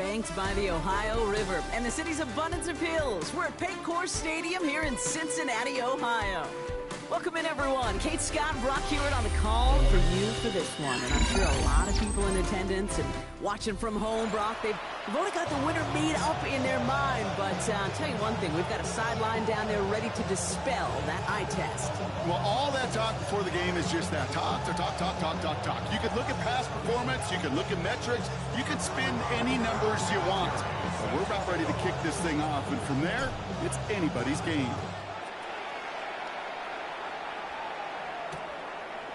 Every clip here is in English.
banked by the Ohio River and the city's abundance of hills. We're at Paycor Stadium here in Cincinnati, Ohio. Welcome in, everyone. Kate Scott and Brock Hewitt on the call for you for this one. And I'm sure a lot of people in attendance and watching from home, Brock, they've already got the winner made up in their mind. But I'll tell you one thing, we've got a sideline down there ready to dispel that eye test. Well, all that talk before the game is just that. Talk. You could look at past performance, you could look at metrics, you could spin any numbers you want. But we're about ready to kick this thing off, and from there, it's anybody's game.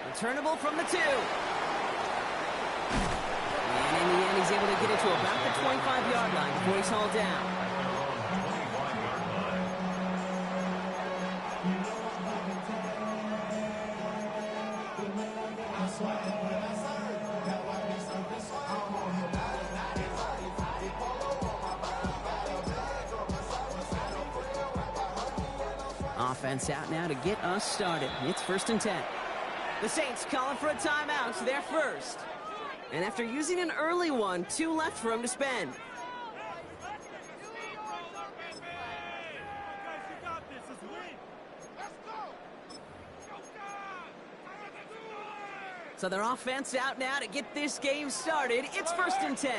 Returnable from the 2. And in the end, he's able to get it to about the 25-yard line before he's hauled down. Offense out now to get us started. It's 1st and 10. The Saints calling for a timeout. They're first. And after using an early one, 2 left for him to spend. So their offense out now to get this game started. It's 1st and 10.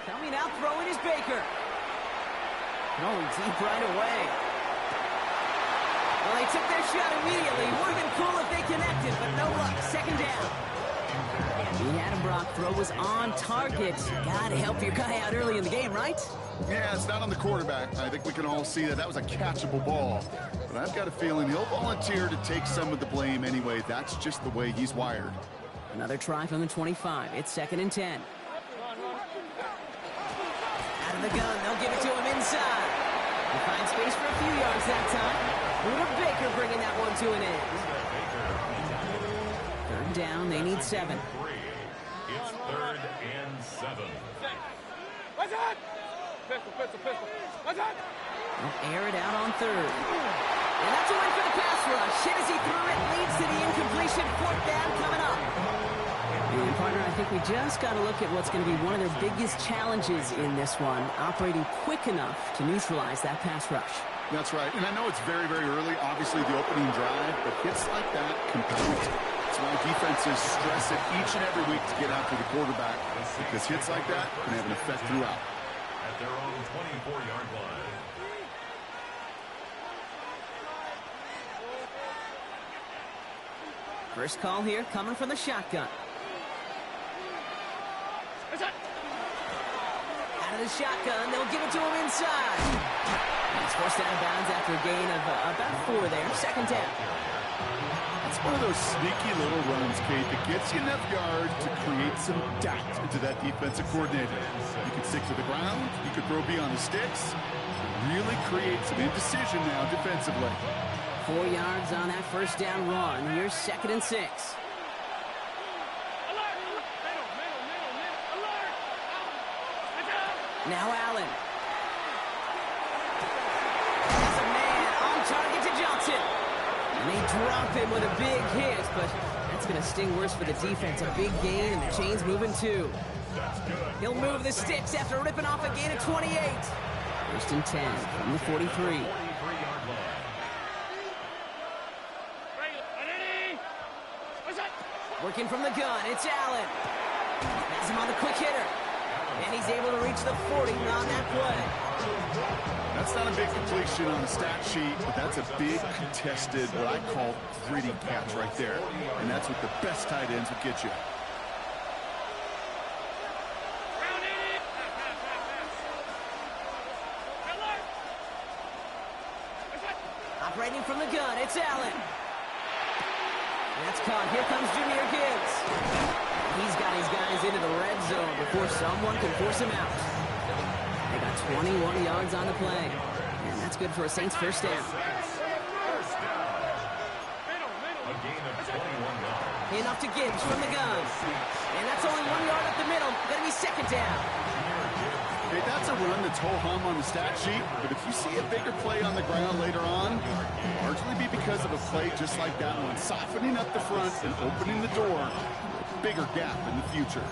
Coming out, throwing is Baker. Going deep right away. Well, they took their shot immediately. Would have been cool if they connected, but no luck. 2nd down. He had him, Brock. Throw was on target. Gotta help your guy out early in the game, right? Yeah, it's not on the quarterback. I think we can all see that that was a catchable ball. But I've got a feeling he'll volunteer to take some of the blame anyway. That's just the way he's wired. Another try from the 25. It's 2nd and 10. Out of the gun, they'll give it to him inside. He finds space for a few yards that time. Buda Baker bringing that one to an end. 3rd down, they need 7. It's 3rd and 7. What's that? Pistol. What's that? They'll air it out on 3rd. And that's a win for the pass rush. Hit as he threw it, leads to the incompletion. 4th down coming up. And, partner, I think we just got to look at what's going to be one of their biggest challenges in this one, operating quick enough to neutralize that pass rush. That's right. And I know it's very, very early, obviously, the opening drive, but hits like that compound. That's why defenses stress it each and every week to get after the quarterback, because hits like that can have an effect throughout. At their own 24-yard line. First call here coming from the shotgun. Out of the shotgun, they'll give it to him inside. He's forced out of bounds after a gain of about 4 there. 2nd down. It's one of those sneaky little runs, Kate, that gets you enough yards to create some doubt into that defensive coordinator. You can stick to the ground, you could throw beyond the sticks, really create some indecision now defensively. 4 yards on that 1st down run. Here's 2nd and 6. Now Allen. Has a man on target to Johnson. And they drop him with a big hit, but that's going to sting worse for the defense. A big gain, and the chain's moving too. He'll move the sticks after ripping off a gain of 28. 1st and 10 from the 43. Working from the gun, it's Allen. Has him on the quick hitter. And he's able to reach the 40 on that play. That's not a big completion on the stat sheet, but that's a big contested, what I call gritty catch right there. And that's what the best tight ends will get you. Operating from the gun, it's Allen. That's caught. Here comes Jahmyr Gibbs. He's got his guys into the red zone before someone can force him out. They got 21 yards on the play. And that's good for a Saints 1st down. A gain of 21 yards. Enough to Gibbs from the gun. And that's only 1 yard up the middle. Going to be 2nd down. Hey, that's a run that's ho-hum on the stat sheet, but if you see a bigger play on the ground later on, largely be because of a play just like that one, softening up the front and opening the door for a bigger gap in the future.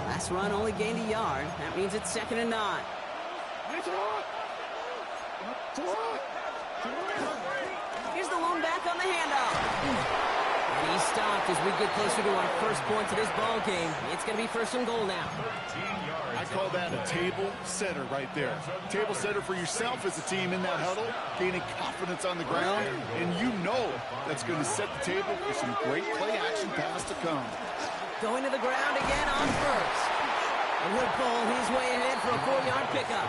Last run only gained a yard. That means it's 2nd and 9. Here's the lone back on the handoff. And he's stopped as we get closer to our first points of this ball game. It's going to be 1st and goal now. I call that a table setter right there. Table setter for yourself as a team in that huddle, gaining confidence on the ground, and you know that's going to set the table for some great play action pass to come. Going to the ground again on 1st. And he'll pull his way ahead for a 4-yard pickup.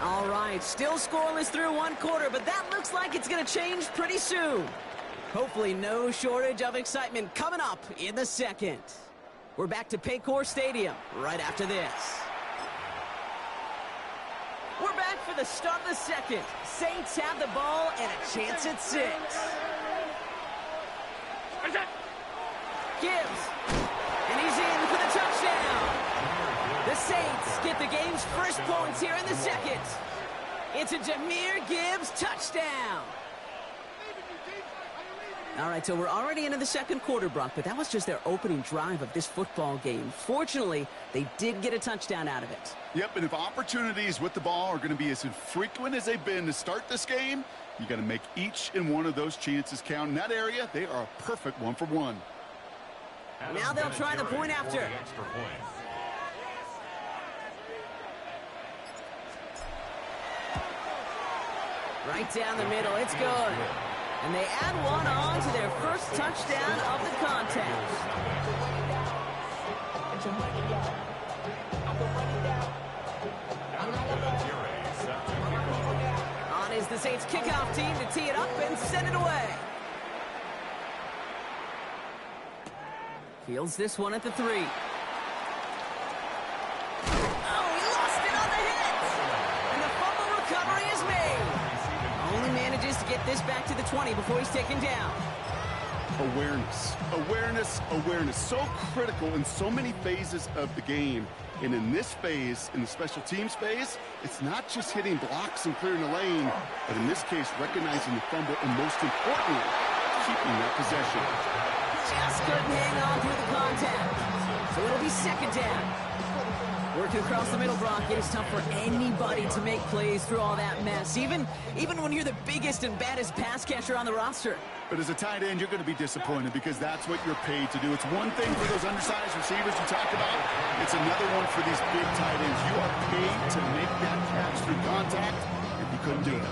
All right, still scoreless through 1 quarter, but that looks like it's going to change pretty soon. Hopefully no shortage of excitement coming up in the 2nd. We're back to Paycor Stadium right after this. We're back for the start of the 2nd. Saints have the ball and a chance at 6. Gibbs, and he's in for the touchdown. The Saints get the game's first points here in the 2nd. It's a Jahmyr Gibbs touchdown. All right, so we're already into the 2nd quarter, Brock, but that was just their opening drive of this football game. Fortunately, they did get a touchdown out of it. Yep, and if opportunities with the ball are going to be as infrequent as they've been to start this game, you got to make each and one of those chances count. In that area, they are a perfect 1-for-1. Now they'll try the point after. Right down the middle, it's good. And they add one on to their first touchdown of the contest. On is the Saints kickoff team to tee it up and send it away. Fields this one at the 3. Oh, he lost it on the hit! And the fumble recovery is made. Only manages to get this back to the 20 before he's taken down. Awareness, awareness, awareness. So critical in so many phases of the game. And in this phase, in the special teams phase, it's not just hitting blocks and clearing the lane, but in this case, recognizing the fumble and most importantly, keeping that possession. Just couldn't hang on through the contact. So it'll be 2nd down. Working across the middle, Brock, it is tough for anybody to make plays through all that mess, even when you're the biggest and baddest pass catcher on the roster. But as a tight end, you're going to be disappointed because that's what you're paid to do. It's one thing for those undersized receivers you talk about. It's another one for these big tight ends. You are paid to make that catch through contact, and you couldn't do it.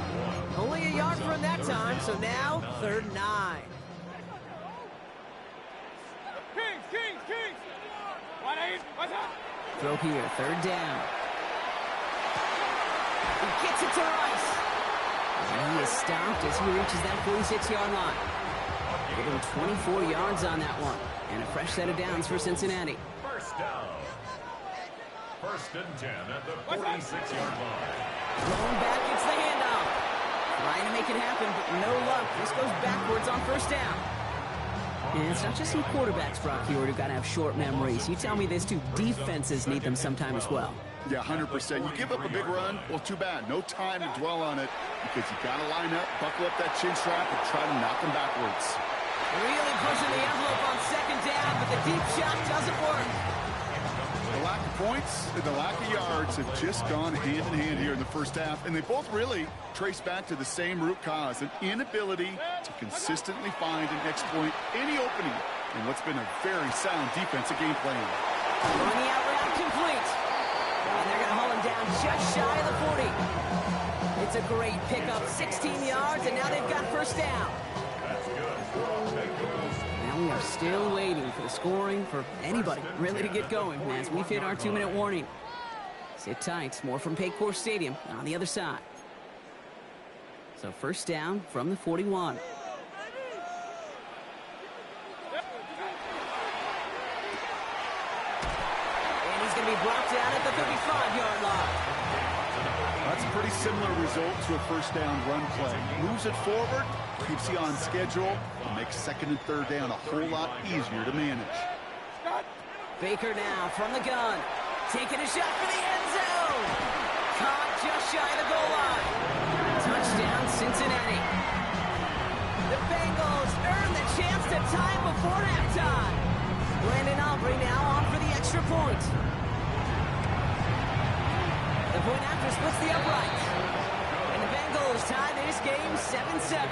Only a yard for him that time, so now 3rd and 9. Kings! Throw here, 3rd down. He gets it to Rice. And he is stopped as he reaches that 46-yard line. Give him 24 yards on that one. And a fresh set of downs for Cincinnati. First down. 1st and 10 at the 46-yard line. Going back, it's the handoff. Trying to make it happen, but no luck. This goes backwards on 1st down. And it's not just some quarterbacks, Brock, here who got to have short memories. You tell me this too, defenses need them sometime as well. Yeah, 100%. You give up a big run, well, too bad. No time to dwell on it because you got to line up, buckle up that chin strap, and try to knock them backwards. Really pushing the envelope on 2nd down, but the deep shot doesn't work. The lack of points and the lack of yards have just gone hand in hand here in the 1st half, and they both really trace back to the same root cause, an inability to consistently find and exploit any opening in what's been a very sound defensive game plan. Throwing the out route complete. And they're going to haul him down just shy of the 40. It's a great pickup, 16 yards, and now they've got 1st down. Now we are still waiting for the scoring for anybody really to get going as we've hit our 2-minute warning. Sit tight. More from Paycor Stadium on the other side. So 1st down from the 41. And he's going to be brought down at the 35-yard line. it's a pretty similar result to a first down run play. Moves it forward, keeps you on schedule, and makes second and third down a whole lot easier to manage. Baker now from the gun. Taking a shot for the end zone. Caught just shy of the goal line. Touchdown, Cincinnati. The Bengals earn the chance to tie before halftime. Landon Aubrey now on for the extra point. The point after splits the uprights. And the Bengals tie this game 7-7.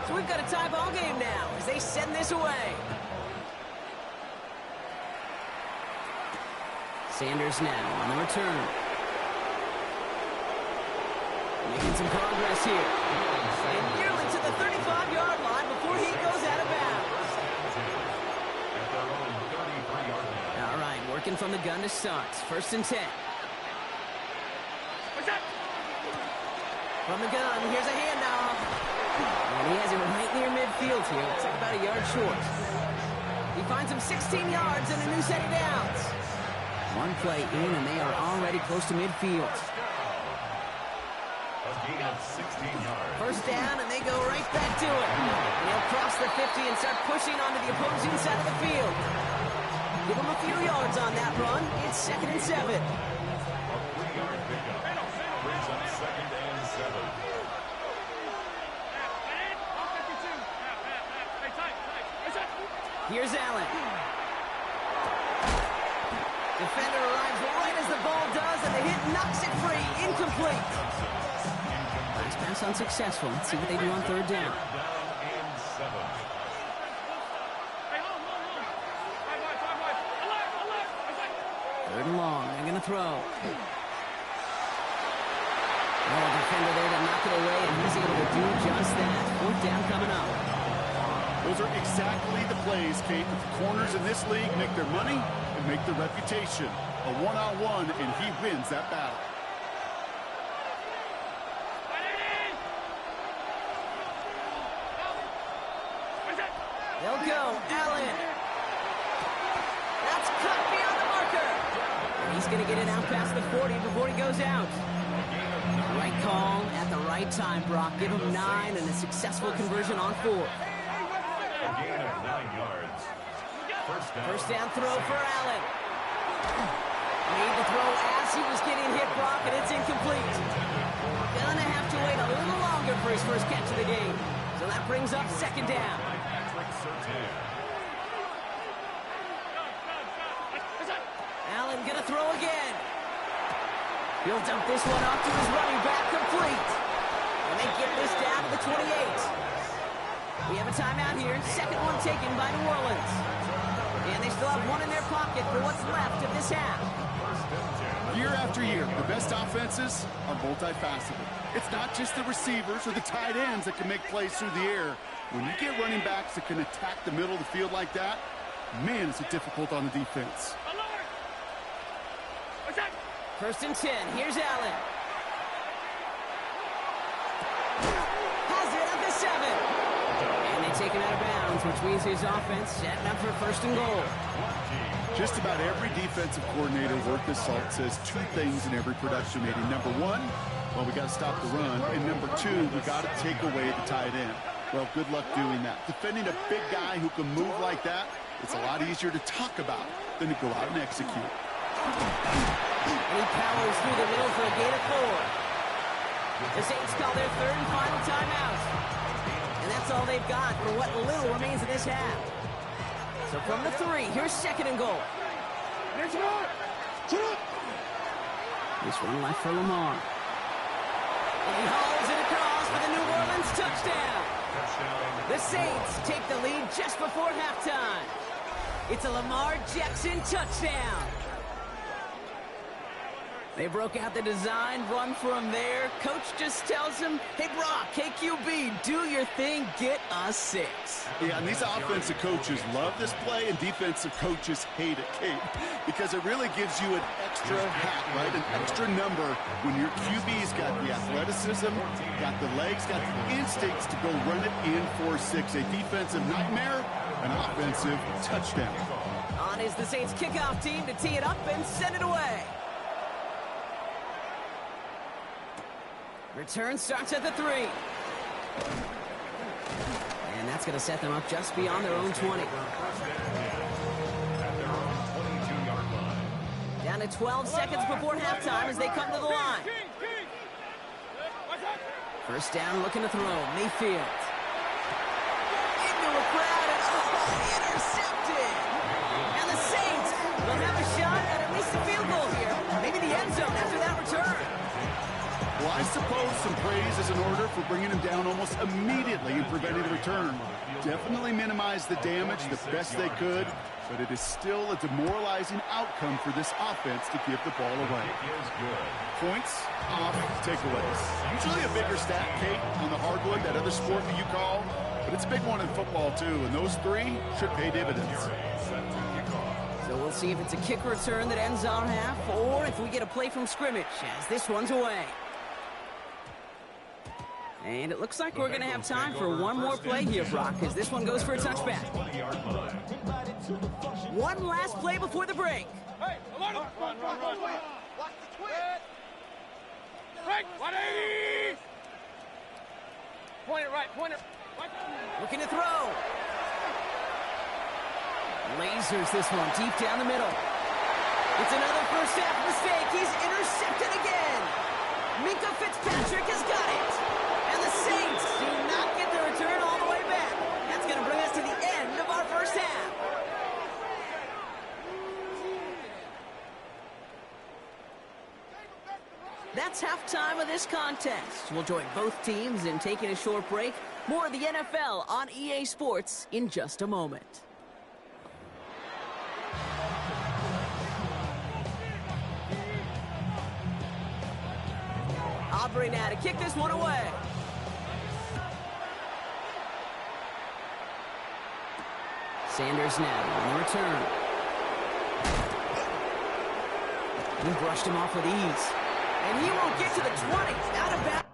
So we've got a tie ball game now as they send this away. Sanders now on the return. Making some progress here. And nearly to the 35-yard line before he goes out of bounds. All right, working from the gun to start. 1st and 10. From the gun, here's a handoff. And he has it right near midfield here. Looks like about a yard short. He finds him 16 yards and a new set of downs. One play in, and they are already close to midfield. A gain of 16 yards. 1st down, and they go right back to it. And they'll cross the 50 and start pushing onto the opposing side of the field. Give them a few yards on that run. It's 2nd and 7. A 3-yard pickup. Brings up 2nd and 7. Here's Allen. Defender arrives right as the ball does, and the hit knocks it free. Incomplete. Last pass unsuccessful. Let's see what they do on 3rd down. Down and 7. 3rd and long. They're going to throw. Oh, a defender there to knock it away, and he's able to do just that. 4th down coming up. Those are exactly the plays, Kate, that the corners in this league make their money and make their reputation. A one-on-one, and he wins that battle. They'll go. Allen. That's cut beyond the marker. And he's going to get it out past the 40 before he goes out. Right call at the right time, Brock. Give him 9 and a successful conversion on 4th. A gain of 9 yards. 1st down throw for Allen. Made the throw as he was getting hit, Brock, and it's incomplete. Gonna have to wait a little longer for his first catch of the game. So that brings up 2nd down. Allen gonna throw again. He'll dump this one off to his running back, complete. And they get this down to the 28. We have a timeout here. 2nd one taken by New Orleans. And they still have one in their pocket for what's left of this half. Year after year, the best offenses are multifaceted. It's not just the receivers or the tight ends that can make plays through the air. When you get running backs that can attack the middle of the field like that, man, is it difficult on the defense. 1st and 10. Here's Allen. Has it at the 7. And they take him out of bounds, which means his offense setting up for 1st and goal. Just about every defensive coordinator worth his salt says 2 things in every production meeting. Number 1, well, we got to stop the run. And number 2, we got to take away the tight end. Well, good luck doing that. Defending a big guy who can move like that, it's a lot easier to talk about than to go out and execute. And he powers through the middle for a gain of 4. The Saints call their 3rd and final timeout. And that's all they've got for what little remains of this half. So from the 3, here's 2nd and goal. This one left for Lamar. And he hauls it across for the New Orleans touchdown. The Saints take the lead just before halftime. It's a Lamar Jackson touchdown. They broke out the design, run from there. Coach just tells him, hey, Brock, KQB, do your thing, get us 6. Yeah, and these offensive coaches love this play, and defensive coaches hate it, Kate, because it really gives you an extra hat, right? An extra number when your QB's got the athleticism, got the legs, got the instincts to go run it in for 6. A defensive nightmare, an offensive touchdown. On is the Saints kickoff team to tee it up and send it away. Return starts at the 3. And that's going to set them up just beyond their own 20. At their own 22-yard line. Down to 12 seconds before halftime as they come to the line. First down, looking to throw. Mayfield. Into a crowd, and intercepted! And the Saints will have a shot at least a field goal here. Maybe the end zone after that return. Well, I suppose some praise is in order for bringing him down almost immediately and preventing the return. Definitely minimized the damage the best they could, but it is still a demoralizing outcome for this offense to give the ball away. Points off takeaways. Usually a bigger stat, Kate, on the hardwood, that other sport that you call, but it's a big one in football too, and those 3 should pay dividends. So we'll see if it's a kick return that ends our half, or if we get a play from scrimmage as this one's away. And it looks like we're going to have time for one more play here, Brock, as this one goes for a touchback. One last play before the break. Hey, run. Watch the twist. Break, 180. Point it right, point it. Looking to throw. Lasers this one deep down the middle. It's another first half mistake. He's intercepted again. Minka Fitzpatrick has got it. And the Saints do not get the return all the way back. That's going to bring us to the end of our first half. That's halftime of this contest. We'll join both teams in taking a short break. More of the NFL on EA Sports in just a moment. Aubrey now to kick this one away. Sanders now on the return. He brushed him off with ease. And he won't get to the 20. Out of bounds.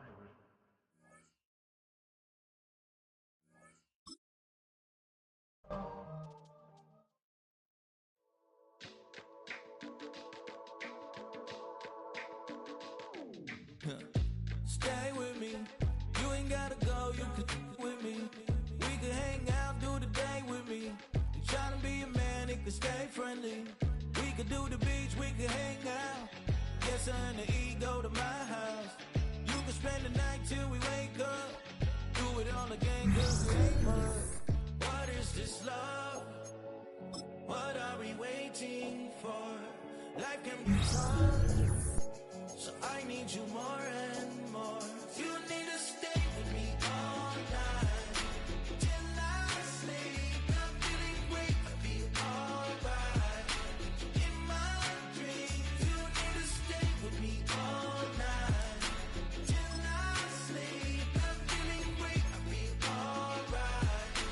Stay with me. You ain't gotta go, you can with me. We can hang out, do the day with me. You tryna be a man, it can stay friendly. We could do the beach, we can hang out. Yes, her and the E go to my house. You can spend the night till we wake up. Do it all again, cause we ain't much. What is this love? What are we waiting for? Life can be tough, so I need you more and more. You need to stay with me all night till I sleep. I'm feeling great, I'll be alright. In my dreams, you need to stay with me all night till I sleep. I'm feeling great, I'll be alright.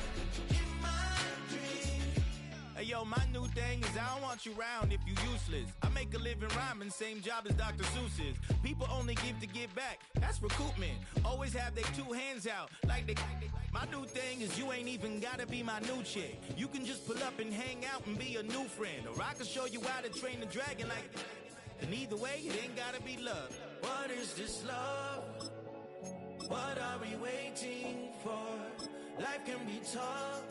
In my dreams. Hey yo, my new thing is I don't want you round if you useless. I make a living rhyming, same job as Dr. Seuss's. People only give to give back, that's recoupment. Always have their 2 hands out, like they. My new thing is you ain't even gotta be my new chick. You can just pull up and hang out and be a new friend. Or I can show you how to train the dragon like. And either way, it ain't gotta be love. What is this love? What are we waiting for? Life can be tough,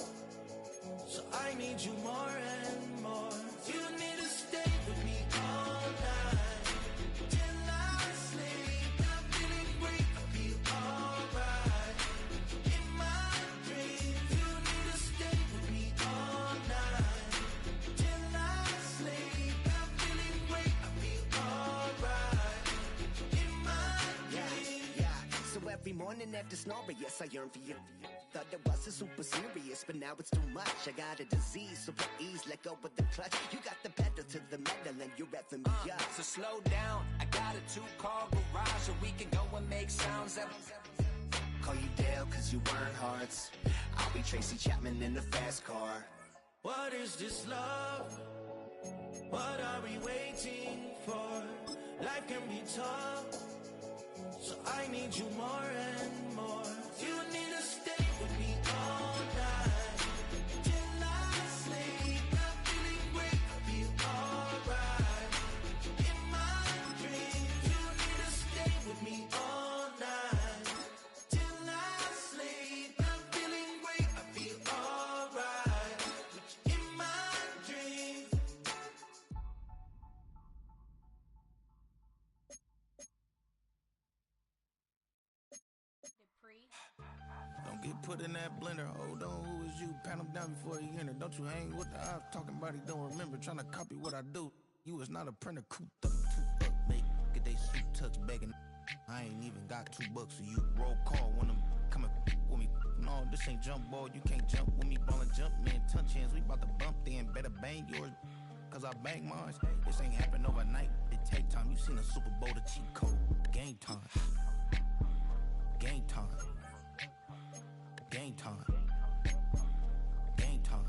so I need you more and more. You need to stay with me all night till I sleep. I'm feeling great, I'll be alright. In my dreams, you need to stay with me all night till I sleep. I'm feeling great, I'll be alright. In my dreams. So every morning after snoring, yes, I yearn for you. Thought it wasn't super serious, but now it's too much. I got a disease, so with ease, let go of the clutch. You got the pedal to the metal and you're revving me up. So slow down, I got a 2-car garage, so we can go and make sounds that. Call you Dale, cause you weren't hearts. I'll be Tracy Chapman in the fast car. What is this love? What are we waiting for? Life can be tough, so I need you more and more. You need to stay with me all night till I sleep. I'm feeling great, I'll be alright. In my dreams, you need to stay with me all night. Get put in that blender. Hold on, who is you? Pat him down before he enter. Don't you hang with the ops talking about he don't remember. Trying to copy what I do. You is not a printer. Cooped up, make get they suit touch begging. I ain't even got $2, so you roll call when I'm coming with me. No, this ain't jump ball. You can't jump with me. Ballin' jump, man. Touch hands. We about to bump then. Better bang yours, cause I bang mine. This ain't happen overnight. It take time. You seen a Super Bowl, the cheat code. Game time. Game time. Game time. Game time.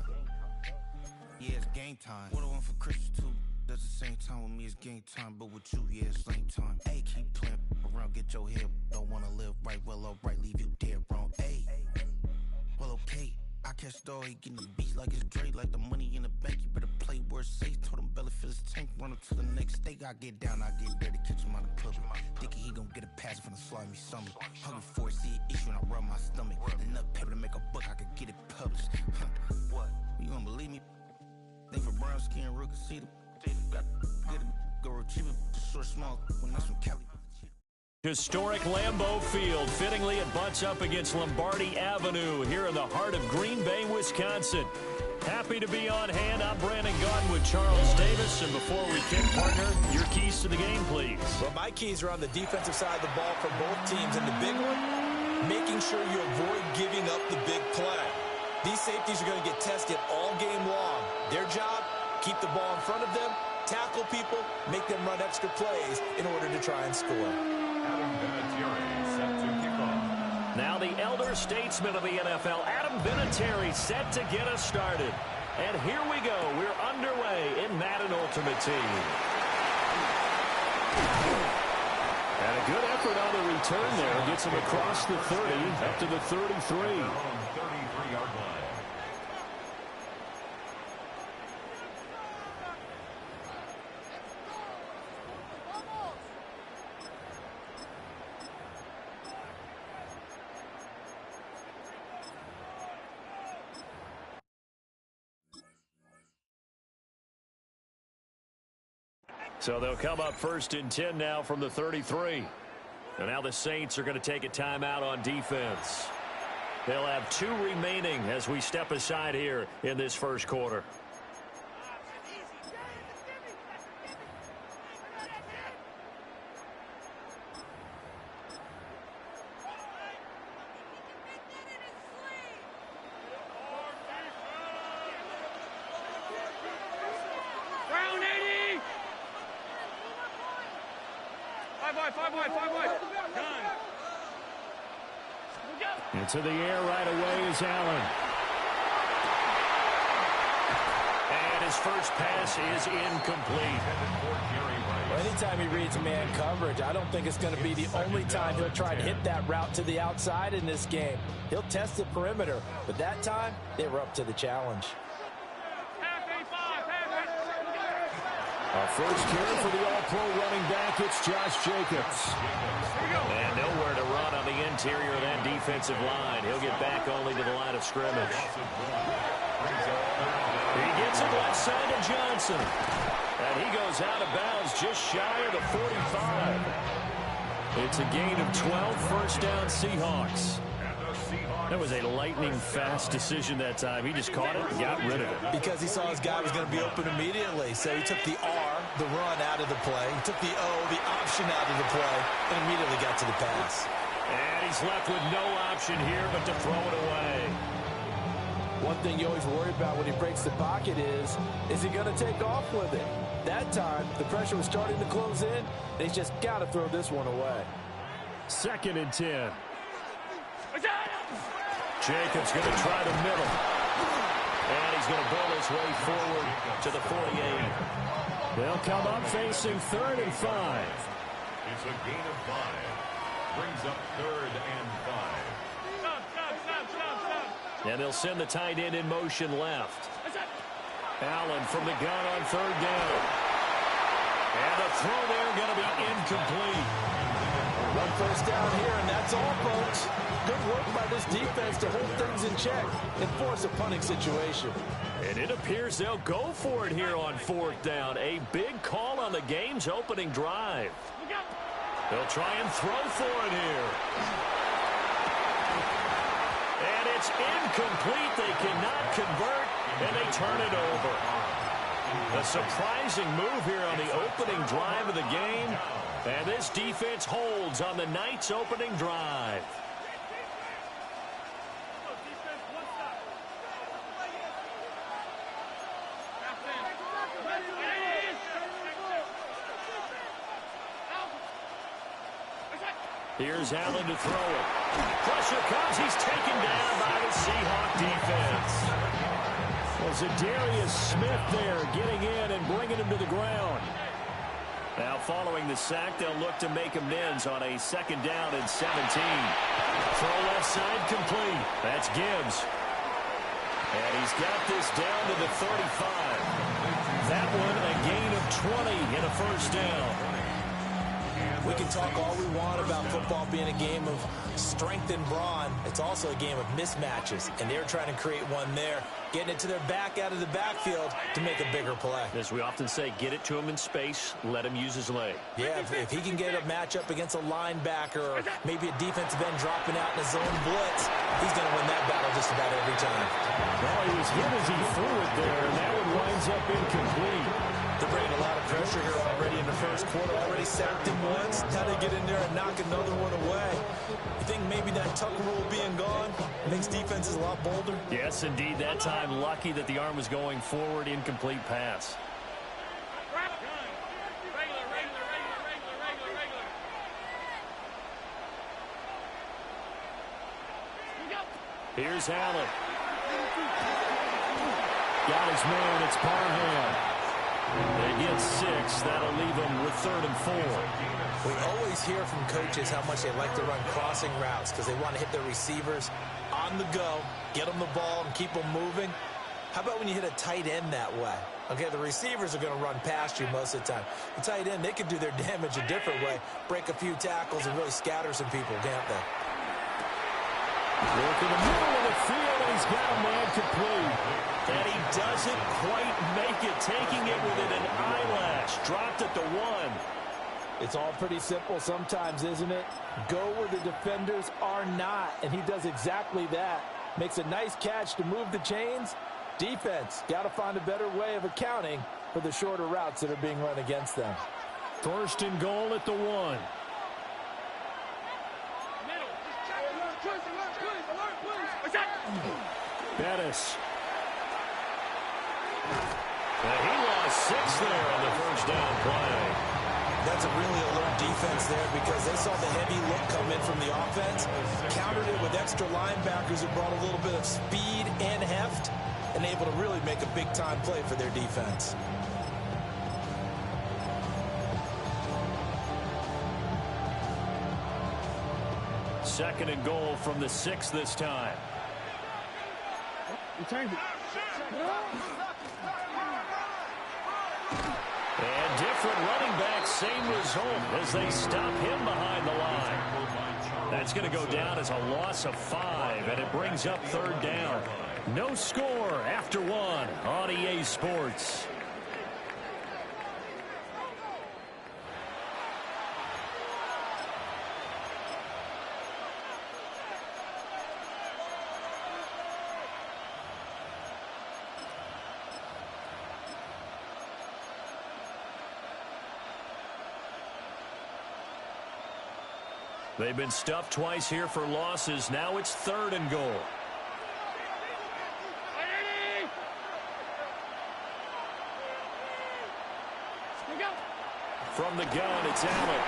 Yeah, it's game time. What I want for Christmas too. Does the same time with me, it's game time. But with you, yeah, it's lame time. Hey, keep playing around, get your head. Don't wanna live right, well, alright, leave you dead wrong. Hey, well, okay. I catch the dog, he getting the beat like it's Dre, like the money in the bank. You better play where it's safe. Told him belly fill his tank, run him to the next state. I get down, I get dirty, catch him on the public. Thinking he gon' get a pass from the slimy stomach. Hungry for it, see an issue and I rub my stomach. Enough paper to make a book, I could get it published. What? You don't believe me? Think for brown skin, real can see them. Got get it, go retrieve it, short, small, when that's from Cali. Historic Lambeau Field. Fittingly, it butts up against Lombardi Avenue here in the heart of Green Bay, Wisconsin. Happy to be on hand. I'm Brandon Gaudin with Charles Davis. And before we kick, partner, your keys to the game, please. Well, my keys are on the defensive side of the ball for both teams. And the big one, making sure you avoid giving up the big play. These safeties are going to get tested all game long. Their job, keep the ball in front of them, tackle people, make them run extra plays in order to try and score. Adam Vinatieri set to kick off. Now the elder statesman of the NFL, Adam Vinatieri, set to get us started. And here we go. We're underway in Madden Ultimate Team. And a good effort on the return there. Gets him across the 30, up to the 33. 33-yard line. So they'll come up 1st and 10 now from the 33. And now the Saints are going to take a timeout on defense. They'll have 2 remaining as we step aside here in this first quarter. Into the air right away is Allen. And his first pass is incomplete. Well, anytime he reads man coverage, I don't think it's going to be the only time he'll try to hit that route to the outside in this game. He'll test the perimeter, but that time they were up to the challenge. Our first carry for the all-pro running back, it's Josh Jacobs. And nowhere to run on the interior of that defensive line. He'll get back only to the line of scrimmage. He gets it left side to Johnson. And he goes out of bounds just shy of the 45. It's a gain of 12, first down Seahawks. That was a lightning-fast decision that time. He just caught it and got rid of it. Because he saw his guy was going to be open immediately. So he took the R, the run, out of the play. He took the O, the option, out of the play, and immediately got to the pass. And he's left with no option here but to throw it away. One thing you always worry about when he breaks the pocket is he going to take off with it? That time, the pressure was starting to close in, and he's just got to throw this one away. 2nd and 10. Jacobs going to try the middle. And he's going to ball his way forward to the 48. They'll come up facing 3rd and 5. It's a gain of 5. Brings up 3rd and 5. And they'll send the tight end in motion left. Allen from the gun on 3rd down. And the throw there going to be incomplete. 1 first down here, and that's all, folks. Good work by this defense to hold things in check and force a punting situation. And it appears they'll go for it here on 4th down. A big call on the game's opening drive. They'll try and throw for it here. It's incomplete. They cannot convert, and they turn it over. A surprising move here on the opening drive of the game. And this defense holds on the Knights' opening drive. Here's Allen to throw it. Pressure comes. He's taken down by the Seahawk defense. Well, Zadarius Smith there getting in and bringing him to the ground. Now following the sack, they'll look to make amends on a 2nd down and 17. Throw left side complete. That's Gibbs. And he's got this down to the 35. That one a gain of 20 and a 1st down. We can talk all we want about football being a game of strength and brawn. It's also a game of mismatches, and they're trying to create one there, getting it to their back out of the backfield to make a bigger play. As we often say, get it to him in space, let him use his leg. Yeah, if he can get a matchup against a linebacker or maybe a defensive end dropping out in a zone blitz, he's going to win that battle just about every time. Well, he was hit as he threw it there, and that one winds up incomplete. They're bringing a lot of pressure here already in the first quarter. Already sacked him once. Now they get in there and knock another one away. You think maybe that tuck rule being gone makes defenses a lot bolder? Yes, indeed. That time, lucky that the arm was going forward. Incomplete pass. Here's Allen. Got his man. It's Parham. They get 6. That'll leave them with 3rd and 4. We always hear from coaches how much they like to run crossing routes because they want to hit their receivers on the go, get them the ball, and keep them moving. How about when you hit a tight end that way? Okay, the receivers are going to run past you most of the time. The tight end, they can do their damage a different way, break a few tackles, and really scatter some people, can't they? Look in the middle of the field, and he's got a man complete. And he doesn't quite make it, taking it within an eyelash. Dropped at the 1. It's all pretty simple sometimes, isn't it? Go where the defenders are not, and he does exactly that. Makes a nice catch to move the chains. Defense, got to find a better way of accounting for the shorter routes that are being run against them. 1st and goal at the 1. Bettis. He lost 6 there on the 1st down play. That's a really alert defense there because they saw the heavy look come in from the offense, countered it with extra linebackers who brought a little bit of speed and heft, and able to really make a big-time play for their defense. Second and goal from the 6 this time. And different running backs, same result as they stop him behind the line. That's going to go down as a loss of 5, and it brings up 3rd down. No score after 1 on EA Sports. They've been stuffed twice here for losses. Now it's 3rd and goal. From the gun, it's Allen.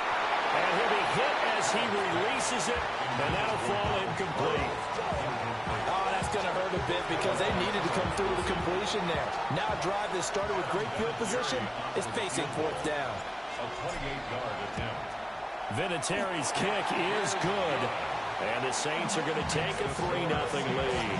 And he'll be hit as he releases it, and that'll fall incomplete. Oh, that's going to hurt a bit because they needed to come through with a completion there. Now a drive that started with great field position is facing 4th down. A 28-yard attempt. Vinatieri's kick is good. And the Saints are going to take a 3-0 lead.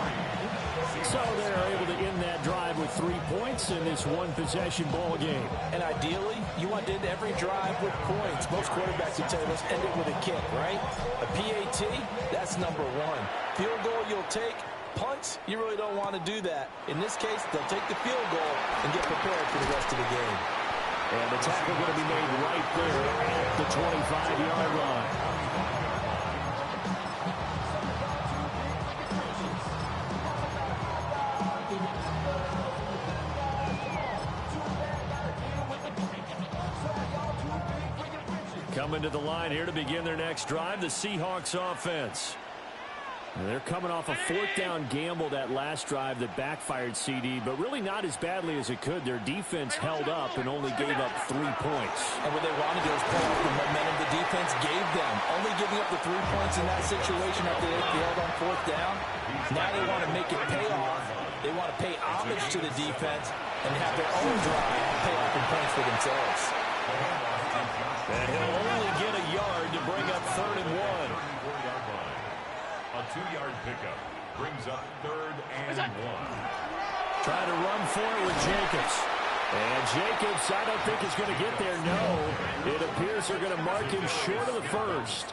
So they're able to end that drive with 3 points in this one-possession ball game. And ideally, you want to end every drive with points. Most quarterbacks would tell you, let's end it with a kick, right? A PAT, that's number 1. Field goal you'll take. Punts, you really don't want to do that. In this case, they'll take the field goal and get prepared for the rest of the game. And the tackle going to be made right there at the 25-yard line. Coming to the line here to begin their next drive, the Seahawks offense. They're coming off a fourth down gamble that last drive that backfired, CD, but really not as badly as it could. Their defense held up and only gave up 3 points. And what they wanted to do is pull off the momentum the defense gave them. Only giving up the 3 points in that situation after they failed on fourth down. Now they want to make it pay off. They want to pay homage to the defense and have their own drive pay off in points for themselves. And he'll only get a yard to bring up 3rd and 1. A 2-yard pickup brings up 3rd and 1. Try to run for it with Jacobs. And Jacobs, I don't think is going to get there. No, it appears they're going to mark him short of the first.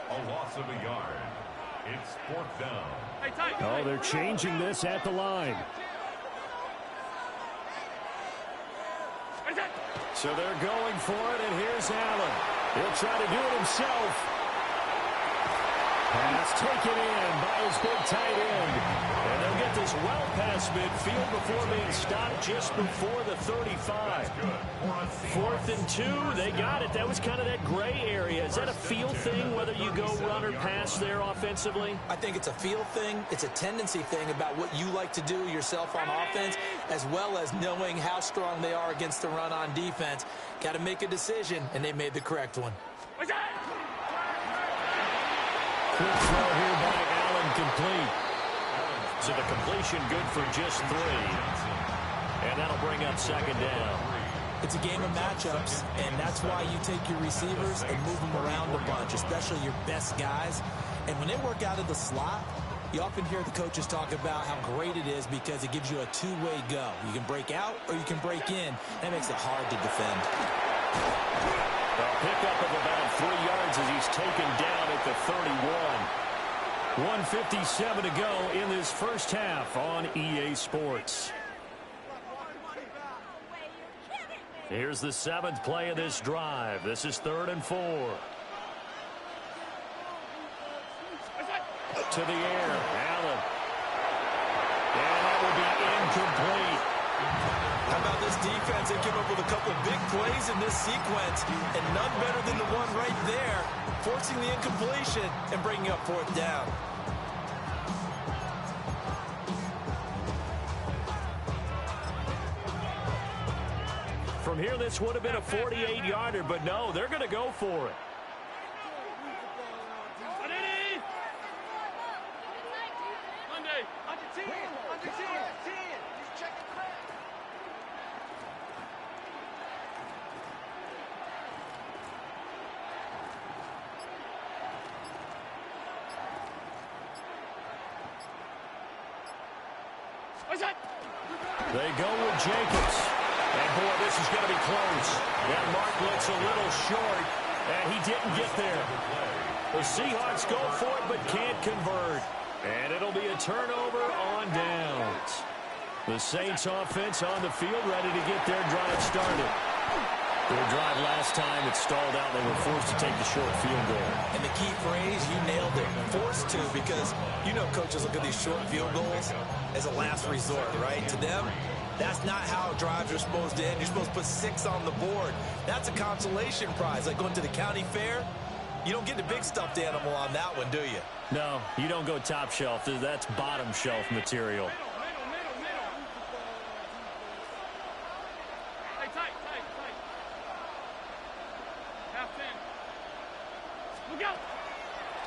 A loss of a yard. It's 4th down. Oh, they're changing this at the line. So they're going for it, and here's Allen. He'll try to do it himself. Pass taken in by his big tight end. And they'll get this well past midfield before being stopped just before the 35. 4th and 2, they got it. That was kind of that gray area. Is that a feel thing, whether you go run or pass there offensively? I think it's a feel thing. It's a tendency thing about what you like to do yourself on offense, as well as knowing how strong they are against the run on defense. Got to make a decision, and they made the correct one. Quick throw here by Allen, complete. So the completion good for just 3. And that'll bring up 2nd down. It's a game of matchups, and that's why you take your receivers and move them around a bunch, especially your best guys. And when they work out of the slot, you often hear the coaches talk about how great it is because it gives you a two-way go. You can break out or you can break in. That makes it hard to defend. A pickup of about 3 yards as he's taken down at the 31. 1:57 to go in this first half on EA Sports. Here's the 7th play of this drive. This is 3rd and 4. To the air, Allen. And that will be incomplete. How about this defense? They came up with a couple big plays in this sequence, and none better than the one right there, forcing the incompletion and bringing up 4th down. From here, this would have been a 48-yarder, but no, they're going to go for it. They go with Jacobs. And, boy, this is going to be close. That mark looks a little short, and he didn't get there. The Seahawks go for it but can't convert. And it'll be a turnover on downs. The Saints offense on the field ready to get their drive started. Their drive last time, it stalled out. They were forced to take the short field goal. And the key phrase, you nailed it, forced to, because you know coaches look at these short field goals as a last resort, right? To them, that's not how drives are supposed to end. You're supposed to put 6 on the board. That's a consolation prize, like going to the county fair. You don't get the big stuffed animal on that one, do you? No, you don't go top shelf. That's bottom shelf material.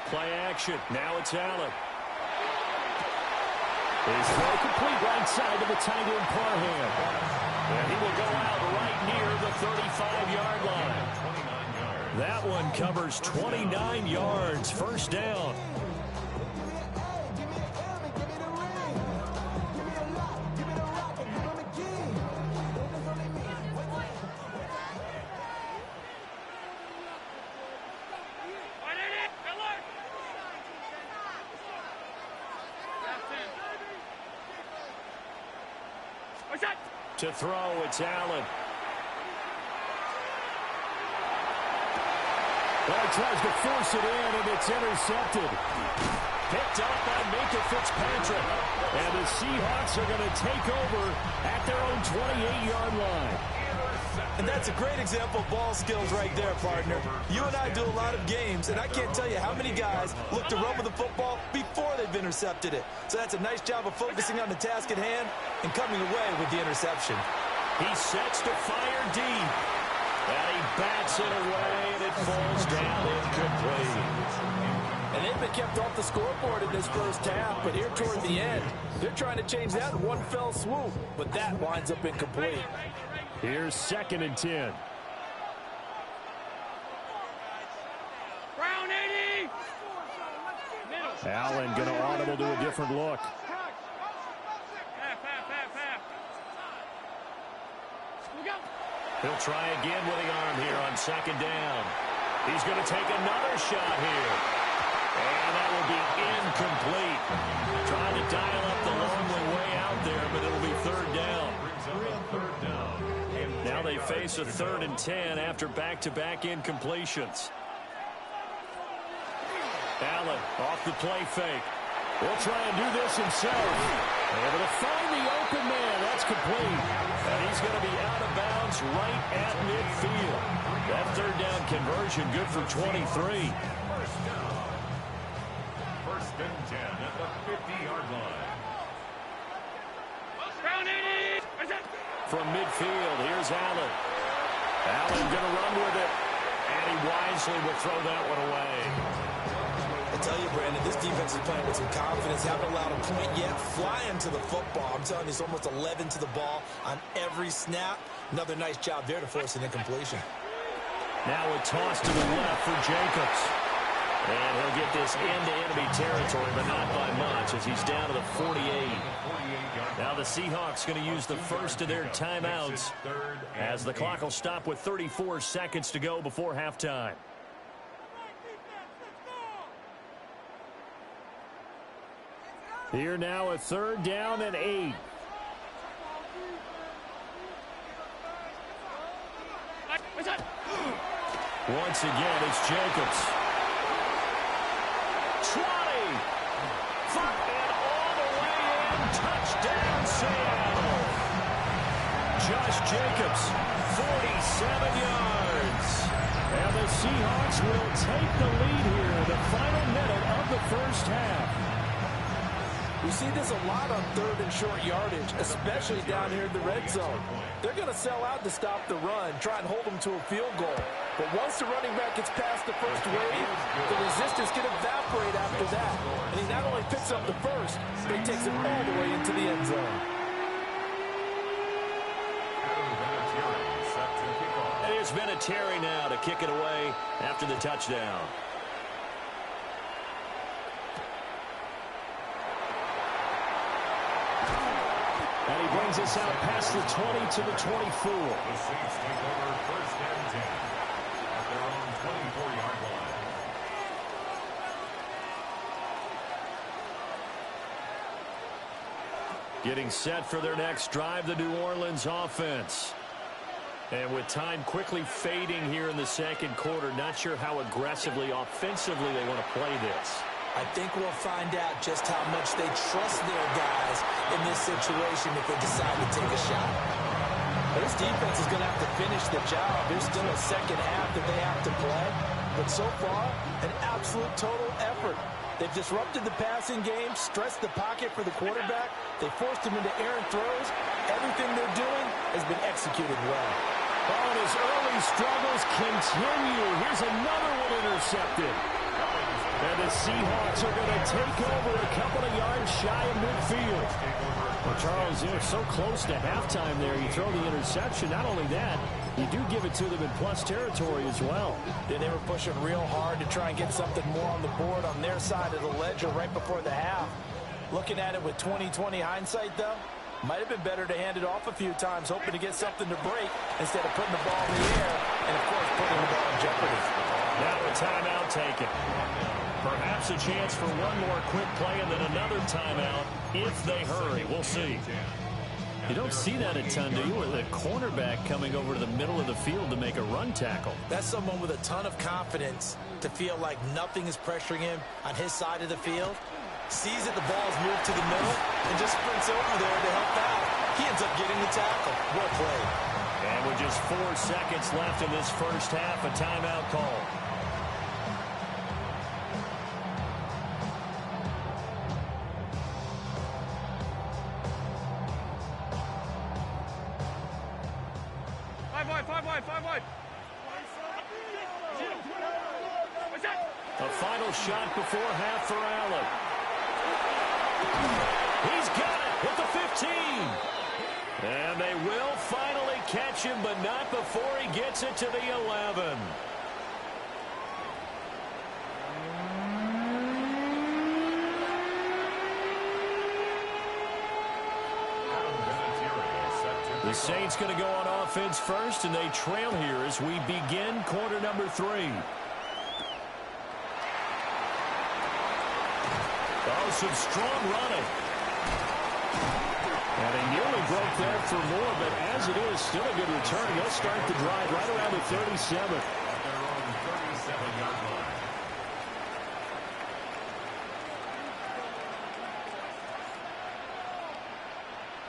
Play action. Now it's Allen. His throw complete right side to the tight end Parham. And he will go out right near the 35-yard line. That one covers 29 yards. First down. To throw, it's Allen. Well, he tries to force it in, and it's intercepted. Picked up by Minka Fitzpatrick. And the Seahawks are going to take over at their own 28-yard line. And that's a great example of ball skills right there, partner. You and I do a lot of games, and I can't tell you how many guys look to run with the football before they've intercepted it. So that's a nice job of focusing on the task at hand and coming away with the interception. He sets to fire deep. And he bats it away, and it falls down incomplete. And they've been kept off the scoreboard in this first half, but here toward the end, they're trying to change that in one fell swoop, but that winds up incomplete. Here's 2nd and 10. Brown 80. Allen going to audible to a different look. He'll try again with the arm here on 2nd down. He's going to take another shot here. And that will be incomplete. Trying to dial up the long way out there, but it'll be 3rd down. Now they face a 3rd and 10 after back-to-back incompletions. Allen off the play fake. Will try and do this himself. Able to find the open man. That's complete. And he's going to be out of bounds right at midfield. That 3rd down conversion good for 23. First and 10 at the 50-yard line. Brown 80. From midfield, here's Allen. Allen going to run with it. And he wisely will throw that one away. I tell you, Brandon, this defense is playing with some confidence. Haven't allowed a point yet. Flying to the football. I'm telling you, it's almost 11 to the ball on every snap. Another nice job there to force an incompletion. Now a toss to the left for Jacobs. And he'll get this into enemy territory, but not by much as he's down to the 48. Now the Seahawks going to use the first of their timeouts as the clock will stop with 34 seconds to go before halftime. Here now a 3rd down and 8. Once again, it's Jacobs. 20. And all the way in. Touchdown, Seattle. Josh Jacobs, 47 yards. And the Seahawks will take the lead here in the final minute of the first half. We see this a lot on 3rd and short yardage, especially down here in the red zone. They're going to sell out to stop the run, try and hold them to a field goal. But once the running back gets past the first wave, the resistance can evaporate after that. And he not only picks up the first, but he takes it all the way into the end zone. And it's Vinatieri now to kick it away after the touchdown. And he brings us out past the 20 to the 24. The Saints take over 1st and 10 at their own 24-yard line. Getting set for their next drive, the New Orleans offense. And with time quickly fading here in the 2nd quarter, not sure how aggressively, offensively they want to play this. I think we'll find out just how much they trust their guys in this situation if they decide to take a shot. This defense is going to have to finish the job. There's still a 2nd half that they have to play. But so far, an absolute total effort. They've disrupted the passing game, stressed the pocket for the quarterback. They forced him into errant throws. Everything they're doing has been executed well. Oh, and his early struggles continue. Here's another one intercepted. And the Seahawks are going to take over a couple of yards shy of midfield. Well, Charles, you're so close to halftime there. You throw the interception. Not only that, you do give it to them in plus territory as well. Yeah, they were pushing real hard to try and get something more on the board on their side of the ledger right before the half. Looking at it with 20/20 hindsight, though, might have been better to hand it off a few times, hoping to get something to break instead of putting the ball in the air and, of course, putting the ball in jeopardy. Now a timeout taken. Perhaps a chance for one more quick play and then another timeout if they hurry. We'll see. You don't see that a ton, do you? With a cornerback coming over to the middle of the field to make a run tackle. That's someone with a ton of confidence to feel like nothing is pressuring him on his side of the field. Sees that the ball is moved to the middle and just sprints over there to help out. He ends up getting the tackle. Well played. And with just 4 seconds left in this first half, a timeout call. Five wide. A final shot before half for Allen. He's got it at the 15. And they will finally catch him, but not before he gets it to the 11. The Saints going to go on offense first, and they trail here as we begin quarter number 3. Oh, some strong running. And he nearly broke that for more, but as it is, still a good return. They'll start the drive right around the 37. At their own 37-yard line.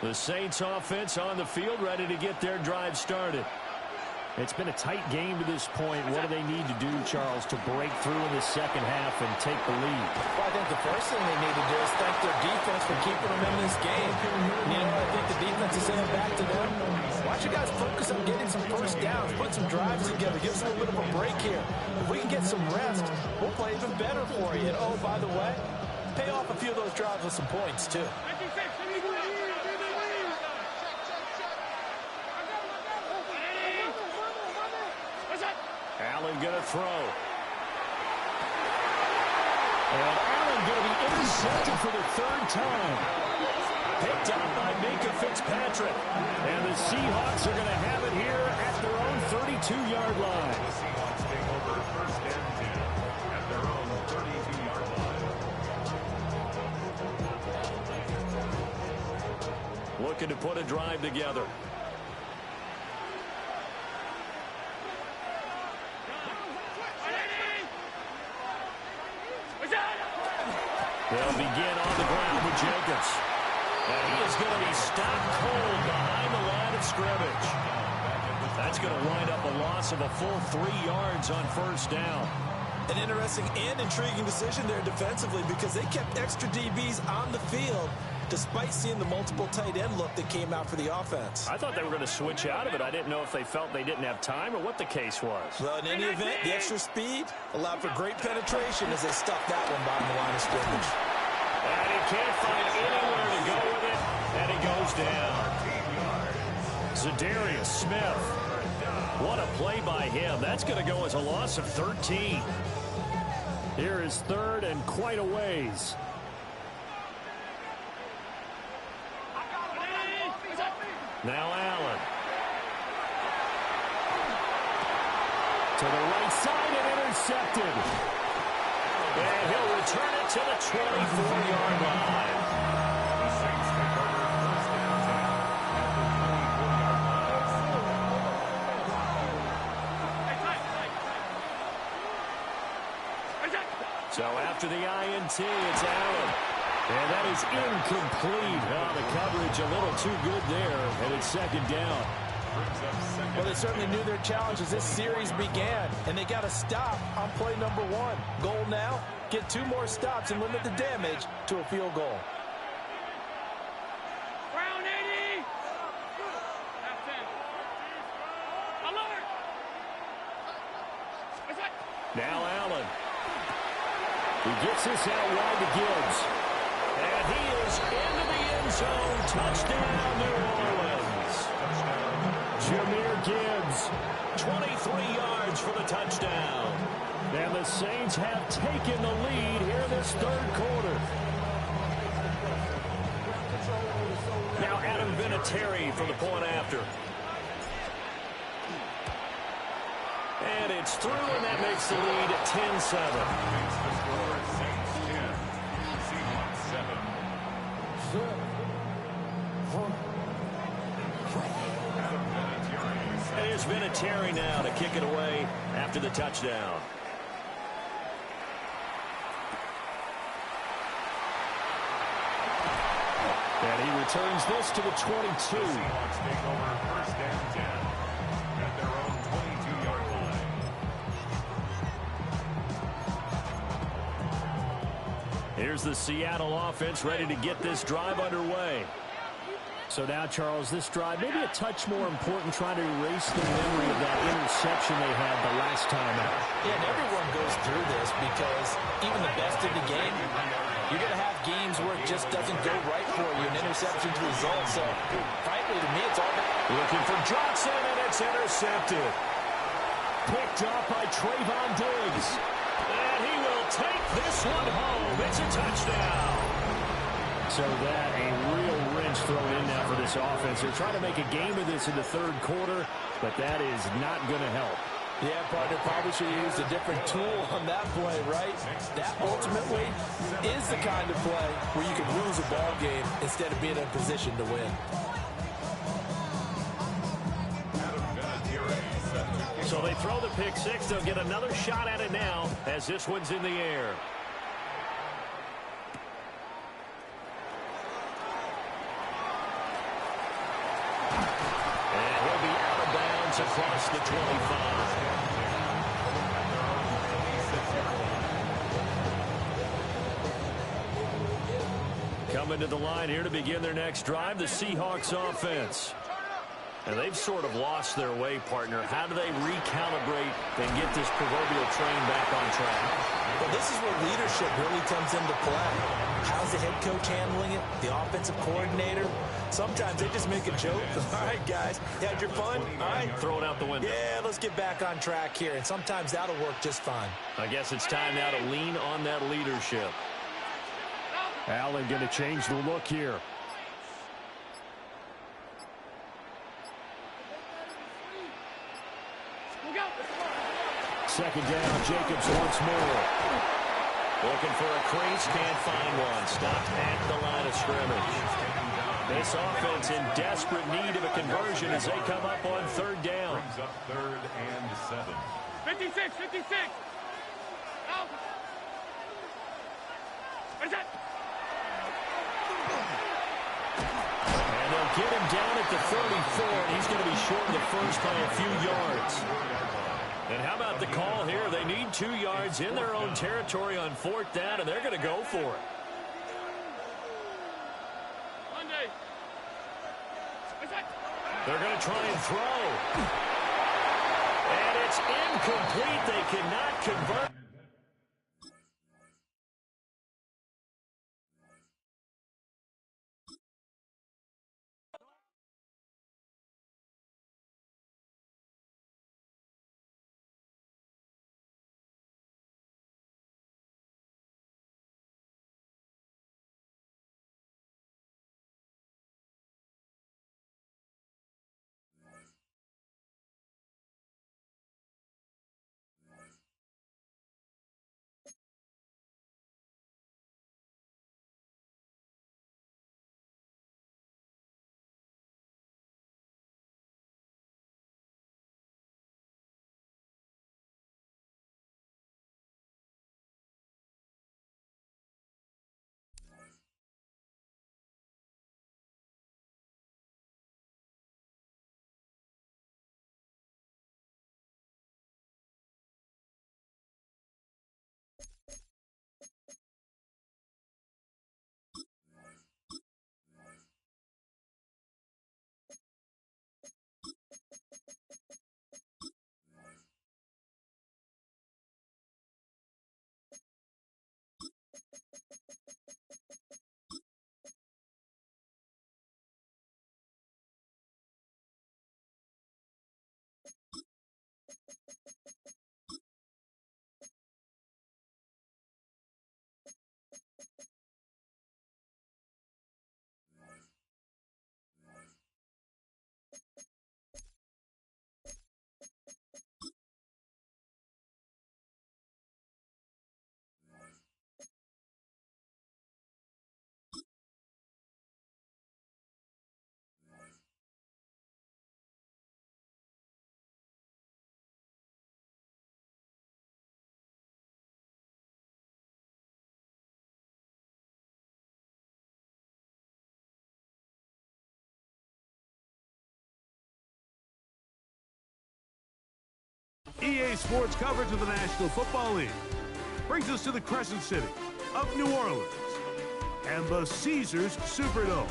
The Saints offense on the field, ready to get their drive started. It's been a tight game to this point. What do they need to do, Charles, to break through in the second half and take the lead? Well, I think the first thing they need to do is thank their defense for keeping them in this game. You know, I think the defense is saying back to them, why don't you guys focus on getting some first downs, put some drives together, give us a little bit of a break here. If we can get some rest, we'll play even better for you. And, oh, by the way, pay off a few of those drives with some points, too. Allen going to throw. And Allen going to be intercepted for the 3rd time. Picked up by Minka Fitzpatrick. And the Seahawks are going to have it here at their own 32-yard line. The Seahawks take over first and 10 at their own 32-yard line. Looking to put a drive together. They'll begin on the ground with Jacobs. And he is going to be stopped cold behind the line of scrimmage. That's going to wind up a loss of a full 3 yards on first down. An interesting and intriguing decision there defensively because they kept extra DBs on the field despite seeing the multiple tight end look that came out for the offense. I thought they were going to switch out of it. I didn't know if they felt they didn't have time or what the case was. Well, in any event, the extra speed allowed for great penetration as they stuffed that one behind the line of scrimmage. And he can't find anywhere to go with it, and he goes down. Zadarius Smith. What a play by him. That's going to go as a loss of 13. Here is 3rd and quite a ways. Now Allen. To the right side and intercepted. And he'll return it to the 24-yard line. The Saints take over first and 10 at the 24-yard line. So after the INT, it's Allen. And that is incomplete. Oh, the coverage a little too good there, and it's 2nd down. Well, they certainly knew their challenge as this series began, and they got to stop on play number 1. Goal now, get 2 more stops and limit the damage to a field goal. Round 80. Alert. Now Allen. He gets this out wide to Gibbs. And he is into the end zone. Touchdown, New Orleans. Jahmyr Gibbs, 23 yards for the touchdown. And the Saints have taken the lead here in this 3rd quarter. Now Adam Vinatieri for the point after. And it's through, and that makes the lead at 10-7. Makes the score Saints 10, Seahawks 7. And here's Vinatieri now to kick it away after the touchdown. And he returns this to the 22. Seahawks take over first and 10 at their own 22-yard line. Here's the Seattle offense ready to get this drive underway. So now, Charles, this drive maybe a touch more important, trying to erase the memory of that interception they had the last time out. Yeah, and everyone goes through this because even the best in the game, you're going to have games where it just doesn't go right for you, an interception's result. So, frankly, to me, it's all about looking for Johnson, and it's intercepted. Picked up by Trayvon Diggs. And he will take this one home. It's a touchdown. So that a real wrench thrown in now for this offense. They're trying to make a game of this in the third quarter, but that is not going to help. Yeah, partner, probably should have used a different tool on that play, right? That ultimately is the kind of play where you can lose a ball game instead of being in a position to win. So they throw the pick six. They'll get another shot at it now as this one's in the air. And he'll be out of bounds across the 25. Coming to the line here to begin their next drive, the Seahawks offense. And they've sort of lost their way, partner. How do they recalibrate and get this proverbial train back on track? Well, this is where leadership really comes into play. How's the head coach handling it? The offensive coordinator? Sometimes they just make a joke. All right, guys, you had your fun? All right. Throw it out the window. Yeah, let's get back on track here. And sometimes that'll work just fine. I guess it's time now to lean on that leadership. Allen going to change the look here. Second down, Jacobs once more. Looking for a crease, can't find one. Stopped at the line of scrimmage. This offense in desperate need of a conversion as they come up on third down. Brings up 3rd and 7. 56, 56. Out. What is that? And they'll get him down at the 34, and he's going to be short of the first by a few yards. And how about the call here? They need 2 yards in their own territory on 4th down, and they're going to go for it. Monday. What's that? They're going to try and throw. And it's incomplete. They cannot convert. EA Sports coverage of the National Football League brings us to the Crescent City of New Orleans and the Caesars Superdome,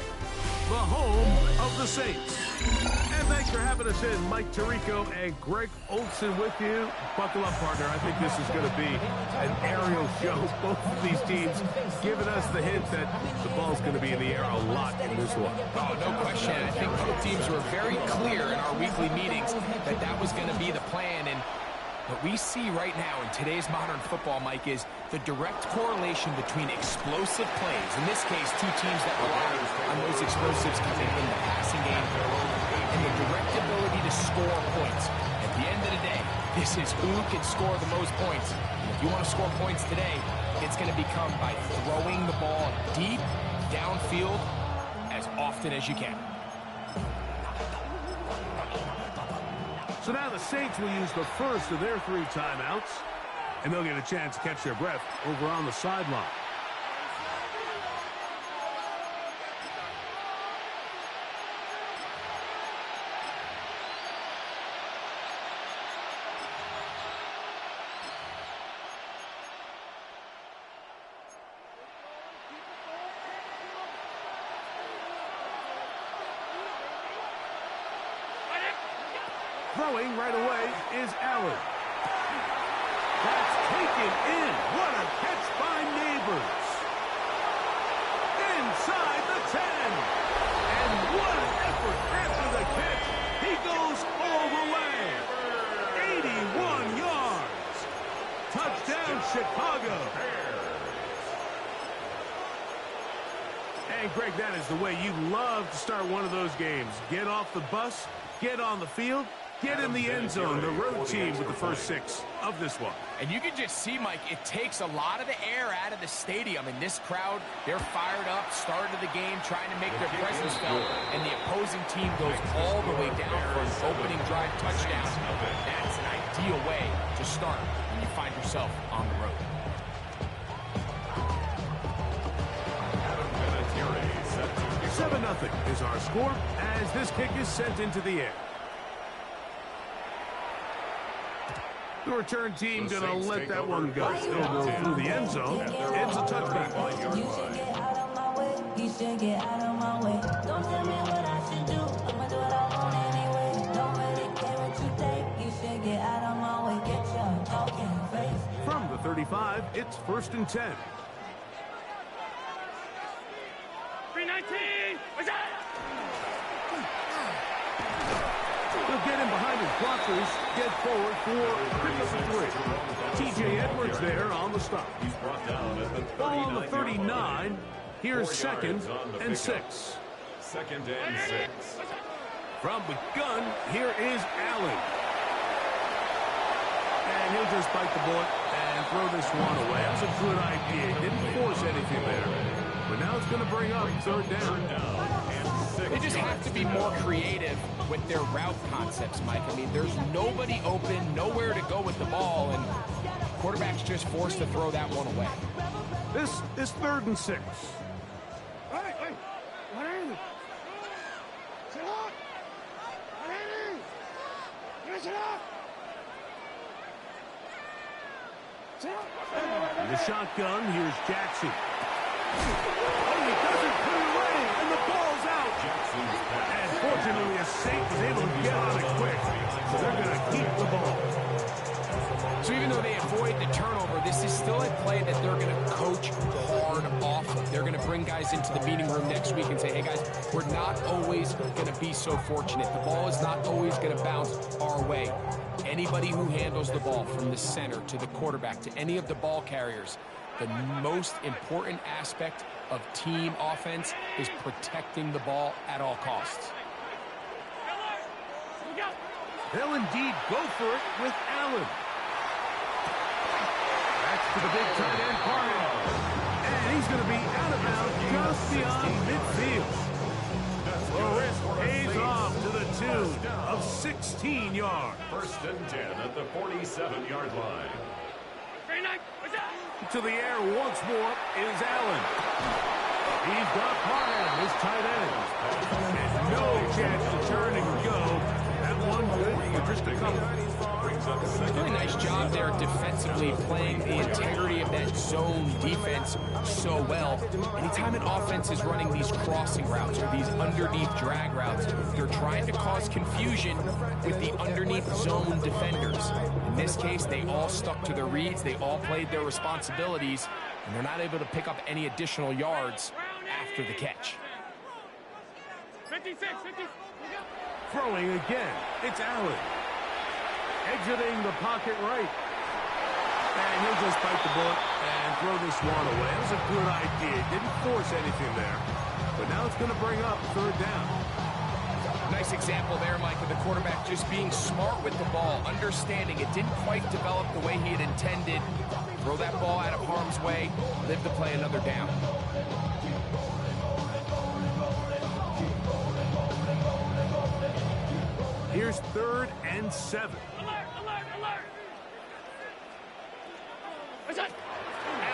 the home of the Saints. And thanks for having us in. Mike Tirico and Greg Olson with you. Buckle up, partner. I think this is going to be an aerial show. Both of these teams giving us the hint that the ball's going to be in the air a lot in this one. Oh, no question. I think both teams were very clear in our weekly meetings that that was going to be the plan. And what we see right now in today's modern football, Mike, is the direct correlation between explosive plays, in this case, two teams that rely on those explosives coming in the passing game, and the direct ability to score points. At the end of the day, this is who can score the most points. And if you want to score points today, it's going to become by throwing the ball deep, downfield, as often as you can. So now the Saints will use the first of their 3 timeouts, and they'll get a chance to catch their breath over on the sideline. Throwing right away is Allen. That's taken in. What a catch by Neighbors. Inside the 10. And what an effort after the catch. He goes all the way. 81 yards. Touchdown, Chicago. And, Greg, that is the way you love to start one of those games. Get off the bus, get on the field, get in the end zone, the road team with the first 6 of this one. And you can just see, Mike, it takes a lot of the air out of the stadium. And this crowd, they're fired up, start of the game, trying to make their presence felt. And the opposing team goes all the way down for an opening drive touchdown. That's an ideal way to start when you find yourself on the road. 7-0 is our score as this kick is sent into the air. The return team going to let that one go. It'll go through the end zone. It's a touchback. You should get out of my way. You should get out of my way. Don't tell me what I should do. I'ma do what I want anyway. Don't really care what you think. You should get out of my way. Get your talking face. From the 35, it's 1st and 10. 319! What's that? He'll get in behind his blockers, get forward for pickup of 3. T.J. Edwards there on the stop. He's brought down at the 39. Ball on the 39. Here's 2nd and 6. 2nd and 6. From the gun, here is Allen. And he'll just bite the bullet and throw this one away. That's a good idea. Didn't force anything there. But now it's going to bring up 3rd down. They just have to be more creative with their route concepts, Mike. I mean, there's nobody open, nowhere to go with the ball, and quarterback's just forced to throw that one away. This is 3rd and 6. Hey, what are you? Sit up! What are you? Give us it up! Sit up! In the shotgun, here's Jackson. Oh, he doesn't put it away, and the ball's out. And fortunately, a Saint was able to get on it quick, so they're going to keep the ball. So even though they avoid the turnover, this is still a play that they're going to coach hard off of. They're going to bring guys into the meeting room next week and say, hey, guys, we're not always going to be so fortunate. The ball is not always going to bounce our way. Anybody who handles the ball from the center to the quarterback to any of the ball carriers, the most important aspect of team offense is protecting the ball at all costs. They'll indeed go for it with Allen. That's to the big tight end, Parham. And he's going to be out of bounds just beyond midfield. The risk pays off to the tune of 16 yards. 1st and 10 at the 47-yard line. To the air once more is Allen. He's got Parham his tight end. And no chance to turn and go. That one good for just a couple. Really nice job there defensively, playing the integrity of that zone defense so well. Anytime an offense is running these crossing routes or these underneath drag routes, they're trying to cause confusion with the underneath zone defenders. In this case, they all stuck to their reads, they all played their responsibilities, and they're not able to pick up any additional yards after the catch. 56. Throwing again, it's Allen. Exiting the pocket right. And he'll just bite the bullet and throw this one away. It was a good idea. Didn't force anything there. But now it's going to bring up third down. Nice example there, Mike, of the quarterback just being smart with the ball, understanding it didn't quite develop the way he had intended. Throw that ball out of harm's way, live to play another down. Here's 3rd and 7. Alert!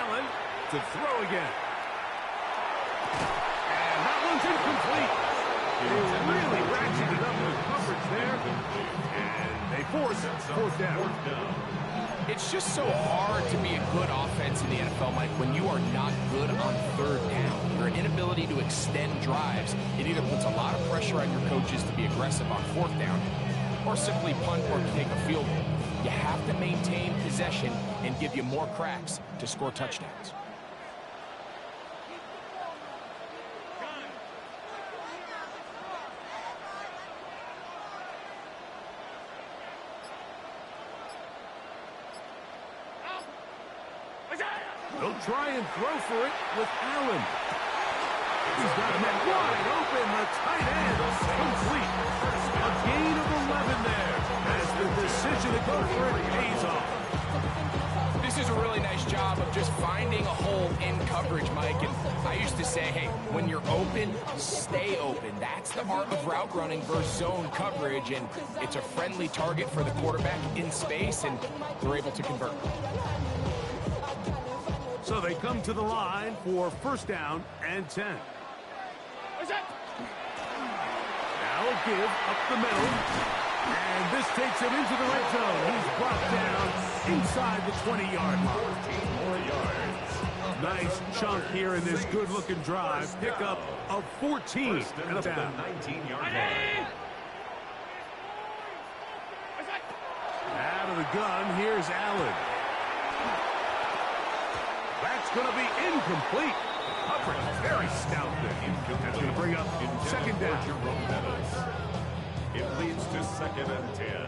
Allen to throw again. And that one's incomplete. They really ratcheted up the coverage there. And they force fourth down. It's just so hard to be a good offense in the NFL, Mike, when you are not good on third down. Your inability to extend drives, it either puts a lot of pressure on your coaches to be aggressive on fourth down or simply punt or take a field goal. You have to maintain possession and give you more cracks to score touchdowns. They'll try and throw for it with Allen. He's got a man wide open. The tight end complete. A gain of 11 there as the decision to go for it pays off. This is a really nice job of just finding a hole in coverage, Mike. And I used to say, hey, when you're open, stay open. That's the art of route running versus zone coverage. And it's a friendly target for the quarterback in space, and they're able to convert. So they come to the line for first down and 10. Now a give up the middle. And this takes him into the red zone. He's brought down inside the 20-yard line. 2 more yards. Nice chunk here in this good-looking drive. Pickup of 14 and a down. 19-yard line. Out of the gun, here's Allen. That's going to be incomplete. Coverage very stout there. That's going to bring up second down. It leads to 2nd and 10.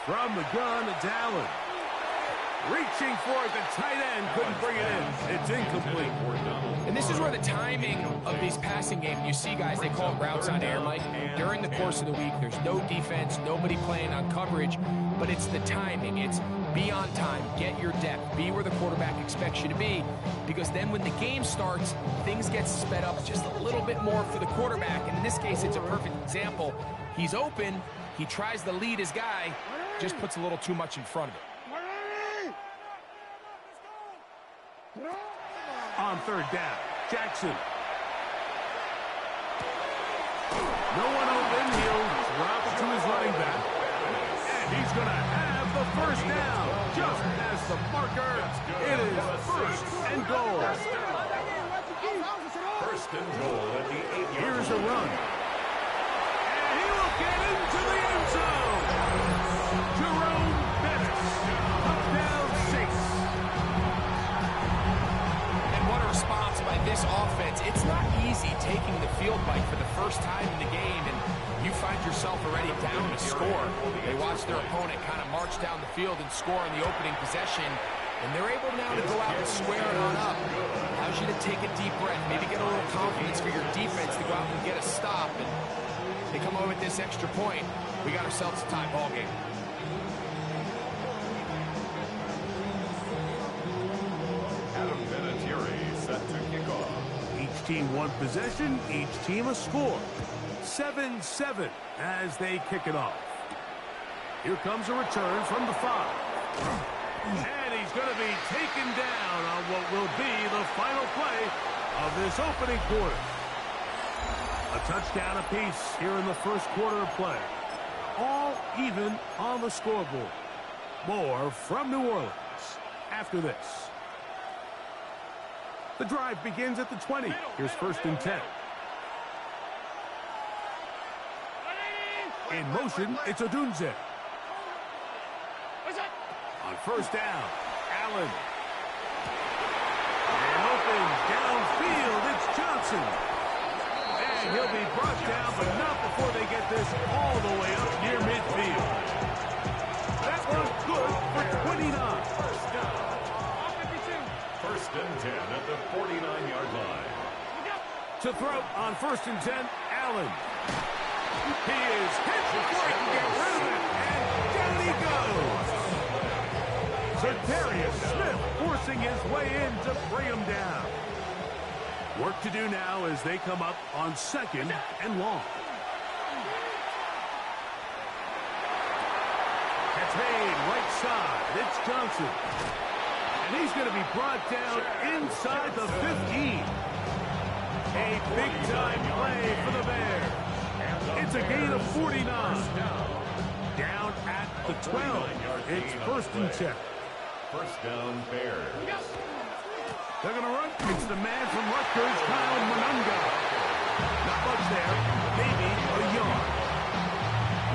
From the gun, it's Allen. Reaching for it, the tight end couldn't bring it in. It's incomplete. And this is where the timing of these passing games, you see guys, they call it routes on air, Mike. During the course of the week, there's no defense, nobody playing on coverage, but it's the timing. It's be on time, get your depth, be where the quarterback expects you to be, because then when the game starts, things get sped up just a little bit more for the quarterback. And in this case, it's a perfect example. He's open, he tries to lead his guy, just puts a little too much in front of it. On third down, Jackson. No one open. He'll drop it to his running back. And he's going to have the first down. Just as the marker, it is 1st and goal. 1st and goal at the 8-yard line. Here's a run. And he will get into the end zone. Jerome Bettis. Touchdown Saints. Response by this offense. It's not easy taking the field, Mike, for the first time in the game, and you find yourself already down to score. They watch their opponent kind of march down the field and score in the opening possession, and they're able now to go out and square it on up. Allows you to take a deep breath, maybe get a little confidence for your defense to go out and get a stop, and they come away with this extra point. We got ourselves a tie ball game. Set to kick off. Each team one possession, each team a score. 7-7 as they kick it off. Here comes a return from the 5. And he's going to be taken down on what will be the final play of this opening quarter. A touchdown apiece here in the first quarter of play. All even on the scoreboard. More from New Orleans after this. The drive begins at the 20. Here's 1st and 10. In motion, it's Odunze. On 1st down, Allen. And open downfield, it's Johnson. And he'll be brought down, but not before they get this all the way up near midfield. That was good for 29. First and 10 at the 49-yard line. To throw on 1st and 10, Allen. He is hit before he can get rid of it, and down he goes. Darius Smith forcing his way in to bring him down. Work to do now as they come up on 2nd and long. That's made right side. It's Johnson. And he's going to be brought down inside the 15. A big-time play for the Bears. It's a gain of 49. Down at the 12. It's 1st and 10. First down, Bears. They're going to run. It's the man from Rutgers, Kyle Monunga. Not much there. Maybe a yard.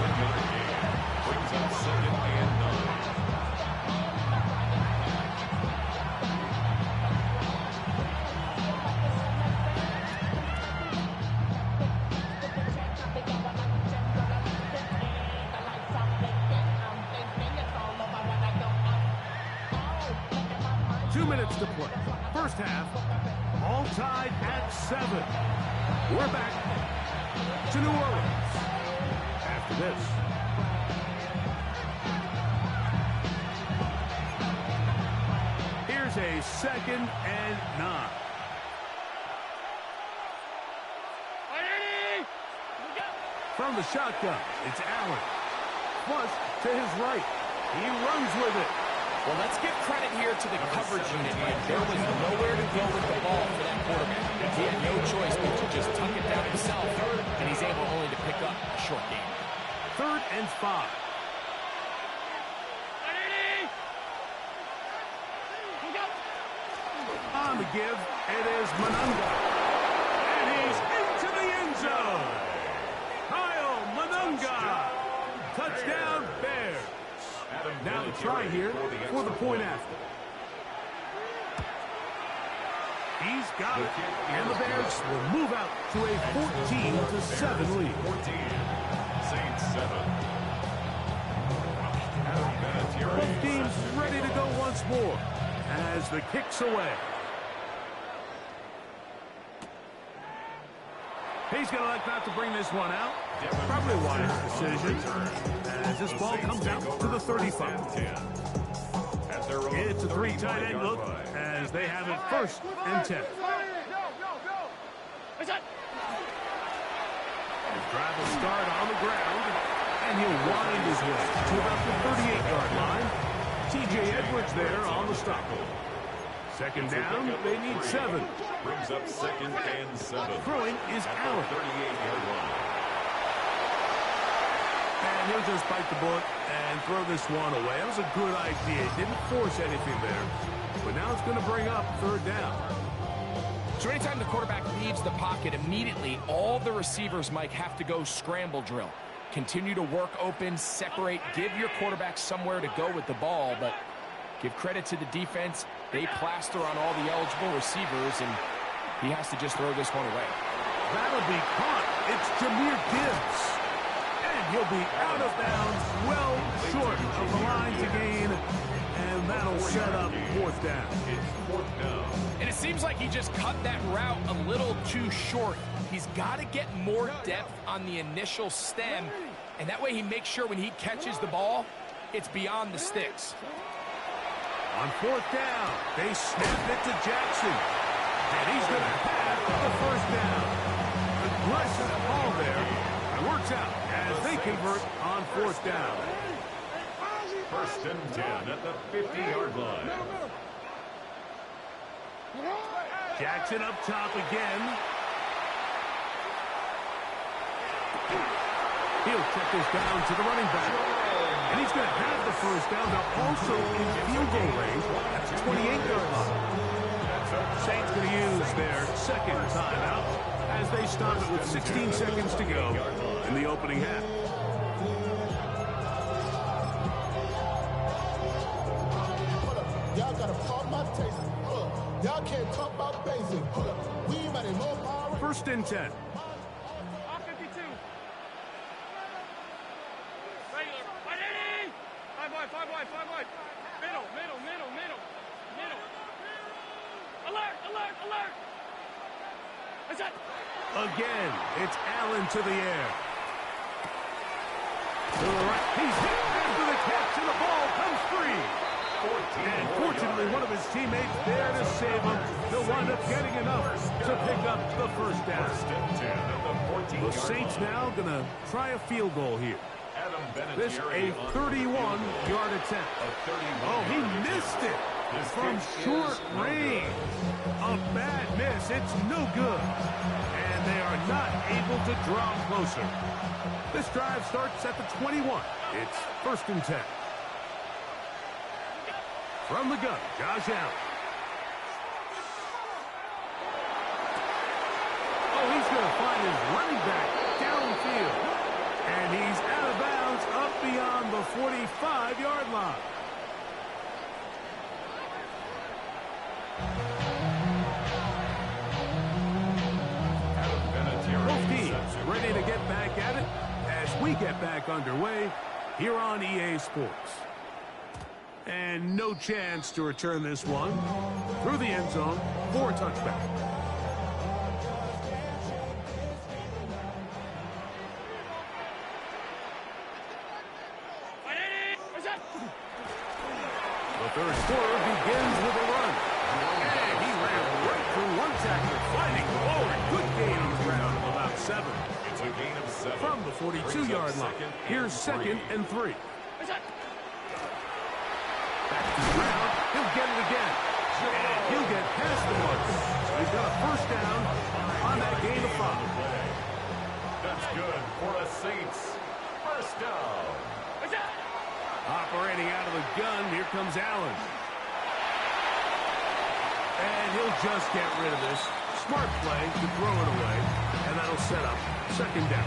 1-yard gain. Brings up 2nd and 9. To play. First half, all tied at 7. We're back to New Orleans after this. Here's a 2nd and 9. From the shotgun, it's Allen. Flush to his right. He runs with it. Well, let's give credit here to the coverage unit, Mike. There was nowhere to go with the ball for that quarterback. He had no choice but to just tuck it down himself, and he's able only to pick up a short gain. 3rd and 5. On the give, it is Monunga. And he's into the end zone. Kyle Monunga. Touchdown, Bears. Now the try here for the point after. He's got it. And the Bears will move out to a 14-7 lead. 14. Saints 7. Both teams ready to go once more as the kick's away. He's going to like not to bring this one out. Probably a wise decision as this ball comes out to the 35. It's a 3 tight end look as they have it 1st and 10. The drive will start on the ground, and he'll wind his way to about the 38-yard line. T.J. Edwards there on the stop. 2nd down, they need 7. Brings up 2nd and 7. Throwing is Allen. 38-yard line. And he'll just bite the bullet and throw this one away. That was a good idea. Didn't force anything there. But now it's going to bring up 3rd down. So anytime the quarterback leaves the pocket, immediately all the receivers, Mike, have to go scramble drill. Continue to work open, separate, give your quarterback somewhere to go with the ball, but give credit to the defense. They plaster on all the eligible receivers, and he has to just throw this one away. That'll be caught. It's Jahmyr Gibbs. And he'll be out of bounds, well short of the line to gain, and that'll set up 4th down. It's 4th down. And it seems like he just cut that route a little too short. He's got to get more depth on the initial stem, and that way he makes sure when he catches the ball, it's beyond the sticks. On 4th down, they snap it to Jackson, and he's going to have the 1st down. Aggressive ball there. It works out as they convert on 4th down. First and 10 at the 50-yard line. Jackson up top again. He'll check this down to the running back. And he's going to have the first down. They're also in field goal range at the 28-yard line. Saints going to use their second timeout as they stop it with 16 seconds to go in the opening half. Y'all gotta pop my taste. Y'all can't talk about basic. We ain't more power. First and 10. Five wide. Middle. Alert. That's it. Again, it's Allen to the air. To the right. He's hit after the catch, and the ball comes free. And fortunately, one of his teammates there to save him. He'll wind up getting enough to pick up the first down. The Saints now going to try a field goal here. This a 31-yard attempt. Oh, he missed it from short range. A bad miss. It's no good. And they are not able to draw closer. This drive starts at the 21. It's first and 10. From the gun, Josh Allen. Oh, he's going to find his running back downfield. And he's out of bounds up beyond the 45-yard line. Both teams ready to get back at it as we get back underway here on EA Sports. And no chance to return this one through the end zone for a touchback. The third quarter begins with a run. And he ran right through one tackler, finding the ball. Good gain on the ground of about 7. It's a gain of 7. From the 42-yard line. Here's second and 3. Back to the ground. He'll get it again. And he'll get past the mark. So he's got a first down on that gain of 5. That's good for the Saints. First down. Operating out of the gun, here comes Allen. And he'll just get rid of this. Smart play to throw it away. And that'll set up second down.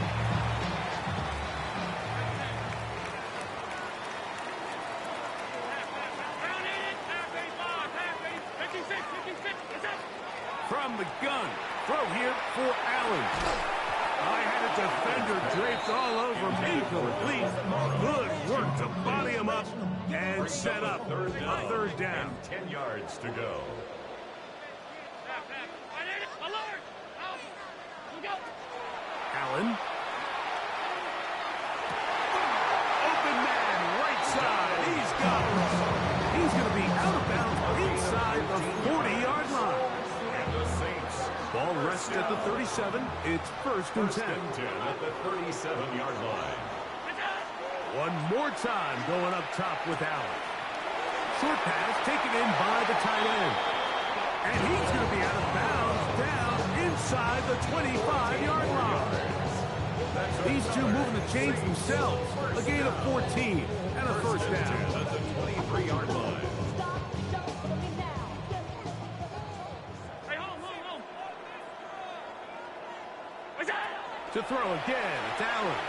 From the gun, throw here for Allen. I had a defender draped all over me. Incomplete. Good work to body him up and set up a third down. 10 yards to go. Allen. Open man, right side. He's got it. He's going to be out of bounds inside the 40-yard line. Ball rests at the 37. It's first and 10. At the 37-yard line. One more time going up top with Allen. Short pass taken in by the tight end. And he's going to be out of bounds down inside the 25-yard line. These two moving the chains themselves. A gain of 14 and a first down. At the 23-yard line. To throw again, it's Allen.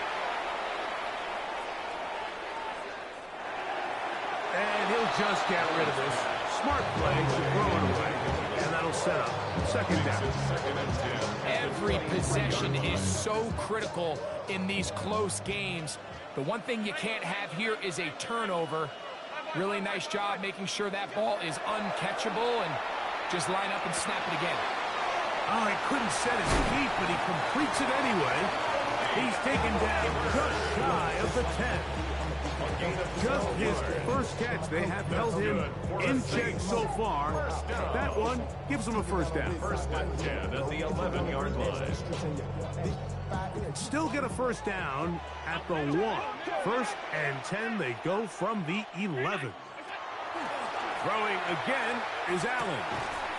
And he'll just get rid of this. Smart play to throw it away. And that'll set up second down. Every possession is so critical in these close games. The one thing you can't have here is a turnover. Really nice job making sure that ball is uncatchable and just line up and snap it again. Oh, he couldn't set his feet, but he completes it anyway. He's taken down just shy of the 10. Just his first catch. They have held him in check so far. That one gives him a first down. First and 10 at the 11-yard line. Still get a first down at the 1. First and 10, they go from the 11. Throwing again is Allen.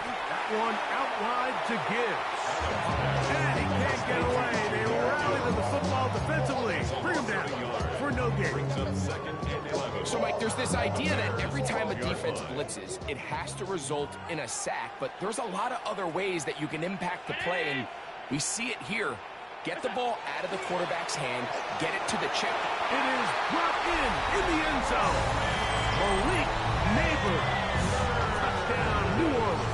That one out wide to Gibbs. And he can't get away. They rally to the football defensively. Bring him down for no gain. So, Mike, there's this idea that every time a defense blitzes, it has to result in a sack. But there's a lot of other ways that you can impact the play, and we see it here. Get the ball out of the quarterback's hand, get it to the chip. It is brought in the end zone. Malik Neighbors. Touchdown, New Orleans.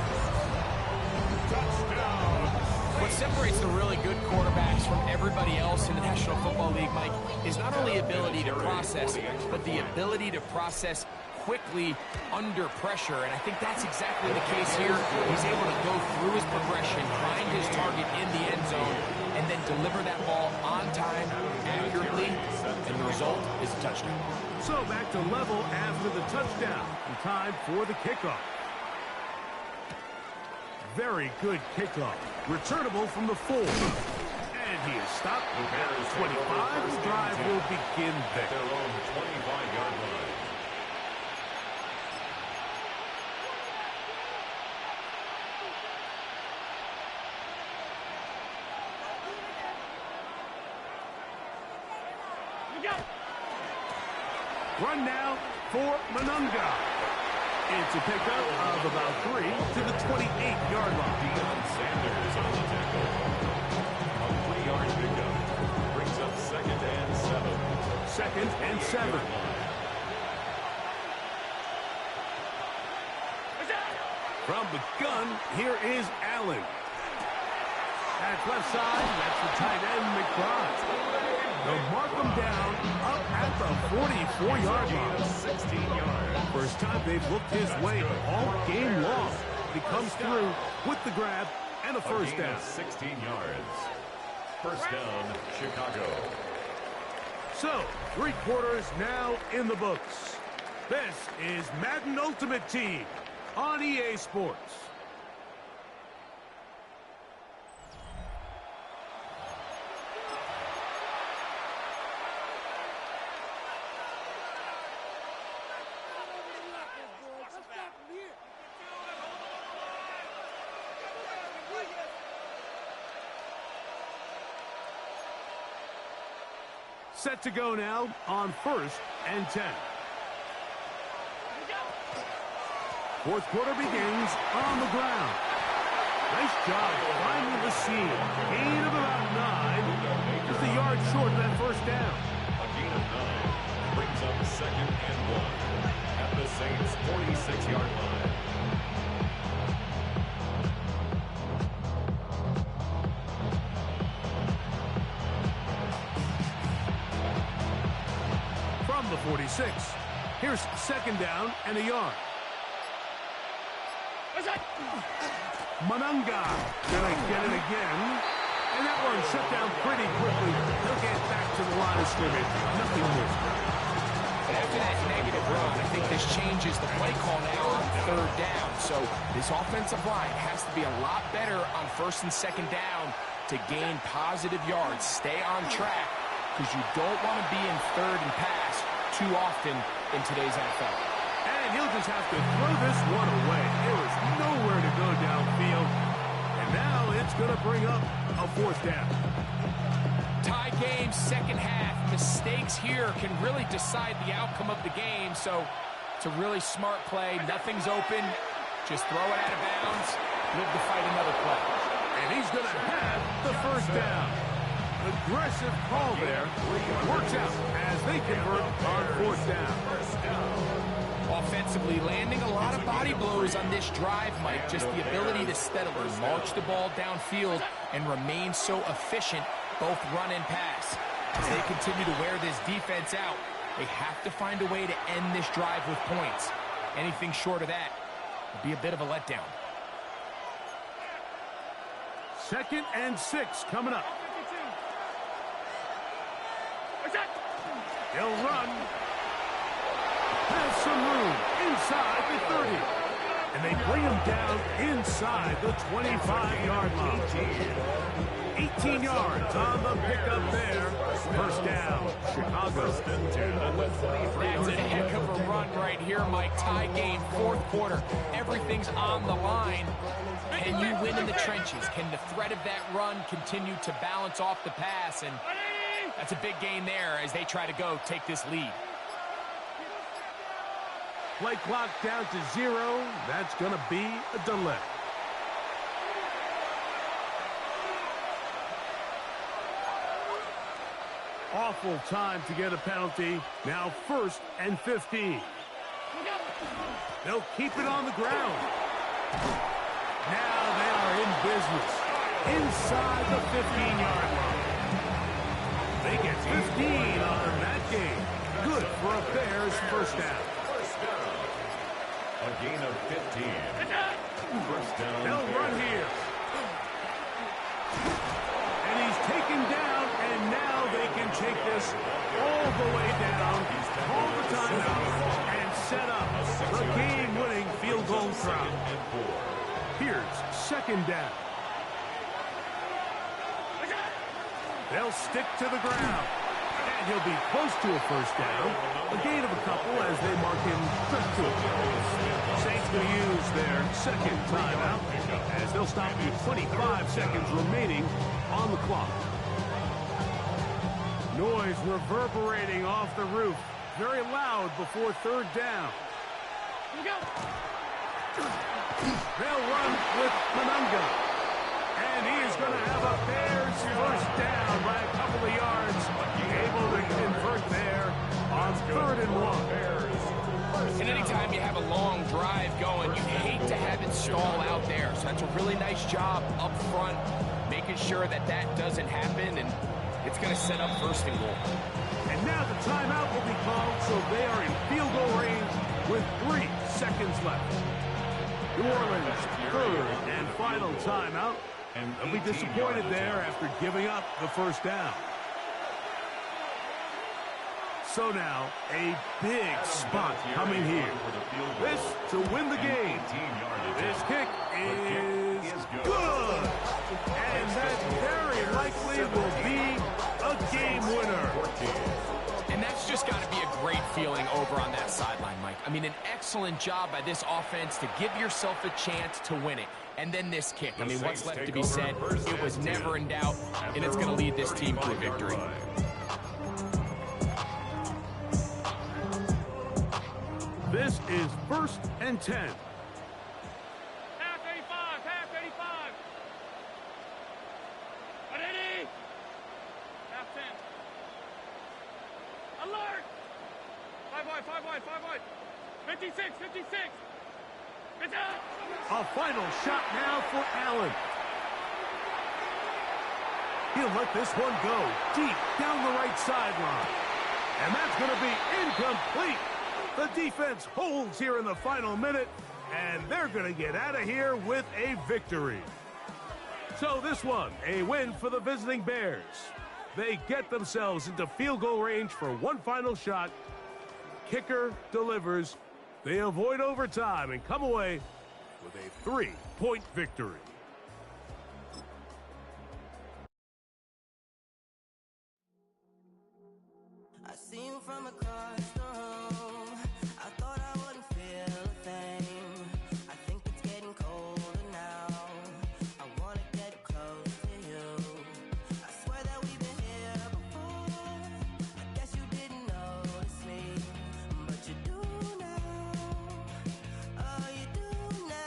What separates the really good quarterbacks from everybody else in the National Football League, Mike, is not only ability to process, but the ability to process quickly under pressure. And I think that's exactly the case here. He's able to go through his progression, find his target in the end zone, and then deliver that ball on time, accurately, and the result is a touchdown. So back to level after the touchdown. And time for the kickoff. Very good kickoff. Returnable from the 4. And he is stopped at the 25. The drive will begin there. Their own 25-yard line. Run now for Manunga. It's a pickup of about 3 to the 28-yard line. Deion Sanders on the tackle. A 3-yard pickup. Brings up second and 7. Second and 7. From the gun, here is Allen. At left side, that's the tight end, McBride. They'll mark him down up at the 44-yard line. 16 yards. First time they've looked his way all game long. He comes through with the grab and a first down. 16 yards. First down, Chicago. So, 3 quarters now in the books. This is Madden Ultimate Team on EA Sports. Set to go now on first and 10. Fourth quarter begins on the ground. Nice job finding the seam. Gain of about 9. Just a yard short of that first down. A gain of 9 brings up second and 1 at the Saints' 46-yard line. From the 46, here's second down and a yard. Manunga gonna get it again. And that one shut down pretty quickly. He'll get back to the line of scrimmage. Nothing more. But after that negative run, I think this changes the play call now on third down. So this offensive line has to be a lot better on first and second down to gain positive yards. Stay on track, because you don't want to be in third and pass too often in today's NFL. And he'll just have to throw this one away. There is nowhere to go downfield. And now it's going to bring up a fourth down. Tie game, second half. Mistakes here can really decide the outcome of the game. So it's a really smart play. Nothing's open. Just throw it out of bounds. Live to fight another play. And he's going to have the first down. Aggressive call there. Works out as they convert on fourth down. Offensively, landing a lot of body blows on this drive, Mike. Just the ability to steadily march the ball downfield and remain so efficient, both run and pass. As they continue to wear this defense out, they have to find a way to end this drive with points. Anything short of that would be a bit of a letdown. Second and 6 coming up. They'll run. Has some room inside the 30. And they bring him down inside the 25-yard line. 18 yards on the pickup there. First down, Chicago. That's a heck of a run right here, Mike. Tie game, fourth quarter. Everything's on the line. Can you win in the trenches? Can the threat of that run continue to balance off the pass? And that's a big gain there as they try to take this lead. Play clock down to 0. That's going to be a delay. Awful time to get a penalty. Now 1st and 15. They'll keep it on the ground. Now they are in business. Inside the 15-yard line. They get 15 on that game. Good for a Bears first down. A gain of 15. First down. They'll run here. And he's taken down, and now they can take this all the way down, call the timeout, and set up the game-winning field goal try. Here's second down. They'll stick to the ground. And he'll be close to a first down. A gain of a couple as they mark him back to it. Saints going to use their second timeout as they'll stop with 25 seconds remaining on the clock. Noise reverberating off the roof. Very loud before third down. They'll run with Manunga. And he is going to have a Bears first down by a couple of yards. Able to convert there on 3rd and 1. And anytime you have a long drive going, you hate to have it stall out there. So that's a really nice job up front, making sure that doesn't happen, and it's going to set up 1st and goal. And now the timeout will be called, so they are in field goal range with 3 seconds left. New Orleans' 3rd and final timeout. They'll be disappointed there after giving up the first down. So now, a big spot coming here. This to win the game. This kick is good. And that very likely will be a game winner. And that's just got to be a great feeling over on that sideline, Mike. I mean, an excellent job by this offense to give yourself a chance to win it. And then this kick. I mean, what's left to be said? It was never in doubt, and it's going to lead this team to a victory. This is 1st and 10. Half 85, half 85. Ready? Half 10. Alert! 5 wide, 5 wide, 5 wide. 56, 56. It's out! A final shot now for Allen. He'll let this one go deep down the right sideline. And that's going to be incomplete. The defense holds here in the final minute, and they're going to get out of here with a victory. So this one, a win for the visiting Bears. They get themselves into field goal range for one final shot. Kicker delivers. They avoid overtime and come away with a 3-point victory. I see you from across the room. I thought I wouldn't feel a thing. I think it's getting colder now. I wanna get close to you. I swear that we've been here before. I guess you didn't notice me, but you do now. Oh, you do now.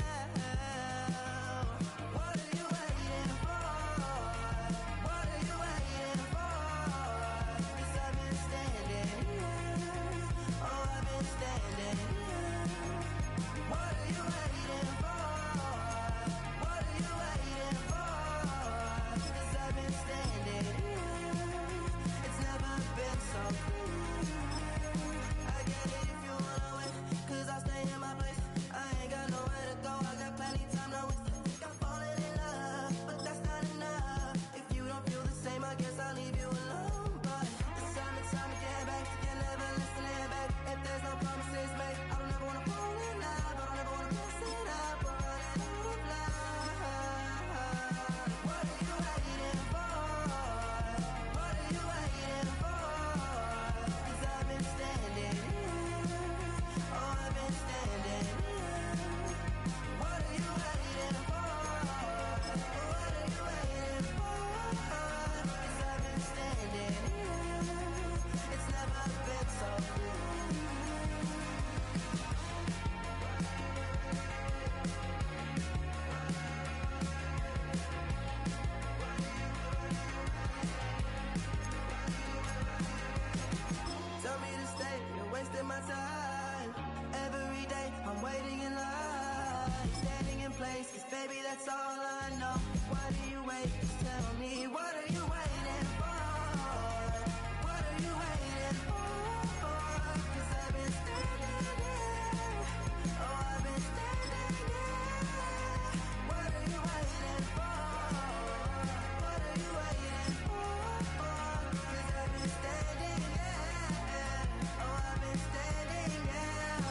baby, that's all I know. What are you waiting? Tell me, what are you waiting for? What are you waiting for? 'Cause I've been standing there. Oh, I've been standing there. What are you waiting for? What are you waiting for? 'Cause I've been standing there. Oh, I've been standing there.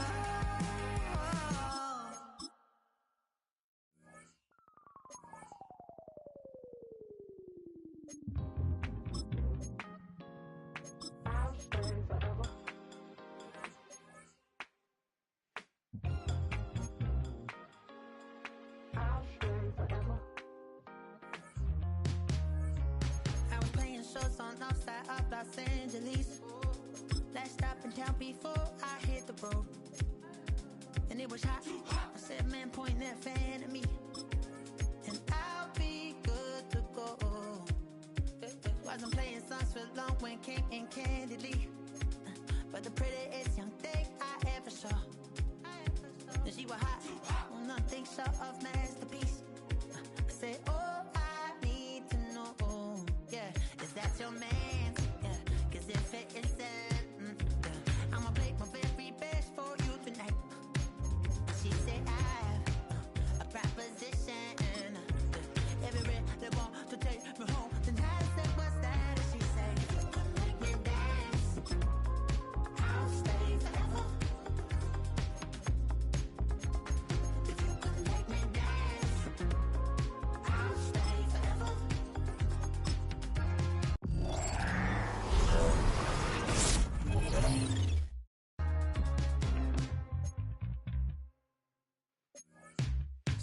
I was playing shows on outside of Los Angeles. Last stop in town before I hit the road. And it was hot. I said, man, point that fan at me. And I'll be good to go. Wasn't playing songs for long when came in candidly. But the prettiest young thing I ever saw. And she was hot. Well, nothing short of masterpiece. I said, oh, I need to know. Yeah, is that your man? Yeah, 'cause if it isn't, yeah, I'ma play my very best for you tonight. She said, I have a proposition. Every really want to take me home tonight. I said, what's that? And she said, make me dance. I'll stay forever. If you can make me dance, I'll stay forever.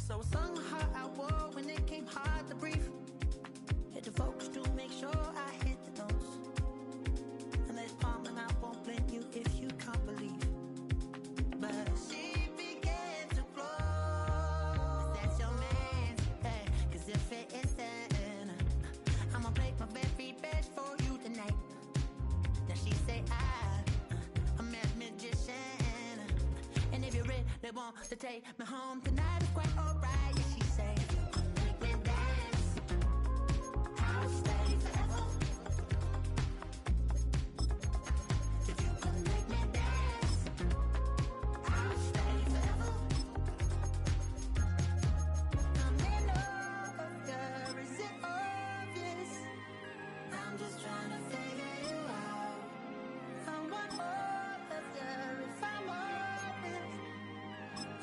So I sung a heart I wore when it came hard to breathe. Hit the focus to make sure I hit the notes. And let's palm and I won't blame you if you can't believe. But she began to glow. That's your man, hey, 'cause if it isn't, I'ma play my very best for you tonight. Then she say I'm a magician. And if you really want to take me home tonight, it's quite alright. Yeah, she say, make me dance. I'll stay forever. If you can make me dance, I'll stay forever. I'm in love, girl, is it obvious? I'm just trying to figure you out. I want all of you if I'm honest.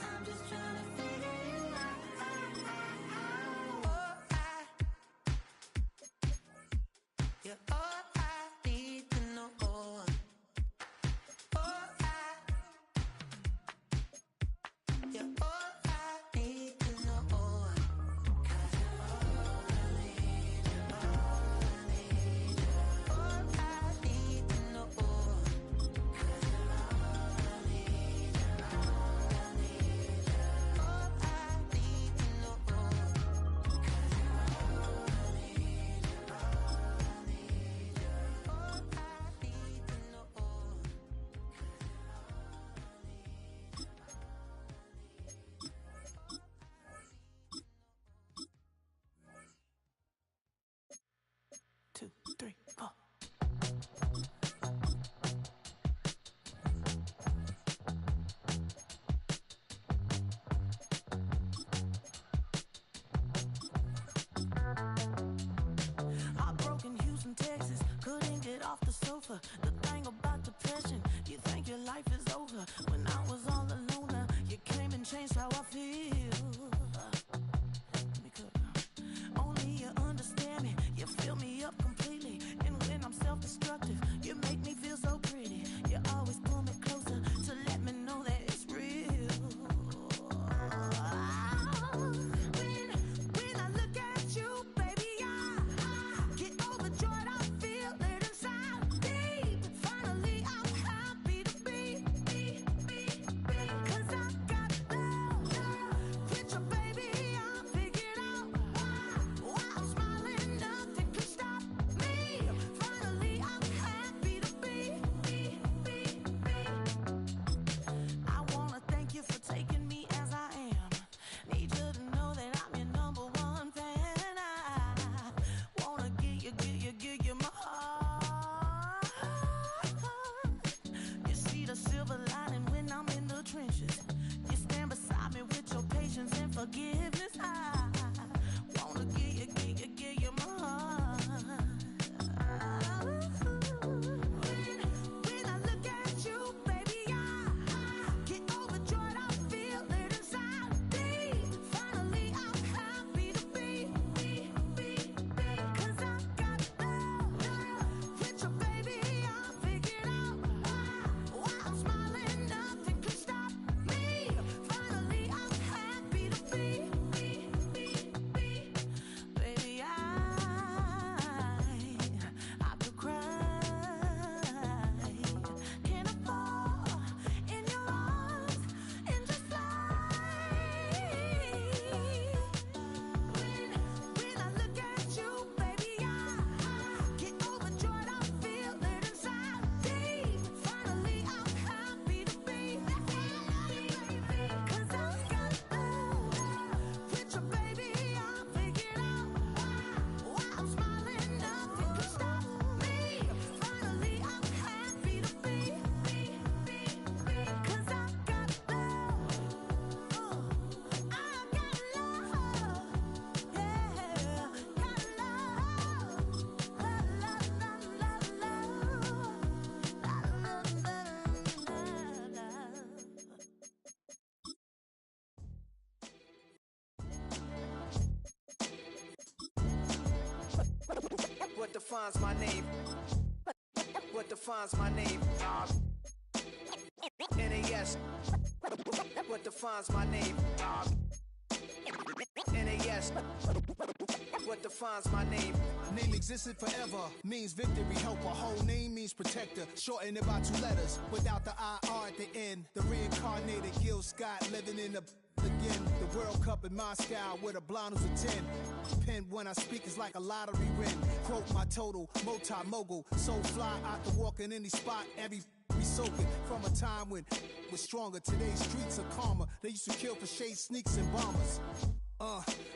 I'm just trying to figure you What defines my name? What defines my name? NAS. What defines my name? NAS. What defines my name? Name existed forever, means victory, helper. Whole name means protector, shortened it by 2 letters, without the IR at the end. The reincarnated Gil Scott, living in the again. The World Cup in Moscow, with a blind who's a 10. Pen when I speak is like a lottery win. Quote my total, multi-mogul, so fly out to walk in any spot, every be soaking from a time when was stronger. Today's streets are calmer. They used to kill for shade sneaks and bombers.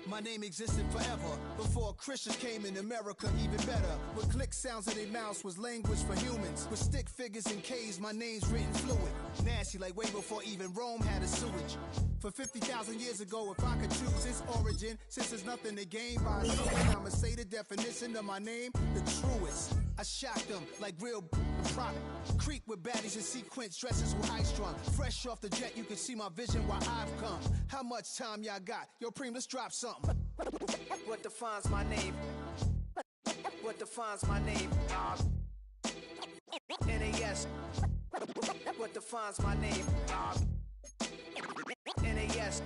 My name existed forever before Christians came in America, even better. With click sounds in their mouths was language for humans. With stick figures and K's, my name's written fluid. Nasty like way before even Rome had a sewage. For 50,000 years ago, if I could choose its origin, since there's nothing to gain by assuming, I'ma say the definition of my name, the truest. I shocked them like real prop. Creep with baddies in sequence, dresses with high strung. Fresh off the jet, you can see my vision where I've come. How much time y'all got? Yo, Preem, let's drop something. What defines my name? What defines my name? NAS. What defines my name? NAS.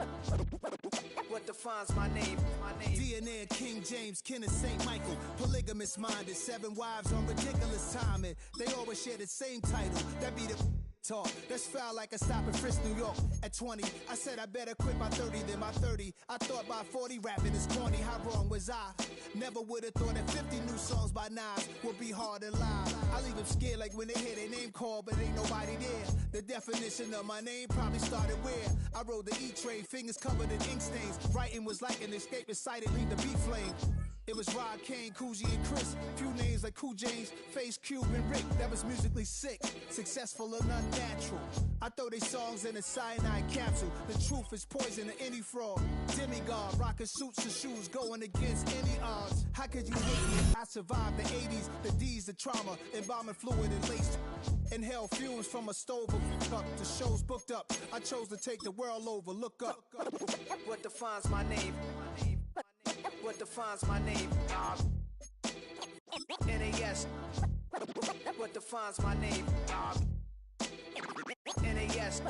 What defines my name? DNA of King James, kin of St. Michael. Polygamous minded, 7 wives on ridiculous timing. They always share the same title. That be the talk. That's foul like a stop in Frisk, New York. At 20, I said I better quit by 30 than by 30. I thought by 40 rapping is corny. How wrong was I? Never would have thought that 50 new songs by Nas would be hard to lie. I leave them scared like when they hear their name called, but ain't nobody there. The definition of my name probably started where I rode the E-train, fingers covered in ink stains. Writing was like an escape inside it, leave the beat flame. It was Rod, Kane, Coogee, and Chris. Few names like Cool James, Face, Cube, and Rick. That was musically sick, successful and unnatural. I throw they songs in a cyanide capsule. The truth is poison to any fraud. Demigod, rocking suits and shoes, going against any odds. How could you hate me? I survived the 80s, the D's, the trauma, embalming fluid and laced. Inhale fumes from a stove up to shows booked up. I chose to take the world over. Look up. What defines my name? What defines my name? NAS. What defines my name? NAS.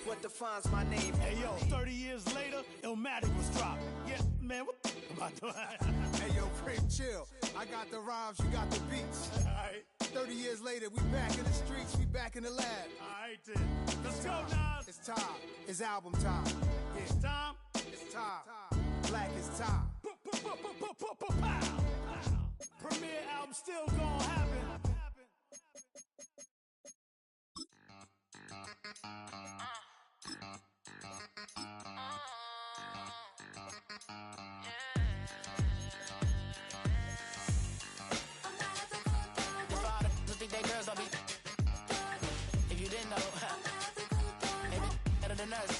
What defines my name? Hey yo, 30 years later, Illmatic was dropped. Yeah, man, what am I doing? Hey yo, Preem, chill. I got the rhymes, you got the beats. Alright. 30 years later, we back in the streets, we back in the lab. Alright then. Let's go, Nas. It's time. It's album time. Yeah. It's time. It's time. Black is time. Premiere album still gonna happen. Think they girls don't be. If you didn't know, maybe better than us.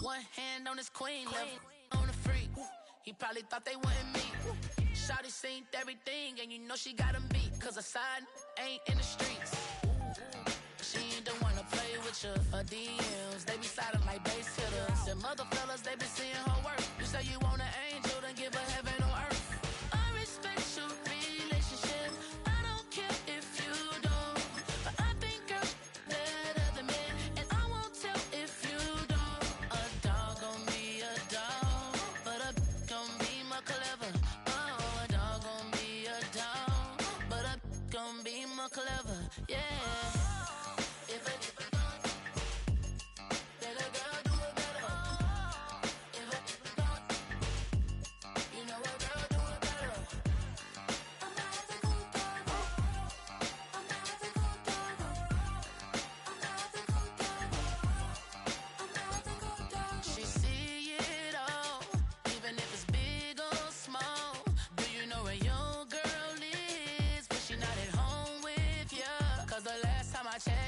One hand on his queen, left on the freak. He probably thought they wouldn't meet. Shawty seen everything, and you know she got him beat. Cause her side ain't in the streets. She ain't the one to play with you. Her DMs, they be sliding like base hitters. And mother fellas, they be seeing her work. You say you want an angel, then give her heaven on earth. I respect your relationship. I don't care if you don't. But I think girls better than men. And I won't tell if you don't. A dog gon' be a dog, but a gon' be more clever. Oh, a dog gon' be a dog, but a gon' be more clever. Yeah.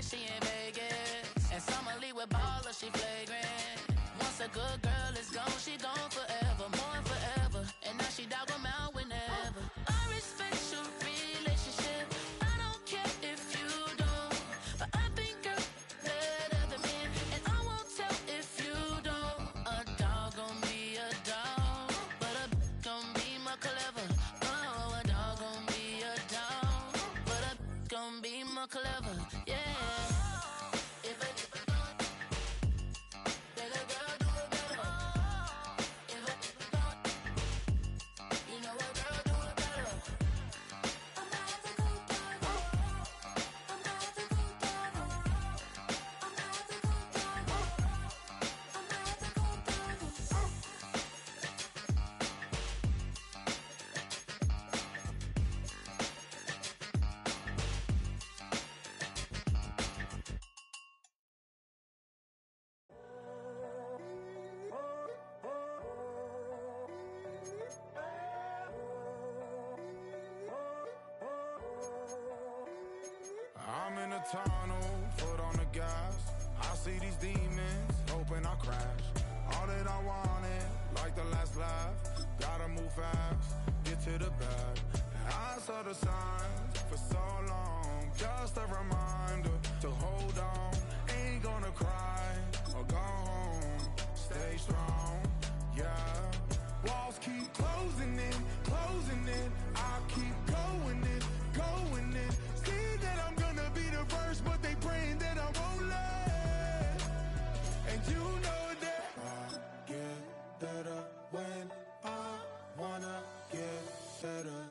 She in Vegas, and Summer Lee with baller, she flagrant. Once a good girl is gone, she gone forever, more forever. And now she dog 'em out whenever. I respect your relationship. I don't care if you don't, but I think girls better than men, and I won't tell if you don't. A dog gon' be a dog, but a gon' be more clever. see these demons, hoping I crash. All that I wanted, like the last laugh. Gotta move fast, get to the bag. I saw the signs for so long, just a reminder to hold on. Ain't gonna cry or go home, stay strong, yeah. Walls keep closing in, I keep going in. See that I'm gonna be the first, but they praying that I won't let. And you know that I get better when I wanna get better.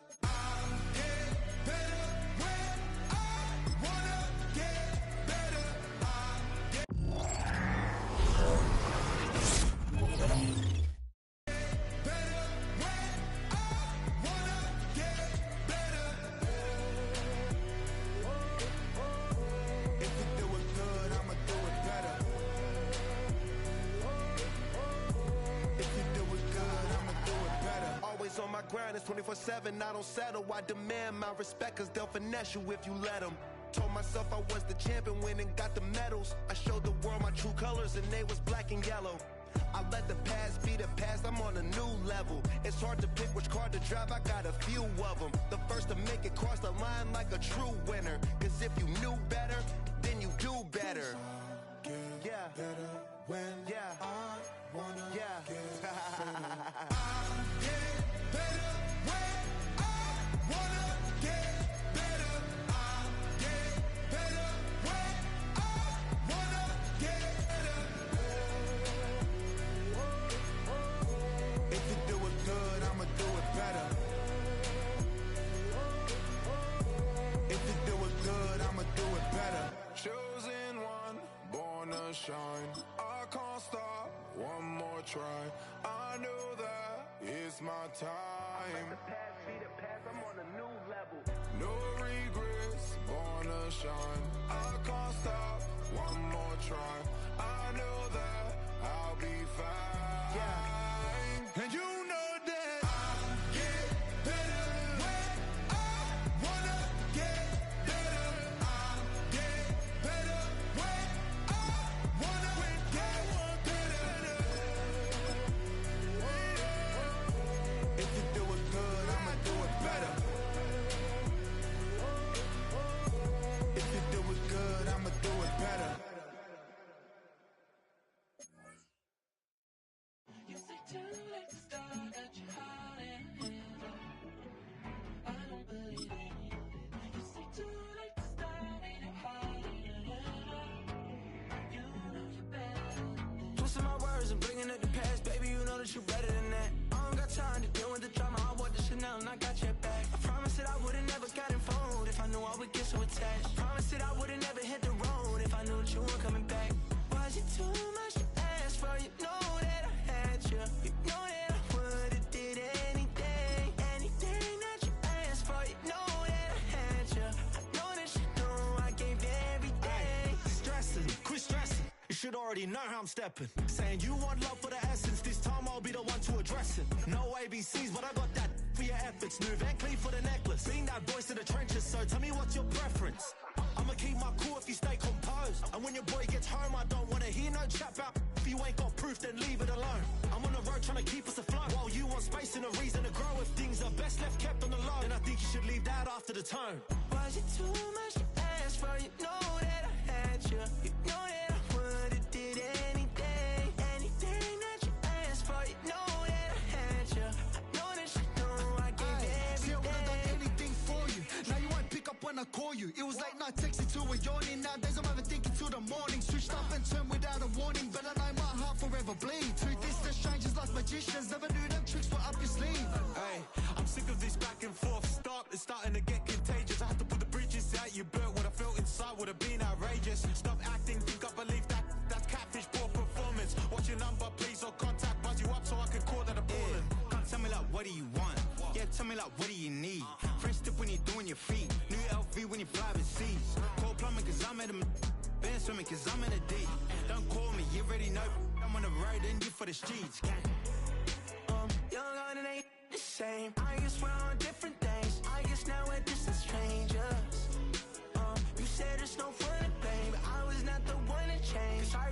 On my grind, it's 24/7, I don't settle. I demand my respect, cause they'll finesse you if you let them. Told myself I was the champion, went and got the medals. I showed the world my true colors and they was black and yellow. I let the past be the past, I'm on a new level. It's hard to pick which car to drive, I got a few of them. The first to make it cross the line like a true winner. Cause if you knew better, then you do better. Yeah, better when I wanna get better. Chosen one, born to shine. I can't stop, one more try. I know that it's my time. Let the past be the past, I'm on a new level. No regrets, born to shine. I can't stop, one more try. I know that I'll be fine. Yeah. And you know that I get better when I wanna get better. I get better when I wanna get better. If you do it good, I'ma do it better. If you do it good, I'ma do it better. You say too late to start at your heart and head. I don't believe it. You say too late to start in your heart and head. You know you better. Twisting my words and bringing up the past, baby, you know that you're better than that. I don't got time to deal with the drama, I bought the Chanel and I got your back. I promised that I would've never got involved if I knew I would get so attached. I promised that I would've never hit the road if I knew that you weren't coming back. Was it too much to ask for? You know that I had you. You know that I would've did anything that you asked for. You know that I had you. I know that you know I gave everything. Stressing, quit stressing. You should already know how I'm stepping. Saying you want love for the essence, this time I'll be the one to address it. No ABCs, but I got that for your efforts. New Van Cleef for the necklace. Being that voice in the trenches, so tell me what's your preference. I'ma keep my cool if you stay composed. And when your boy gets home, I don't wanna hear no chat about if you ain't got proof, then leave it alone. I'm on the road trying to keep us afloat, while you want space and a reason to grow. If things are best left kept on the low, then I think you should leave that after the tone. Was it too much to ask for? You know that I had you. You know that I would've did anything that you asked for. You know that I had you. I know that you know I gave everything. See, I would've done anything for you. Now you won't pick up when I call you. It was late night texting till we're yawning. Nowadays I'm overthinking till the morning. Switched up and turned without a warning, but I know my heart forever bleed. Two distant strangers like magicians, never knew them tricks were up your sleeve. Hey, I'm sick of this back and forth. It's starting to get contagious. I had to put the bridges out you built. What I felt inside would have been outrageous. Stop acting, think I believe that's catfish, poor performance. What's your number, please, or contact, buzz you up so I can call that a ballin'. Come tell me like, what do you want? Yeah, tell me like, what do you need? French tip when you're doing your feet. New LV when you fly overseas. Call plumbing cause I'm at a been swimming cause I'm in a deep. Don't call me, you already know. I'm on the road and you for the streets. Young on and ain't the same. I guess we're on different things. I guess now we're distant strangers. You said there's no fun to blame, but I was not the one to change. 'Cause I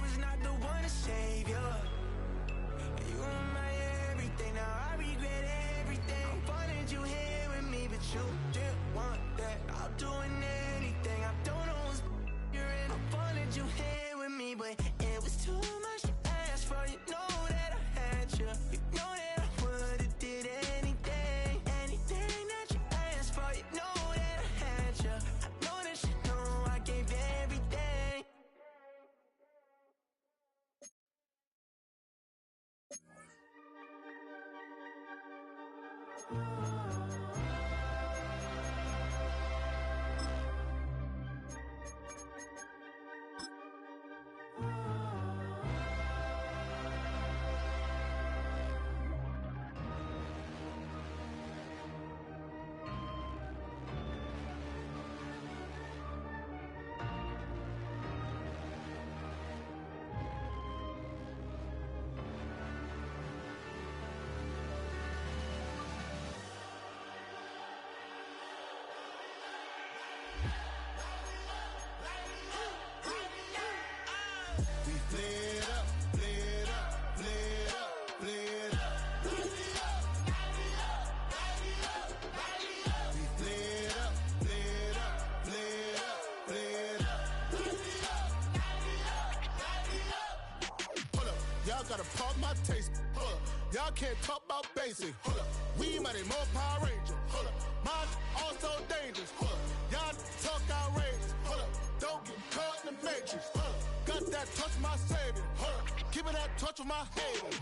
my taste. Hold up. Y'all can't talk about basic. Hold up. We mighty more Power Ranger. Hold up. Mine also dangerous. Hold up. Y'all talk outrageous. Hold up. Don't get caught in the matrix. Hold up. Got that touch my savior. Hold up. Keeping that touch with my haters.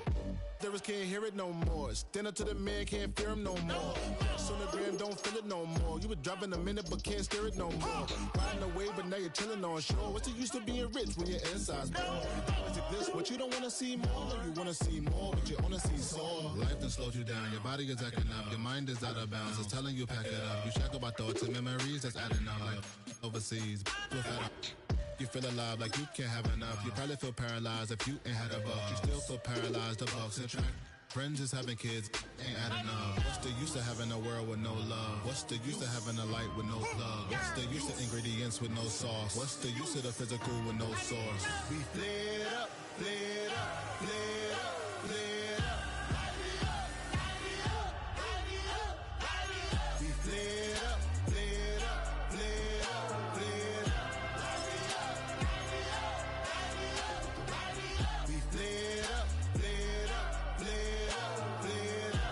Lyrics can't hear it no more. Stand up to the man, can't fear him no more. On the gram, don't feel it no more. You were driving a minute, but can't steer it no more. Riding away, but now you're chilling on shore. What's the use of being rich when your inside's poor? Is it this what you don't want to see more? You want to see more, but you only see sore. Life done slowed you down. Your body is acting up. Your mind is out of bounds. It's telling you pack it up. You shackle by thoughts and memories that's adding up. Like overseas, you feel alive like you can't have enough. You probably feel paralyzed if you ain't had a buck. You still feel paralyzed, the bucks and track. Friends is having kids, ain't adding up. What's the use of having a world with no love? What's the use of having a light with no plug? What's the use of ingredients with no sauce? What's the use of the physical with no source? We flared up, flared up, flared up, flared up. We flared up, flared up, flared up, flared up. We flared up, flared up, flared up.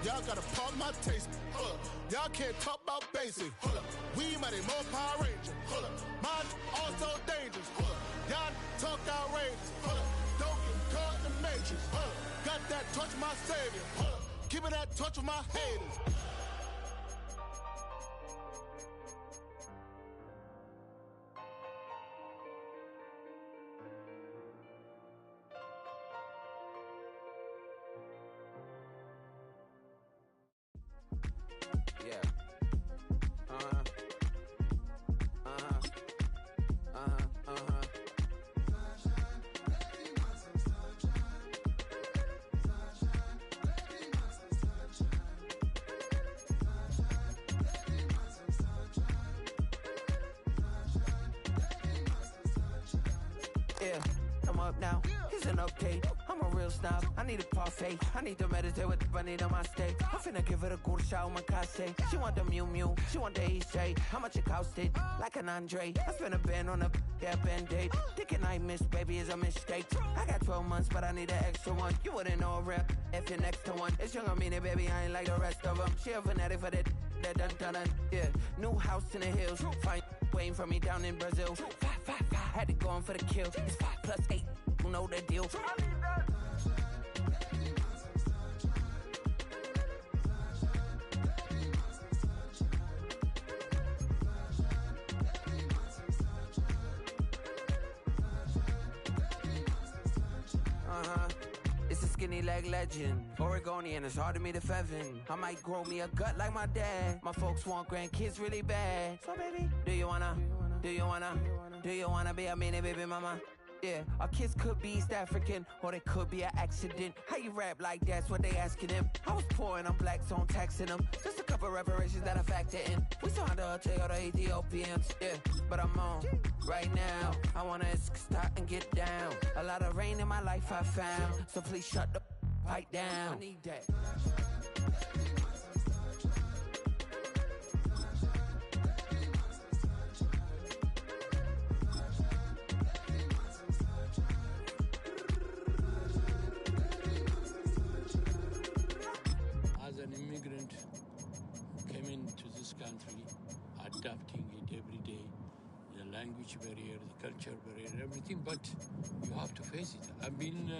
Y'all gotta pardon my taste. Hold up. Y'all can't talk about basic. Hold up. We mighty more Power Ranger. Hold up. Mine also dangerous. Hold up. Y'all talk outrageous. Hold up. Don't get caught in the matrix. Hold up. Got that touch my savior. Hold up. Keeping that touch with my haters. I need a parfait. I need to meditate with the bunny on my stay. I'm finna give it a good shot with my casse. She want the Mew Mew, she want the EJ. How much it costed? Like an Andre. I spent a band on a band-aid. Thinking I miss, baby, is a mistake. I got 12 months, but I need an extra one. You wouldn't know a rep if you're next to one. It's young, I mean it, baby, I ain't like the rest of them. She a fanatic for that dun. Yeah, new house in the hills. Fine, waiting for me down in Brazil. 5, had to go on for the kill. It's 5 plus 8, you know the deal. It's a skinny leg legend. Oregonian, it's hard to meet a Fevin. I might grow me a gut like my dad. My folks want grandkids really bad. So baby, do you wanna be a mini baby mama? Yeah, our kids could be East African, or they could be an accident. How you rap like that's what they asking him. I was poor and I'm black, so I'm taxing them. Just a couple reparations that I factor in. We saw the Toyota Ethiopians, yeah, but I'm on right now. I wanna start and get down. A lot of rain in my life I found, so please shut the pipe down. I need that. As an immigrant, came into this country, adapting it every day. The language barrier, the culture barrier, everything, but you have to face it. I've been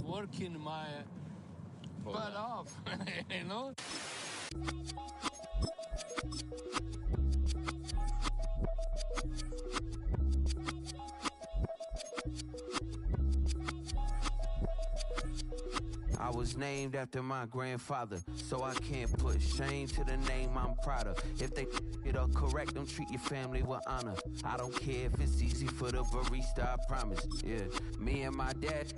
working my butt off, you know? I was named after my grandfather, so I can't put shame to the name I'm proud of. If they it up correct, don't treat your family with honor. I don't care if it's easy for the barista, I promise. Yeah, me and my dad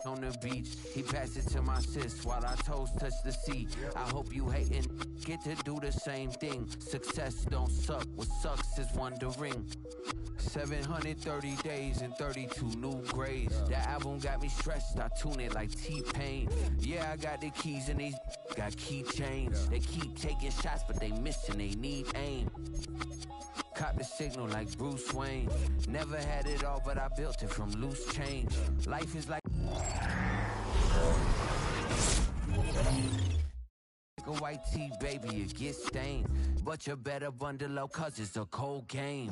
on the beach, he passed it to my sis while our toes touch the sea. I hope you hatin' get to do the same thing. Success don't suck, what sucks is wondering. 730 days and 32 new grades. That album got me stressed, I tune it like T-Pain. Yeah, I got the keys and these got keychains. They keep taking shots, but they missing, they need aim. caught the signal like Bruce Wayne. Never had it all, but I built it from loose change. Life is like a white tee, baby, it gets stained. But you better bundle up, cause it's a cold game.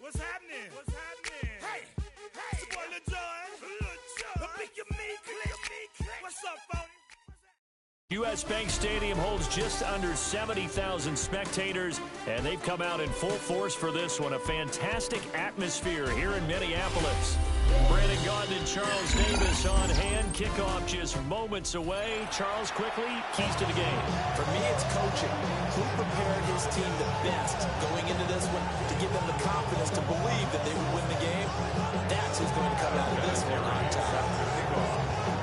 What's happening? What's happening? Hey, hey, it's your boy Lil Jon. The Big Your Me Click. What's up, phony? U.S. Bank Stadium holds just under 70,000 spectators, and they've come out in full force for this one. A fantastic atmosphere here in Minneapolis. Brandon Gaudin and Charles Davis on hand. Kickoff just moments away. Charles, quickly, keys to the game. For me, it's coaching. Who prepared his team the best going into this one to give them the confidence to believe that they would win the game? That's who's going to come out of this one on top.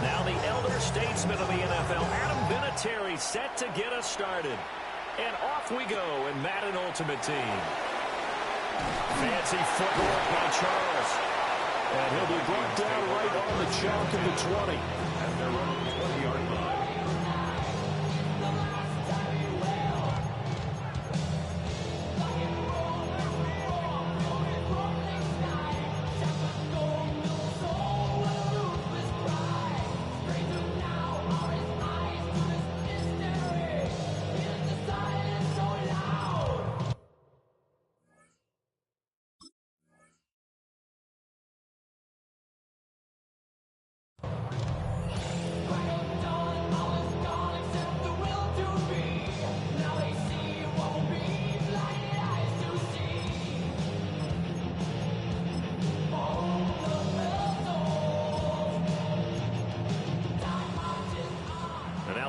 Now the elder statesman of the NFL, Adam Vinatieri, set to get us started. And off we go in Madden Ultimate Team. Fancy footwork by Charles. And he'll be brought down right on the chalk of the 20. And they're running the 20-yard line.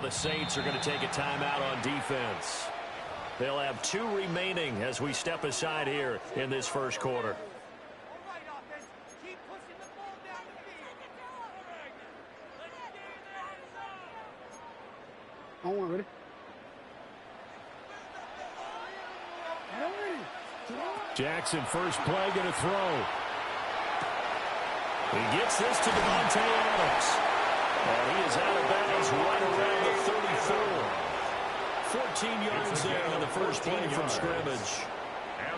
Saints are going to take a timeout on defense. They'll have 2 remaining as we step aside here in this first quarter. Ready? Jackson, first play, going to throw. He gets this to Devontae Adams. And he is out of bounds right around the 34. 14 yards there on the first play from scrimmage.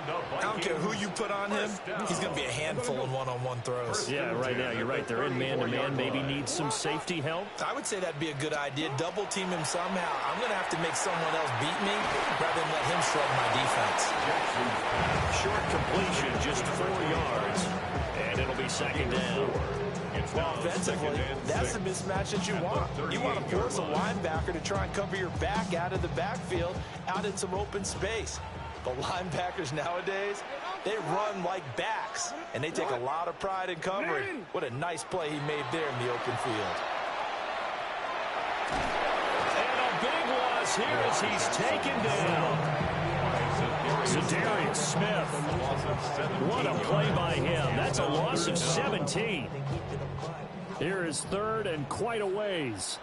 I don't care who you put on him, he's going to be a handful in one-on-one throws. Yeah, right now, you're right. They're in man-to-man. Maybe needs some safety help. I would say that'd be a good idea. Double team him somehow. I'm going to have to make someone else beat me rather than let him shred my defense. Short completion, just 4 yards. And it'll be second down. Well, offensively, that's the mismatch that you want. You want to force a linebacker to try and cover your back out of the backfield, out in some open space. The linebackers nowadays, they run like backs, and they take a lot of pride in covering. What a nice play he made there in the open field. And a big loss here as he's taken down. Zadarius Smith. What a play by him. That's a loss of 17. Here is third and quite a ways.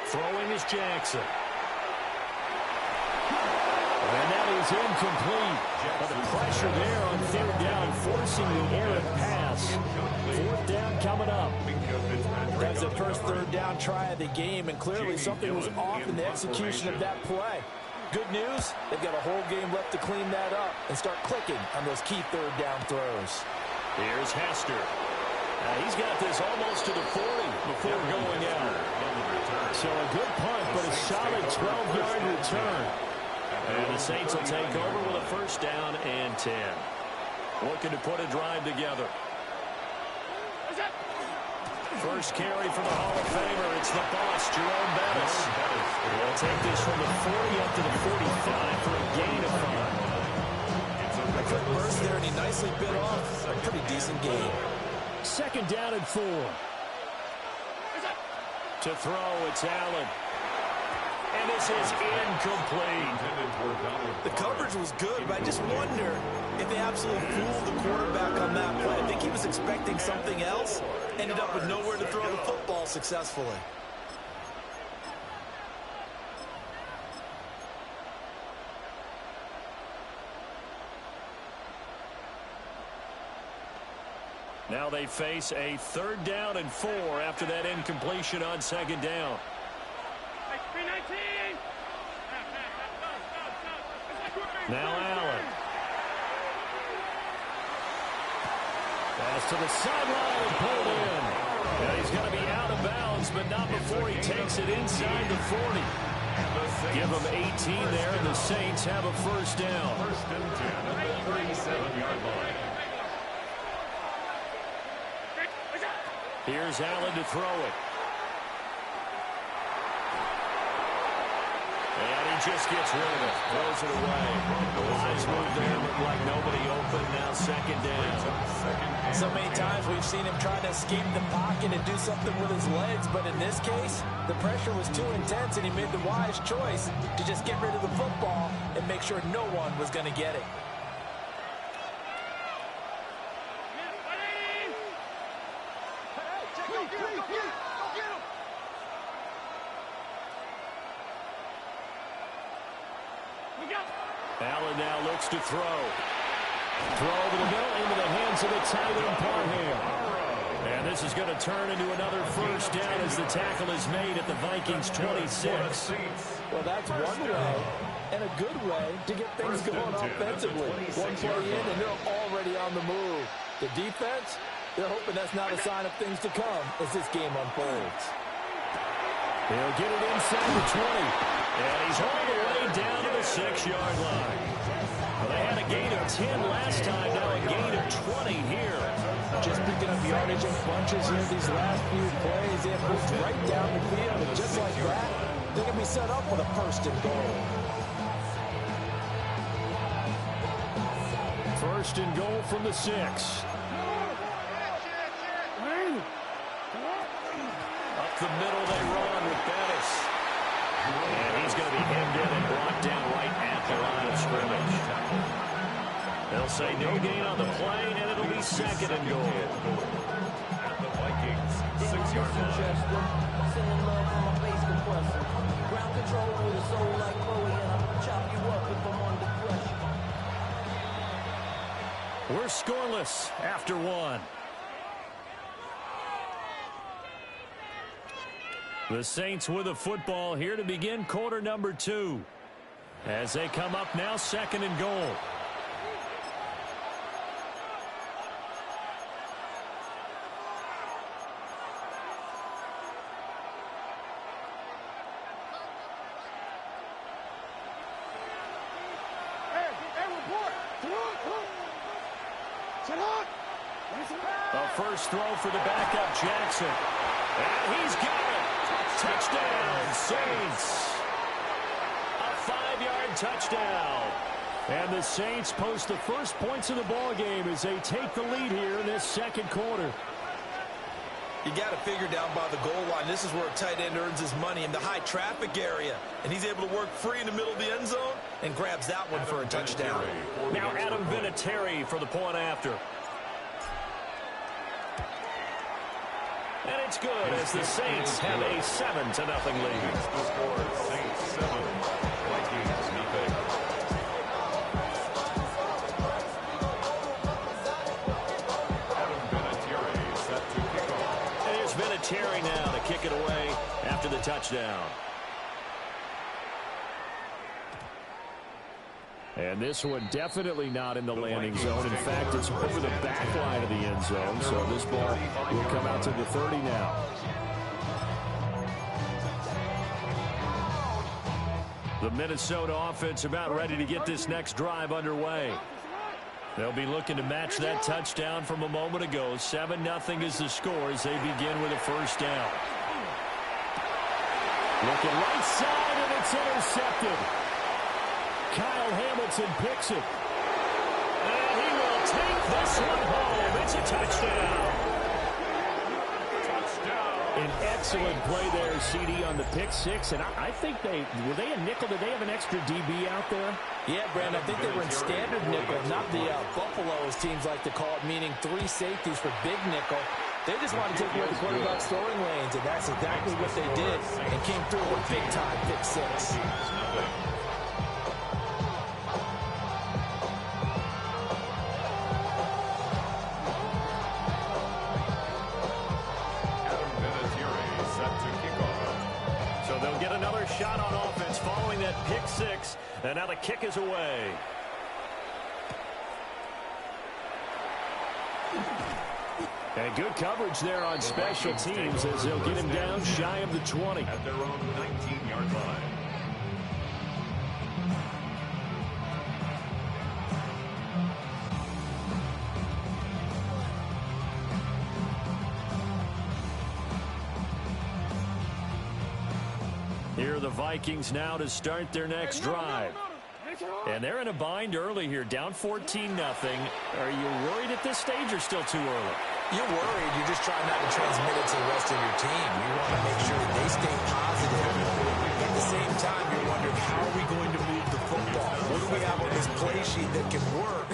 Throwing is Jackson. And that is incomplete. But the pressure there on third down, forcing the errant pass. Fourth down coming up. That was the first third down try of the game, and clearly something was off in the execution of that play. Good news, they've got a whole game left to clean that up and start clicking on those key third down throws. Here's Hester. He's got this almost to the 40 before going out. So a good punt, but a solid 12-yard return. And the Saints will take over with a first down and 10. Looking to put a drive together. First carry for the Hall of Famer. It's the boss, Jerome Bettis. They'll take this from the 40 up to the 45 for a gain of 5. A quick burst there, and he nicely bit off a pretty decent gain. Second down and 4. To throw, it's Allen. And this is incomplete. The coverage was good, but I just wonder if they absolutely fooled the quarterback on that play. I think he was expecting something else. Ended up with nowhere to throw the football successfully. Now they face a third down and 4 after that incompletion on second down. Now Allen. Pass to the sideline and pulled in. Yeah, he's going to be out of bounds, but not before he takes it inside the 40. Give him 18 there, and the Saints have a first down. First and 10 at the 37-yard line. Here's Allen to throw it. And he just gets rid of it. Throws it away. Wise move there. Looked like nobody open. Now second down. So many times we've seen him trying to escape the pocket and do something with his legs, but in this case, the pressure was too intense, and he made the wise choice to just get rid of the football and make sure no one was going to get it. Allen now looks to throw. Throw over the middle into the hands of the tight end Parham. And this is going to turn into another first down as the tackle is made at the Vikings 26. Well, that's one way and a good way to get things going offensively. One play in and they're already on the move. The defense, they're hoping that's not a sign of things to come as this game unfolds. They'll get it inside the 20. And he's all the way down to the 6-yard line. Well, they had a gain of 10 last time, now a gain of 20 here. Just picking up yardage in bunches here these last few plays. They have moved right down the field, and just like that, they're going to be set up with a first and goal. First and goal from the 6. Up the middle they run with Bettis. And he's going to be hemmed in and brought down right at the line of scrimmage. They'll say no gain on the play, and it'll be second and goal. At the Vikings 6-yard line. Sending love from my bass compressor. Ground control with a soul like Bowie, and I'll chop you up if I'm under pressure. We're scoreless after 1. The Saints with the football here to begin quarter number 2. As they come up now, second and goal. A first throw for the backup, Jackson. And he's got it. Touchdown, Saints. A 5-yard touchdown. And the Saints post the first points of the ball game as they take the lead here in this second quarter. You got to figure down by the goal line. This is where a tight end earns his money, in the high traffic area. And he's able to work free in the middle of the end zone and grabs that one for a touchdown. Now Adam Vinatieri for the point after. And it's good as the Saints have a 7-0 lead. The score, Saints 7, Vikings nothing. Adam Vinatieri set to kick off. There's Vinatieri now to kick it away after the touchdown. And this one definitely not in the landing zone. In fact, it's over the back line of the end zone. So this ball will come out to the 30 now. The Minnesota offense about ready to get this next drive underway. They'll be looking to match that touchdown from a moment ago. 7-0 is the score as they begin with a first down. Looking right side, and it's intercepted. Kyle Hamilton picks it. And he will take this one home. It's a touchdown. An excellent play there, CD, on the pick six. And I think were they a nickel? Did they have an extra DB out there? Yeah, Brandon, I think they were in standard nickel, not the Buffalo, as teams like to call it, meaning 3 safeties for big nickel. They just want to take away the quarterback's throwing lanes, and that's exactly what they did, and came through with a big-time pick six. So they'll get another shot on offense following that pick six, and now the kick is away. And good coverage there on special teams as they'll get him down shy of the 20. At their own 19-yard line. Here are the Vikings now to start their next drive. And they're in a bind early here, down 14-0. Are you worried at this stage or still too early? You're worried. You're just trying not to transmit it to the rest of your team. You want to make sure that they stay positive. At the same time, you're wondering, how are we going to move the football? What do we have on this play sheet that can work?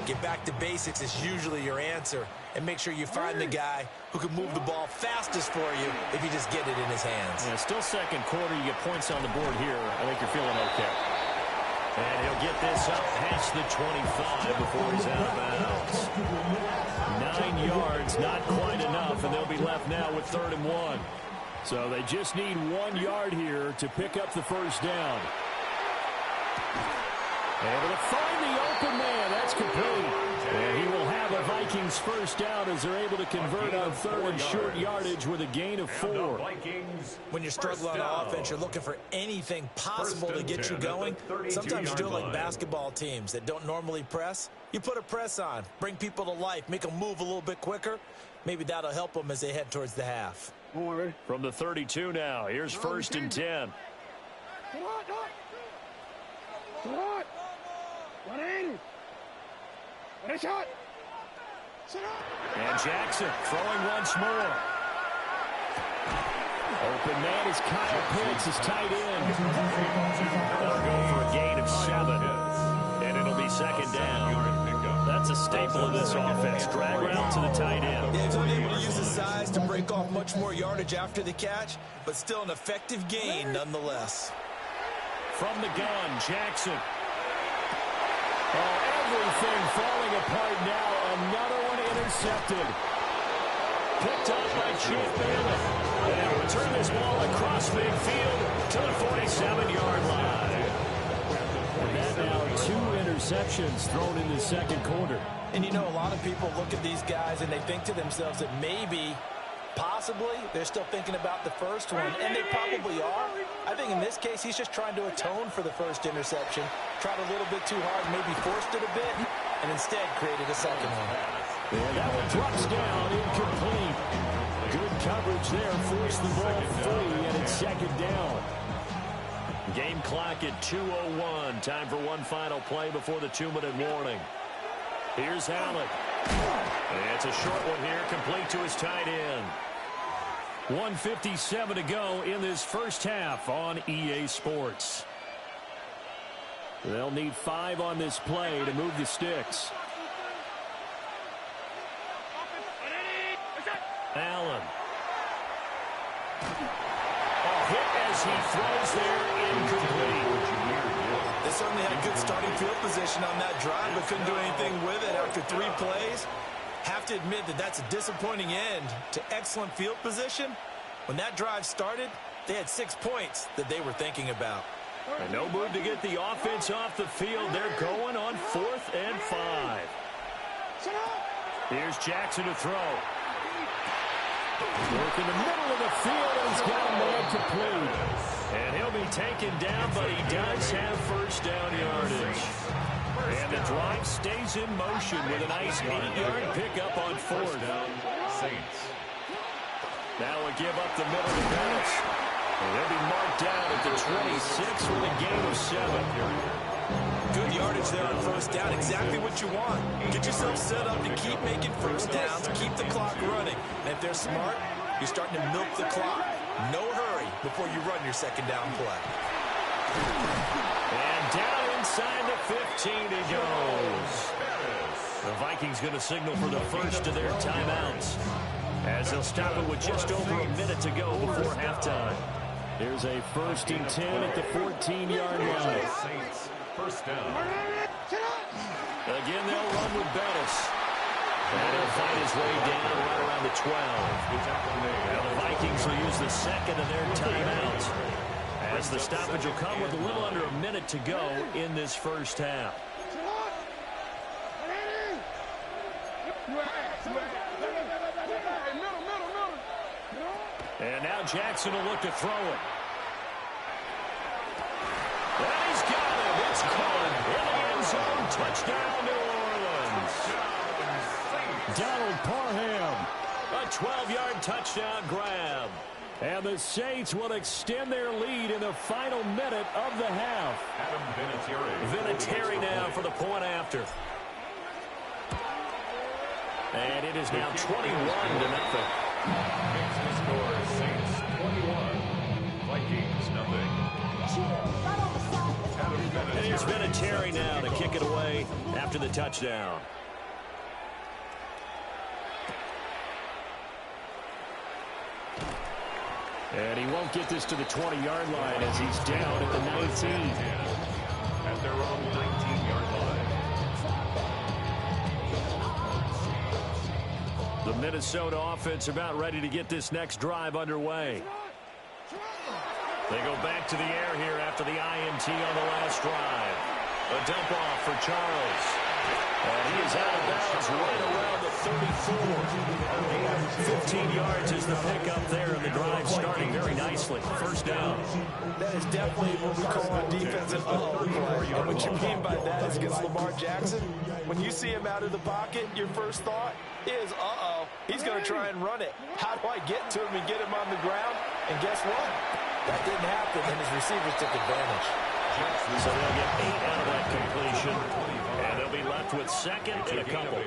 Get back to basics is usually your answer. And make sure you find the guy who can move the ball fastest for you if you just get it in his hands. Yeah, still second quarter. You get points on the board here. I think you're feeling okay. And he'll get this up past the 25 before he's out of bounds. 9 yards, not quite enough, and they'll be left now with 3rd and 1. So they just need 1 yard here to pick up the first down. Able to find the open man. That's complete. And he will have a Vikings first down as they're able to convert on 3rd and short yardage with a gain of 4. When you're struggling on offense, you're looking for anything possible to get you going. Sometimes you do it like basketball teams that don't normally press. You put a press on, bring people to life, make them move a little bit quicker. Maybe that'll help them as they head towards the half. From the 32 now, here's 1st and 10. And Jackson throwing once more. Open man is Kyle Pitts, his tight end. They'll go for a gain of 7. And it'll be 2nd down. That's a staple of this offense. Drag route to the tight end. Yeah, he's unable to use his size to break off much more yardage after the catch, but still an effective gain nonetheless. From the gun, Jackson. Oh, everything falling apart now. Another one intercepted. Picked up by Chief Bailey. And they'll return this ball across midfield to the 47-yard line. And that now 2 interceptions thrown in the 2nd quarter. And you know, a lot of people look at these guys and they think to themselves that maybe, possibly, they're still thinking about the first one, and they probably are. I think in this case, he's just trying to atone for the first interception. Tried a little bit too hard, maybe forced it a bit, and instead created a second one. And that one drops down, incomplete. Good coverage there, forced the ball free, and it's 2nd down. Game clock at 2:01. Time for one final play before the 2-minute warning. Here's Allen. And it's a short one here, complete to his tight end. 1:57 to go in this first half on EA Sports. They'll need 5 on this play to move the sticks. Allen. A hit as he throws there, incomplete. They certainly had good starting field position on that drive, but couldn't do anything with it after 3 plays. Have to admit that that's a disappointing end to excellent field position. When that drive started, they had 6 points that they were thinking about. And no move to get the offense off the field. They're going on 4th and 5. Here's Jackson to throw. Work in the middle of the field, and he's got a man complete. And he'll be taken down, but he does have first down yardage. And the drive stays in motion with a nice 8-yard pickup on 4th. Saints. Now we give up the middle to Pettis. They'll be marked down at the 26 with a gain of 7. Good yardage there on first down. Exactly what you want. Get yourself set up to keep making first downs, keep the clock running. And if they're smart, you're starting to milk the clock. No hurry before you run your second down play. And down inside the 15 he goes. The Vikings going to signal for the first of their timeouts, as they'll stop it with just over a minute to go before halftime. Here's a 1st and 10 at the 14-yard line. Saints. First down. Again, they'll run with Bettis. And he'll find his way down right around the 12. Now the Vikings will use the second of their timeouts, as the stoppage will come with a little under a minute to go in this first half. And now Jackson will look to throw it. And he's got it. It's caught in the end zone. Touchdown, New Orleans. Donald Parham. A 12-yard touchdown grab. And the Saints will extend their lead in the final minute of the half. Adam Vinatieri now for the point after. And it is now 21-0. Score Saints 21, Vikings nothing. And here's Vinatieri now to kick it away after the touchdown. And he won't get this to the 20-yard line as he's down at the 19. At their own 19-yard line. The Minnesota offense about ready to get this next drive underway. They go back to the air here after the INT on the last drive. A dump off for Charles. And he is out of bounds right around the 34. 15 yards is the pickup there, and the drive starting very nicely. First down. That is definitely what we call a defensive uh-oh play. And what you mean by that is against Lamar Jackson, when you see him out of the pocket, your first thought is, uh-oh, he's going to try and run it. How do I get to him and get him on the ground? And guess what? That didn't happen, and his receivers took advantage. So they'll get 8 out of that completion, and they'll be left with second and a couple.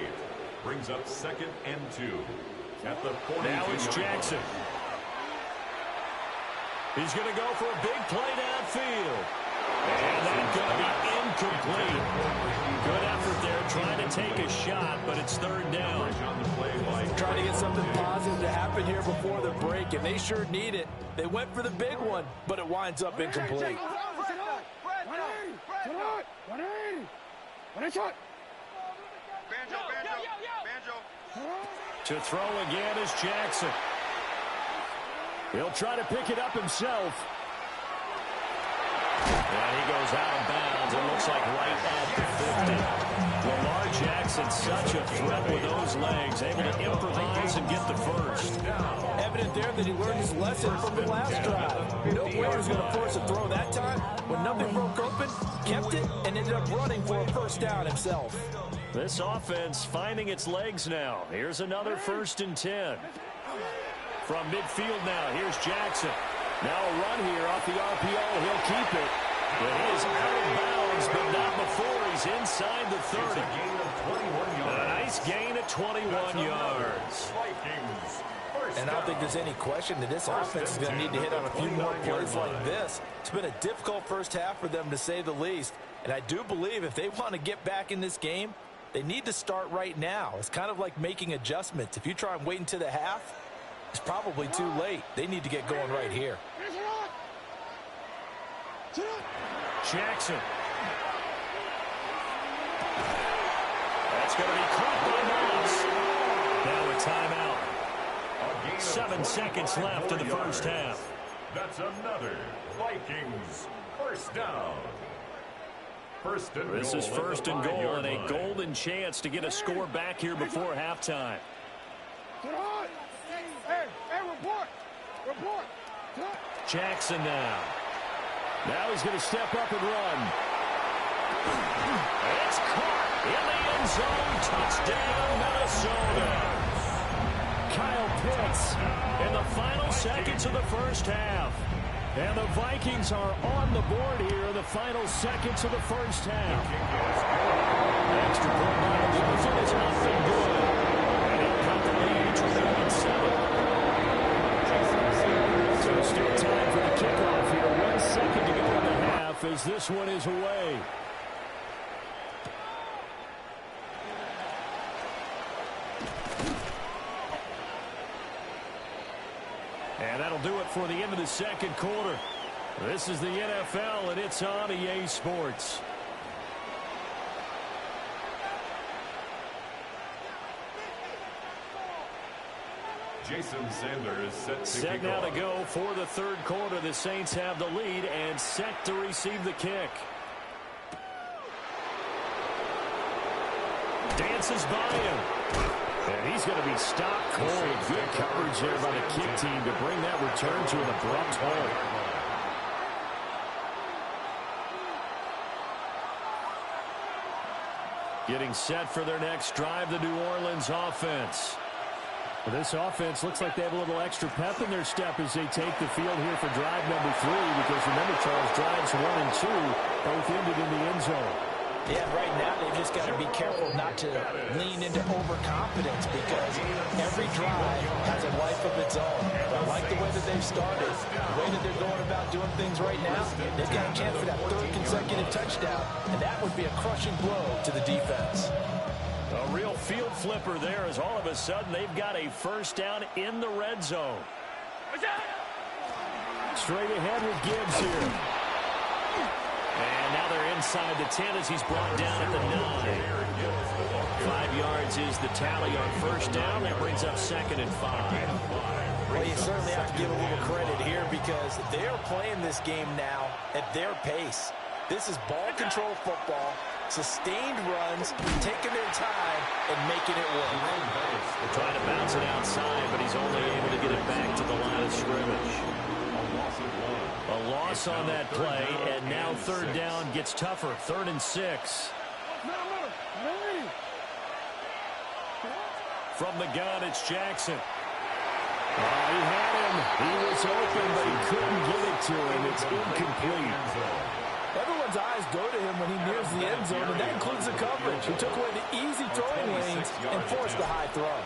Brings up 2nd and 2. At the 42. Now it's Jackson. He's going to go for a big play downfield. And that's going to be incomplete. Good effort there, trying to take a shot, but it's 3rd down. Trying to get something positive to happen here before the break, and they sure need it. They went for the big one, but it winds up incomplete. To throw again is Jackson. He'll try to pick it up himself. And he goes out of bounds. It looks like right at the 50. Lamar Jackson, such a threat with those legs, able to improvise and get the first. Evident there that he learned his lesson from the last drive. No way he was going to force a throw that time. When nothing broke open, kept it, and ended up running for a first down himself. This offense finding its legs now. Here's another 1st and 10. From midfield now, here's Jackson. Now a run here off the RPO. He'll keep it. But he is out of bounds, but not before he's inside the 30. A nice gain of 21 yards. And I don't think there's any question that this offense is going to need to hit on a few more plays like this. It's been a difficult first half for them, to say the least. And I do believe if they want to get back in this game, they need to start right now. It's kind of like making adjustments. If you try and wait until the half, it's probably too late. They need to get going right here. Jackson. That's going to be caught by Moss. Now a timeout. 7 seconds left in the first half. That's another Vikings first down. This is first and goal and a golden chance to get a score back here before halftime. Hey, report. Jackson now. Now he's going to step up and run. It's caught in the end zone. Touchdown, Minnesota. Kyle Pitts in the final seconds of the first half. And the Vikings are on the board here in the final seconds of the first half. Extra point by Johnson is nothing good. And he'll cut the lead to 7. So still time for the kickoff here. 1 second to go in the half as this one is away. And that'll do it for the end of the second quarter. This is the NFL, and it's on EA Sports. Jason Sanders set now to go for the third quarter. The Saints have the lead and set to receive the kick. Dances by him. And he's going to be stopped cold. Good coverage there by the kick team to bring that return to an abrupt halt. Getting set for their next drive, the New Orleans offense. Well, this offense looks like they have a little extra pep in their step as they take the field here for drive number 3. Because remember, Charles, drives 1 and 2 both ended in the end zone. Yeah, right now they've just got to be careful not to lean into overconfidence because every drive has a life of its own. I like the way that they've started, the way that they're going about doing things right now. They've got a chance for that third consecutive touchdown, and that would be a crushing blow to the defense. A real field flipper there as all of a sudden they've got a first down in the red zone. Straight ahead with Gibbs here. And now they're inside the 10 as he's brought down at the 9. 5 yards is the tally on first down. That brings up 2nd and 5. Well, you certainly have to give a little credit here because they're playing this game now at their pace. This is ball control football, sustained runs, taking their time, and making it work. They're trying to bounce it outside, but he's only able to get it back to the line of scrimmage. A loss on that play, and now third down gets tougher. 3rd and 6. From the gun, it's Jackson. He had him. He was open, but he couldn't get it to him. It's incomplete. Everyone's eyes go to him when he nears the end zone, and that includes the coverage. He took away the easy throwing lanes and forced the high throw.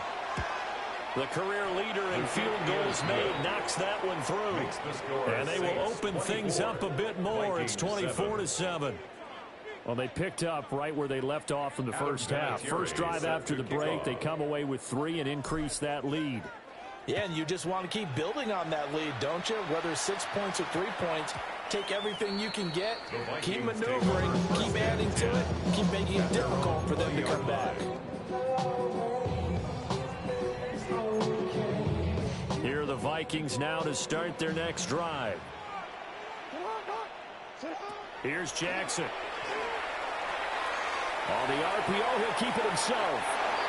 The career leader in field goals made knocks that one through. And they will open things up a bit more. It's 24-7. Well, they picked up right where they left off in the first half. First drive after the break, they come away with 3 and increase that lead. Yeah, and you just want to keep building on that lead, don't you? Whether it's 6 points or 3 points, take everything you can get, keep maneuvering, keep adding to it, keep making it difficult for them to come back. Here are the Vikings now to start their next drive. Here's Jackson. On the RPO, he'll keep it himself.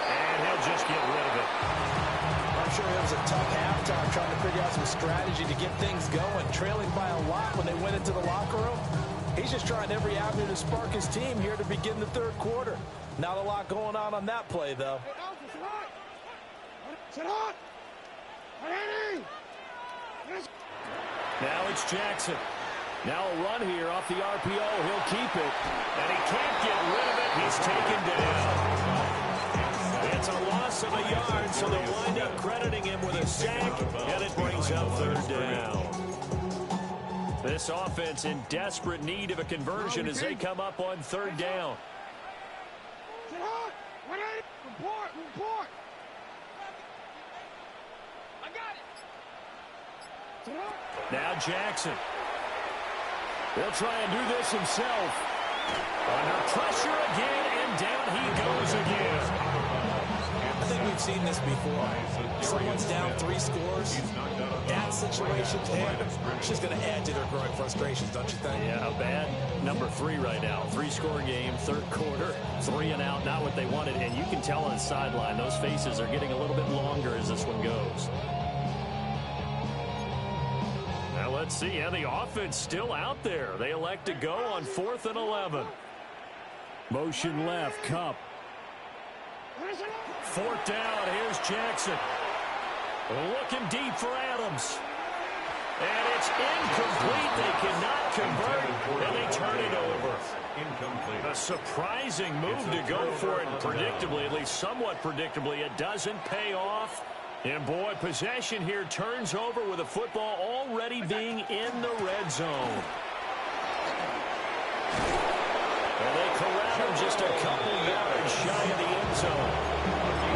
And he'll just get rid of it. I'm sure it was a tough halftime trying to figure out some strategy to get things going. Trailing by a lot when they went into the locker room. He's just trying every avenue to spark his team here to begin the third quarter. Not a lot going on that play, though. Now it's Jackson. Now a run here off the RPO. He'll keep it. And he can't get rid of it. He's taken down. It's a loss of a yard, so they'll wind up crediting him with a sack, and it brings up third down. This offense in desperate need of a conversion as they come up on third down. Report. I got it. Now Jackson. He'll try and do this himself. Under pressure again, and down he goes again. think we've seen this before. Someone's down 3 scores. That situation, it's just going to add to their growing frustrations, don't you think? Yeah, a bad number 3 right now. 3-score game, third quarter, 3 and out, not what they wanted. And you can tell on the sideline, those faces are getting a little bit longer as this one goes. Now let's see. Yeah, the offense still out there. They elect to go on 4th and 11. Motion left, Cup. 4th down, here's Jackson. Looking deep for Adams. And it's incomplete. They cannot convert, and they turn it over. Incomplete. A surprising move to go for it, and predictably, at least somewhat predictably, it doesn't pay off. And, boy, possession here turns over with the football already being in the red zone. And they corral him just a couple yards shy of the end zone.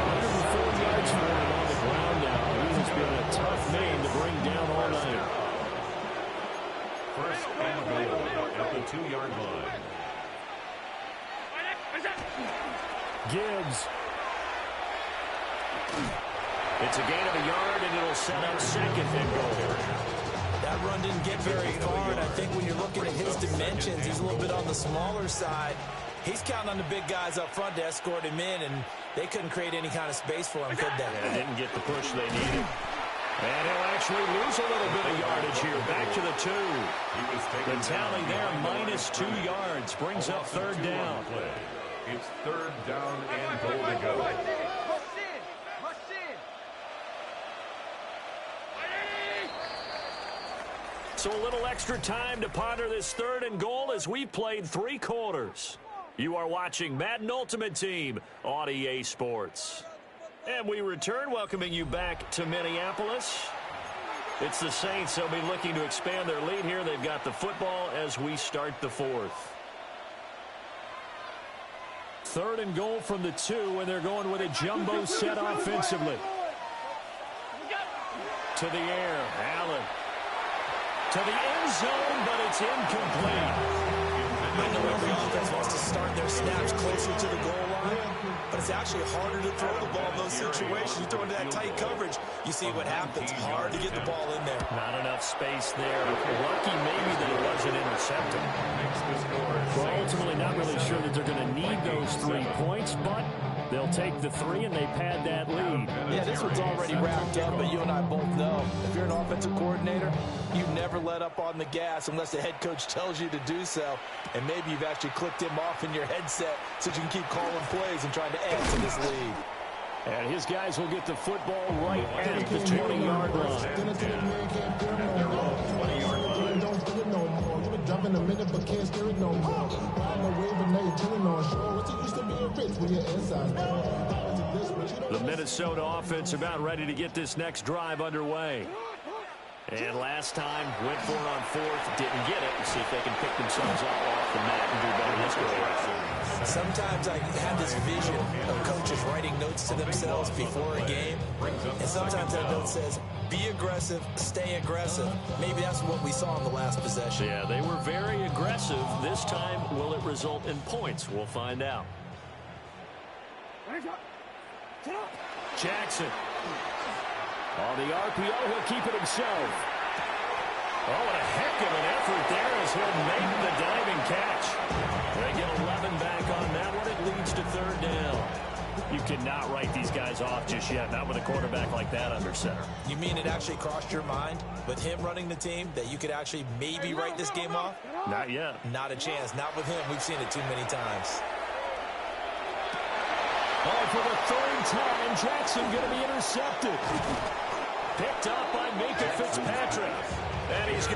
104 yards for him on the ground now. He has been a tough man to bring down all night. First and goal at the 2-yard line. Gibbs. It's a gain of a yard, and it'll set up 2nd and goal. That run didn't get very far, and I think when you're looking at his dimensions, he's a little bit on the smaller side. He's counting on the big guys up front to escort him in, and they couldn't create any kind of space for him, could they? Yeah, didn't get the push they needed. And he'll actually lose a little bit of yardage here. Back to the 2. The tally there, -2 yards, brings up 3rd down. It's 3rd down and goal to go. So a little extra time to ponder this 3rd and goal as we played 3 quarters. You are watching Madden Ultimate Team on EA Sports. And we return, welcoming you back to Minneapolis. It's the Saints. They'll be looking to expand their lead here. They've got the football as we start the 4th. 3rd and goal from the 2, and they're going with a jumbo set offensively. To the air, Allen. To the end zone, but it's incomplete. I know every offense wants to start their snaps closer to the goal line, but it's actually harder to throw the ball in those situations. You throw into that tight coverage, you see what happens. Hard to get the ball in there. Not enough space there. Lucky maybe that it wasn't intercepted. Well, ultimately not really sure that they're going to need those 3 points, but they'll take the 3 and they pad that lead. Yeah, this one's already wrapped up, but you and I both know if you're an offensive coordinator, you never let up on the gas unless the head coach tells you to do so. And maybe you've actually clicked him off in your headset so you can keep calling plays and trying to add to this lead. And his guys will get the football right at the 20-yard line. Dropping a minute, but can't steer it no more. Riding a wave and now you're chilling on shore. What's it used to being rich when you're inside? The Minnesota offense about ready to get this next drive underway. And last time, went for it on 4th, didn't get it. Let's see if they can pick themselves up off the mat and do better this go. Sometimes I have this vision of coaches writing notes to themselves before a game, and sometimes that note says, be aggressive, stay aggressive. Maybe that's what we saw in the last possession. Yeah, they were very aggressive. This time, will it result in points? We'll find out. Jackson. On the RPO, he'll keep it himself. Oh, what a heck of an effort there as he'll make the diving catch. They get 11 back on that one. It leads to 3rd down. You cannot write these guys off just yet, not with a quarterback like that under center. You mean it actually crossed your mind with him running the team that you could actually maybe write this game off? Not yet. Not a chance. Not with him. We've seen it too many times. Oh, for the 3rd time, Jackson going to be intercepted. Picked up by Minka Fitzpatrick. And he's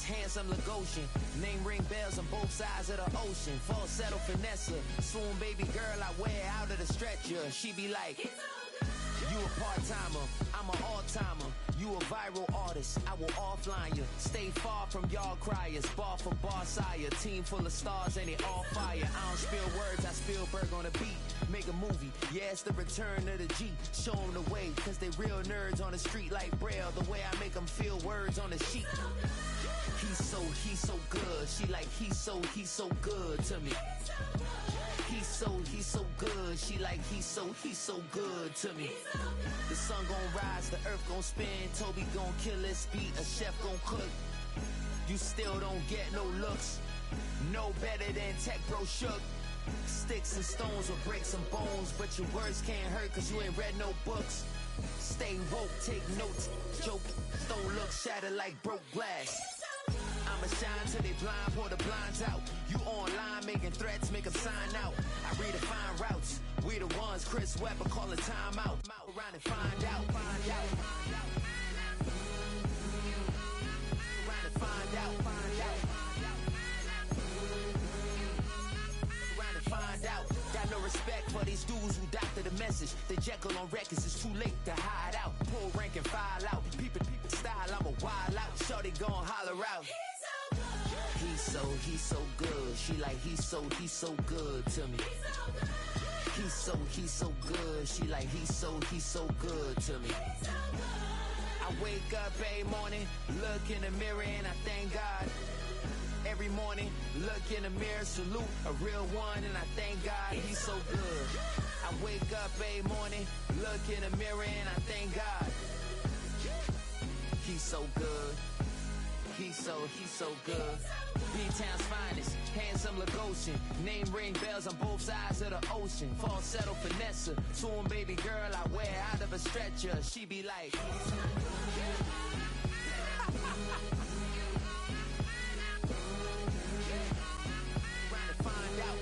handsome Lagosian. Name ring bells on both sides of the ocean. Falsetto finesse, swoon baby girl I wear out of the stretcher. She be like, you a part-timer, I'm an all-timer. You a viral artist, I will offline you. Stay far from y'all criers, bar for bar sire. Team full of stars and it all fire. I don't spill words, I Spielberg on a beat. Make a movie, yeah, it's the return of the G. Show them the way, cause they real nerds on the street like Braille. The way I make them feel words on the sheet. He's so good. She like, he's so good to me. He's so good. She like, he's so good to me. The sun gon' rise, the earth gon' spin. Toby gon' kill this beat, a chef gon' cook. You still don't get no looks. No better than Tech Bro Shook. Sticks and stones will break some bones, but your words can't hurt cause you ain't read no books. Stay woke, take notes, joke. Don't look shattered like broke glass. I'ma shine till they blind, pour the blinds out. You online making threats, make them sign out. I redefine routes. We the ones Chris Webber calling time out. Around and find out. Around and find out. Around and find out. Got no respect for these dudes who doctor the message. They Jekyll on records, it's too late to hide out. Pull rank and file out. People style, I'm a wild out. Shorty gon' holler out. He's so good. She like, he's so good to me. He's so good. She like, he's so good to me. I wake up every morning, look in the mirror and I thank God. Every morning, look in the mirror, salute a real one and I thank God he's so good. I wake up every morning, look in the mirror and I thank God. He's so good. He's so good. B-Town's finest, handsome Lagosian. Name ring bells on both sides of the ocean. Falsetto finesse, soon baby girl I wear out of a stretcher. She be like trying to find out.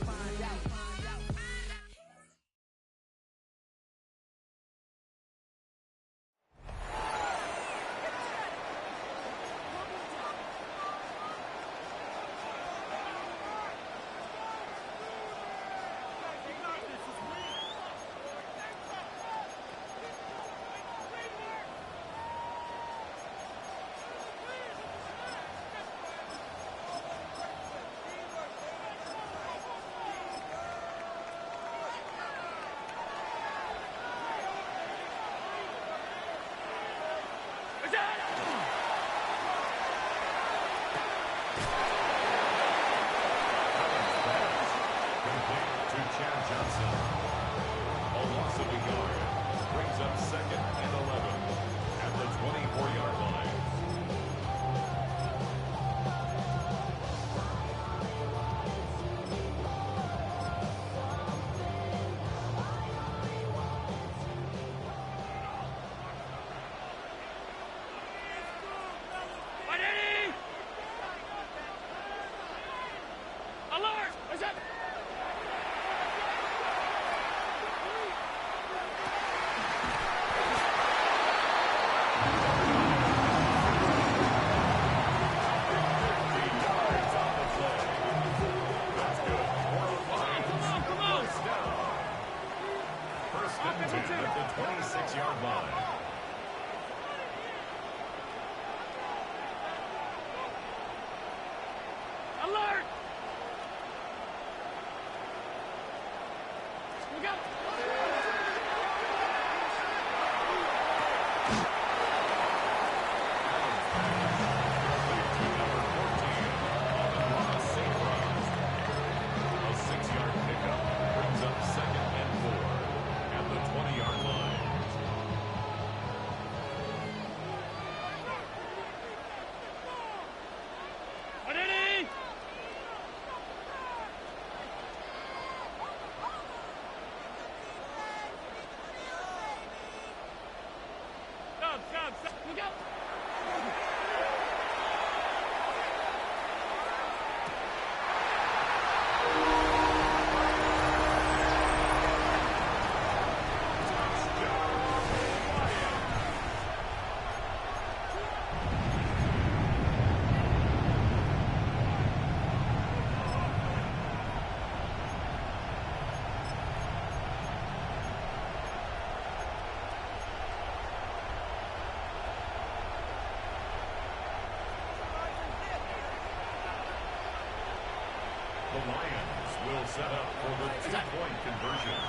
Lions will set up for the two-point conversion.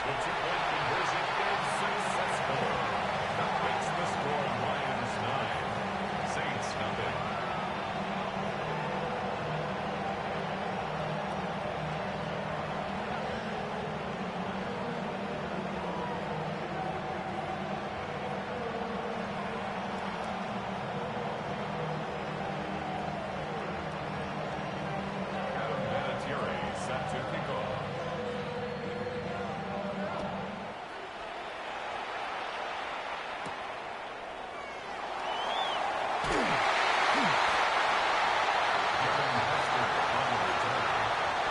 The two-point conversion is successful. That makes the score Lions 9, Saints nothing. Set to kick off.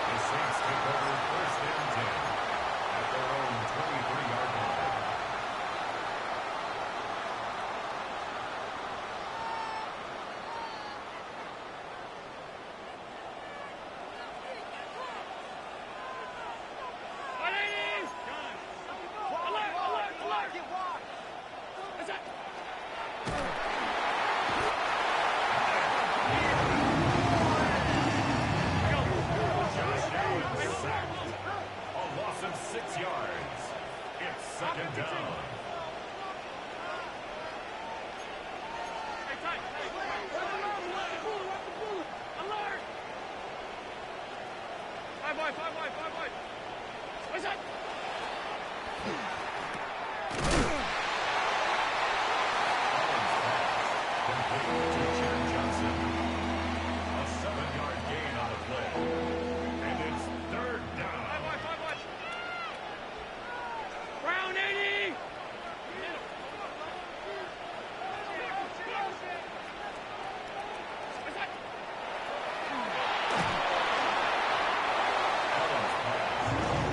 The Saints take over first and 10 at their own 23-yard line. Of 6 yards. It's second down. Alert! 5 wide. What's that? Complete to Jared Johnson. A 7-yard gain on the play. And it's third down. 5 wide. Brown 80!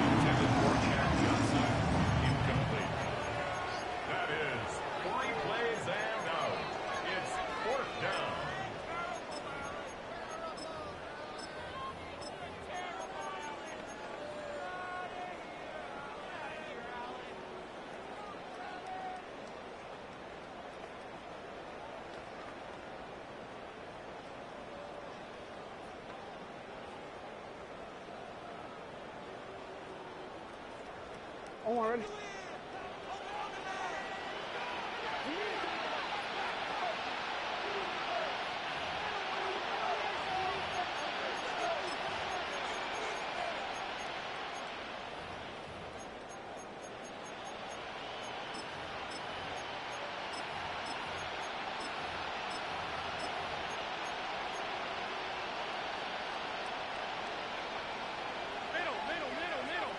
Intended for Jared Johnson. Incomplete. That is 3 plays and out. It's fourth down. Owen. Middle.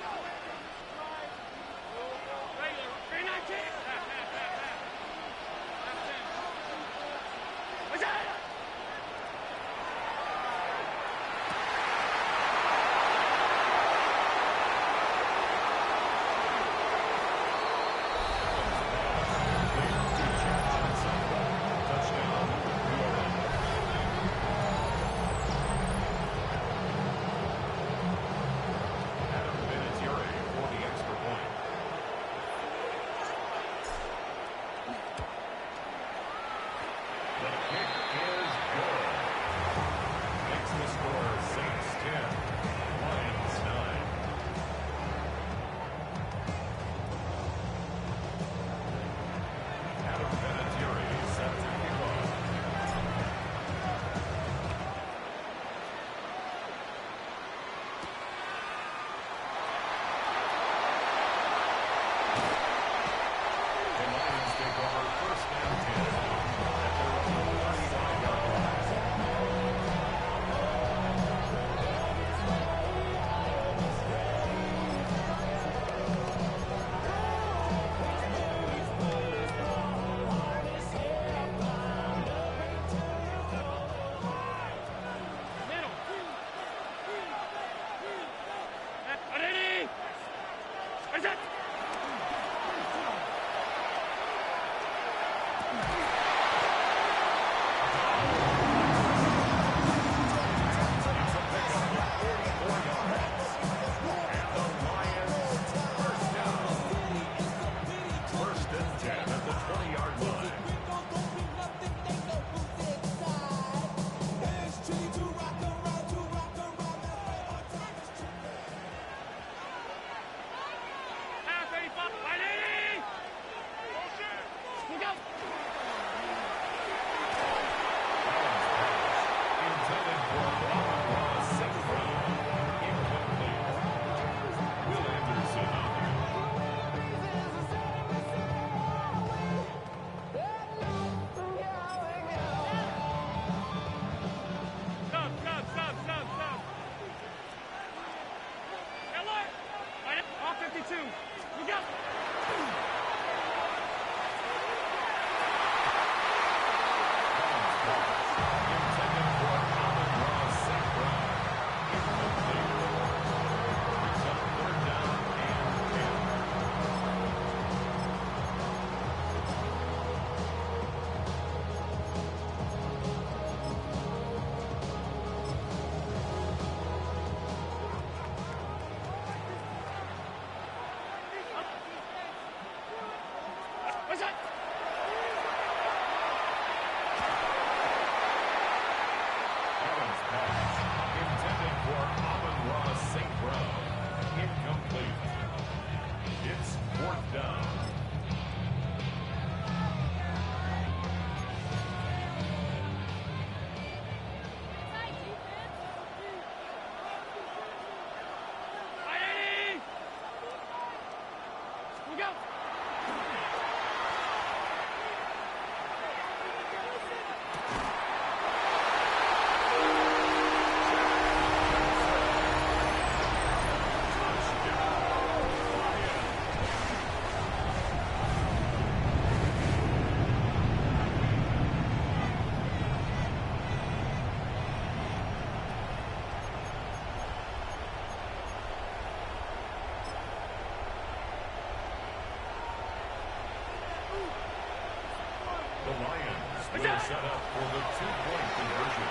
The Lions will set up for the two-point conversion.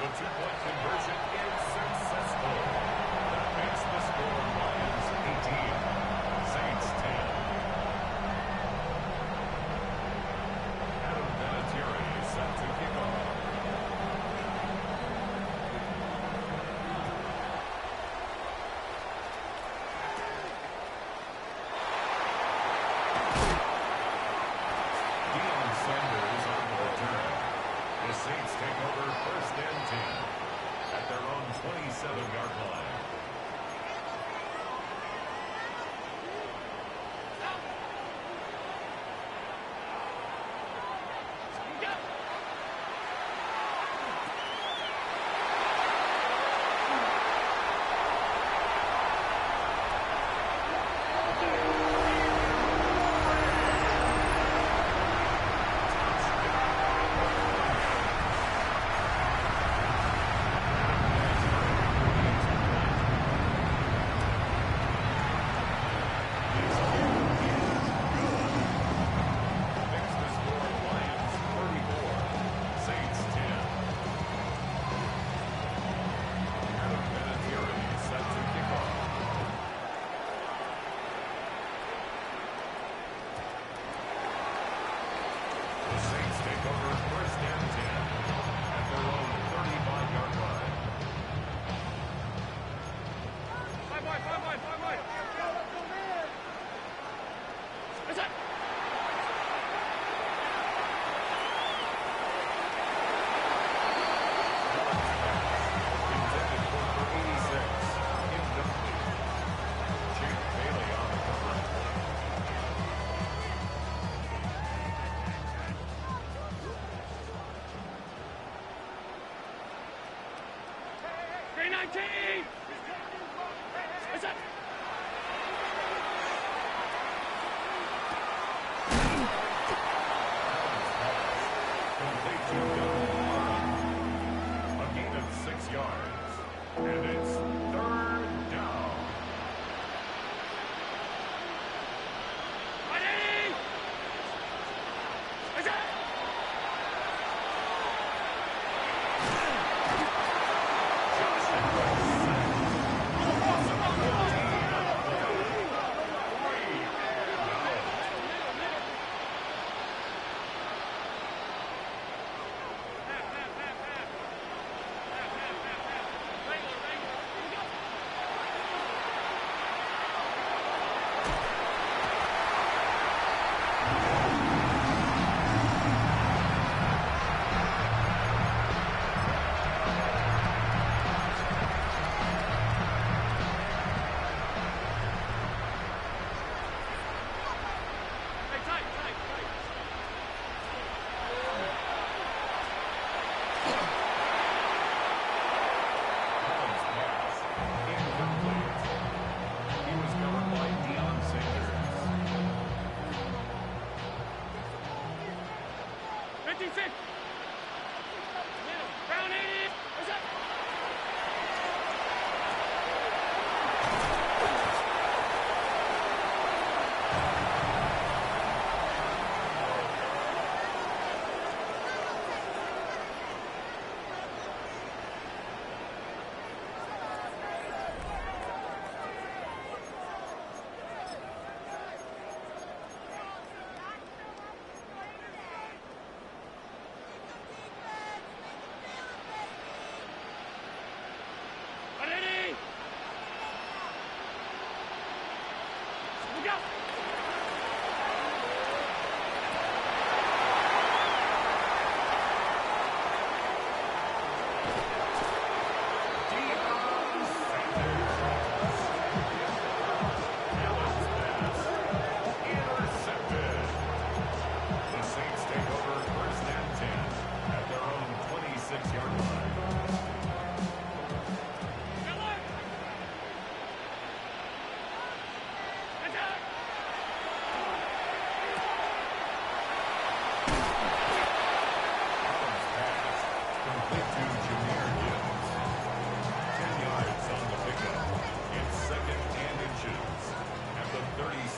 The two-point conversion is successful. That makes the score Lions 18, Saints 10. Adam Vinatieri set to kick off. The Saints take over first and 10 at their own 27-yard line.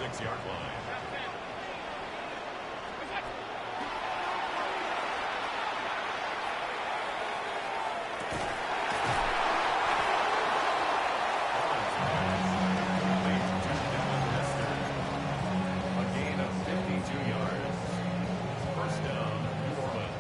36-yard line. A gain of 52 yards. First down, New Orleans.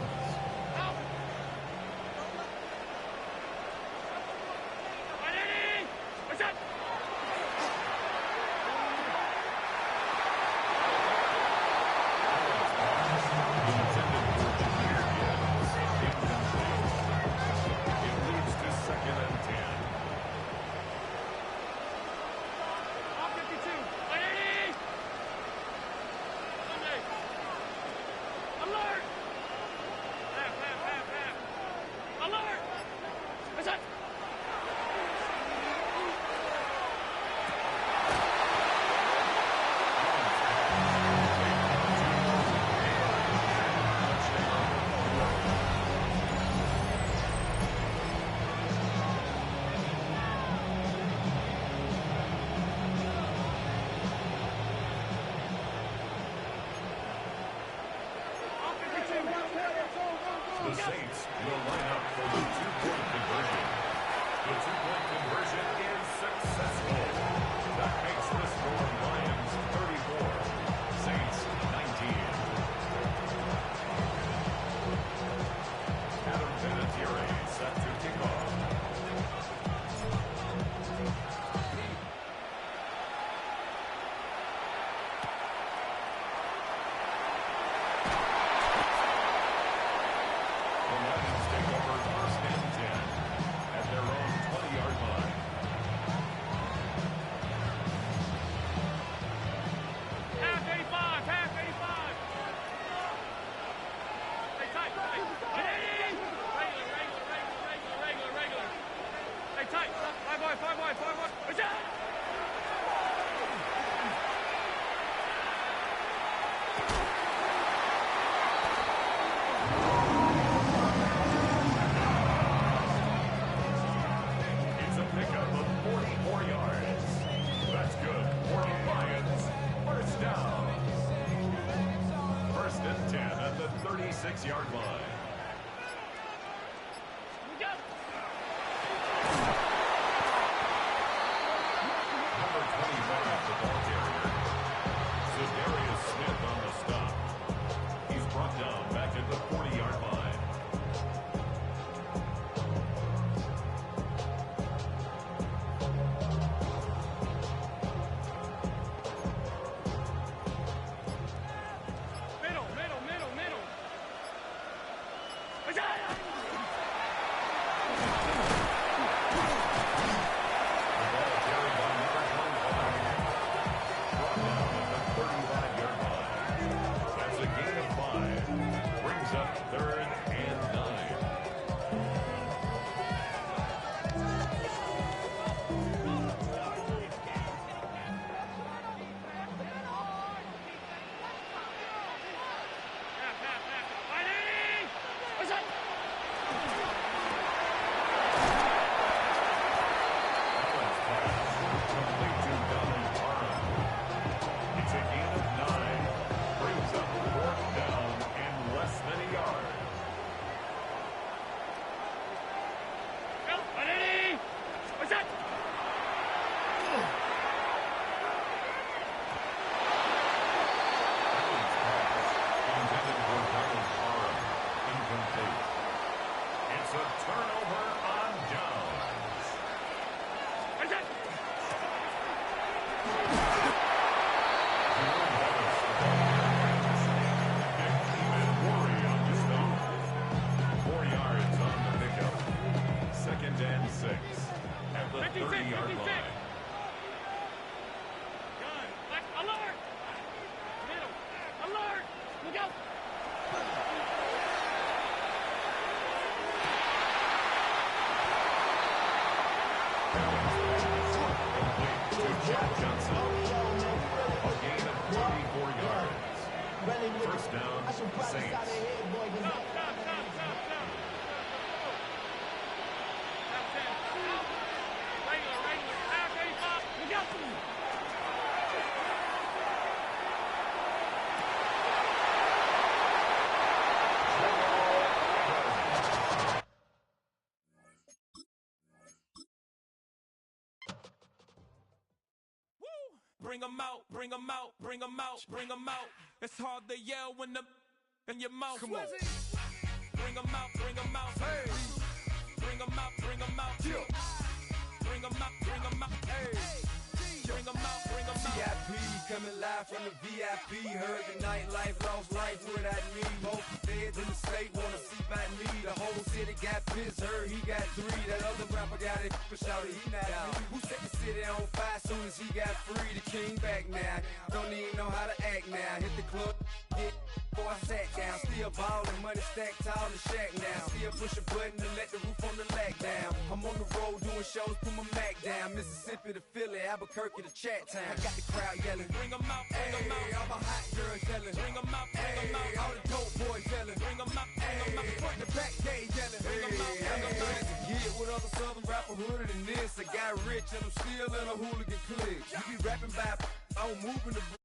The Saints will line up for the two-point conversion. The two-point conversion is successful. That makes the score Lions 34, Saints 19. Adam Vinatieri set to kick off. Yard line. Number 25, the ball carrier. Za'Darius Smith on the stop. He's brought down back at the 40-yard line. bring 'em out, bring 'em out, bring 'em out, bring 'em out. It's hard to yell when the in your mouth. Come on. Bring 'em out, bring 'em out. Hey. Bring 'em out, bring 'em out. Yeah. Bring 'em out, bring 'em out. Hey. Bring 'em out, bring 'em out. VIP coming live from the VIP. Heard the nightlife, lost life without me. Both feds in the state wanna see by me. The whole city got pissed, heard he got 3. That other rapper got it, but shouted he not me. Who set the city on fire soon as he got free? The king back now, don't even know how to act now. Hit the club, hit before I sat down. Still ballin', money stacked tall in shack now. Still push a button to let the roof on the lag down. I'm on the road doing shows, put my Mac down. Mississippi to Philly, Albuquerque to Chat Town. I got the crowd yelling, bring 'em out, bring 'em out. All my hot girls yelling, bring 'em out, bring 'em out. All the dope boys yelling, bring 'em out, bring 'em out. Front to back, they yelling, bring 'em out, bring 'em out. Get with other southern rapper hooded than this. I got rich and I'm still in a hooligan clique. You be rapping by, I'm moving the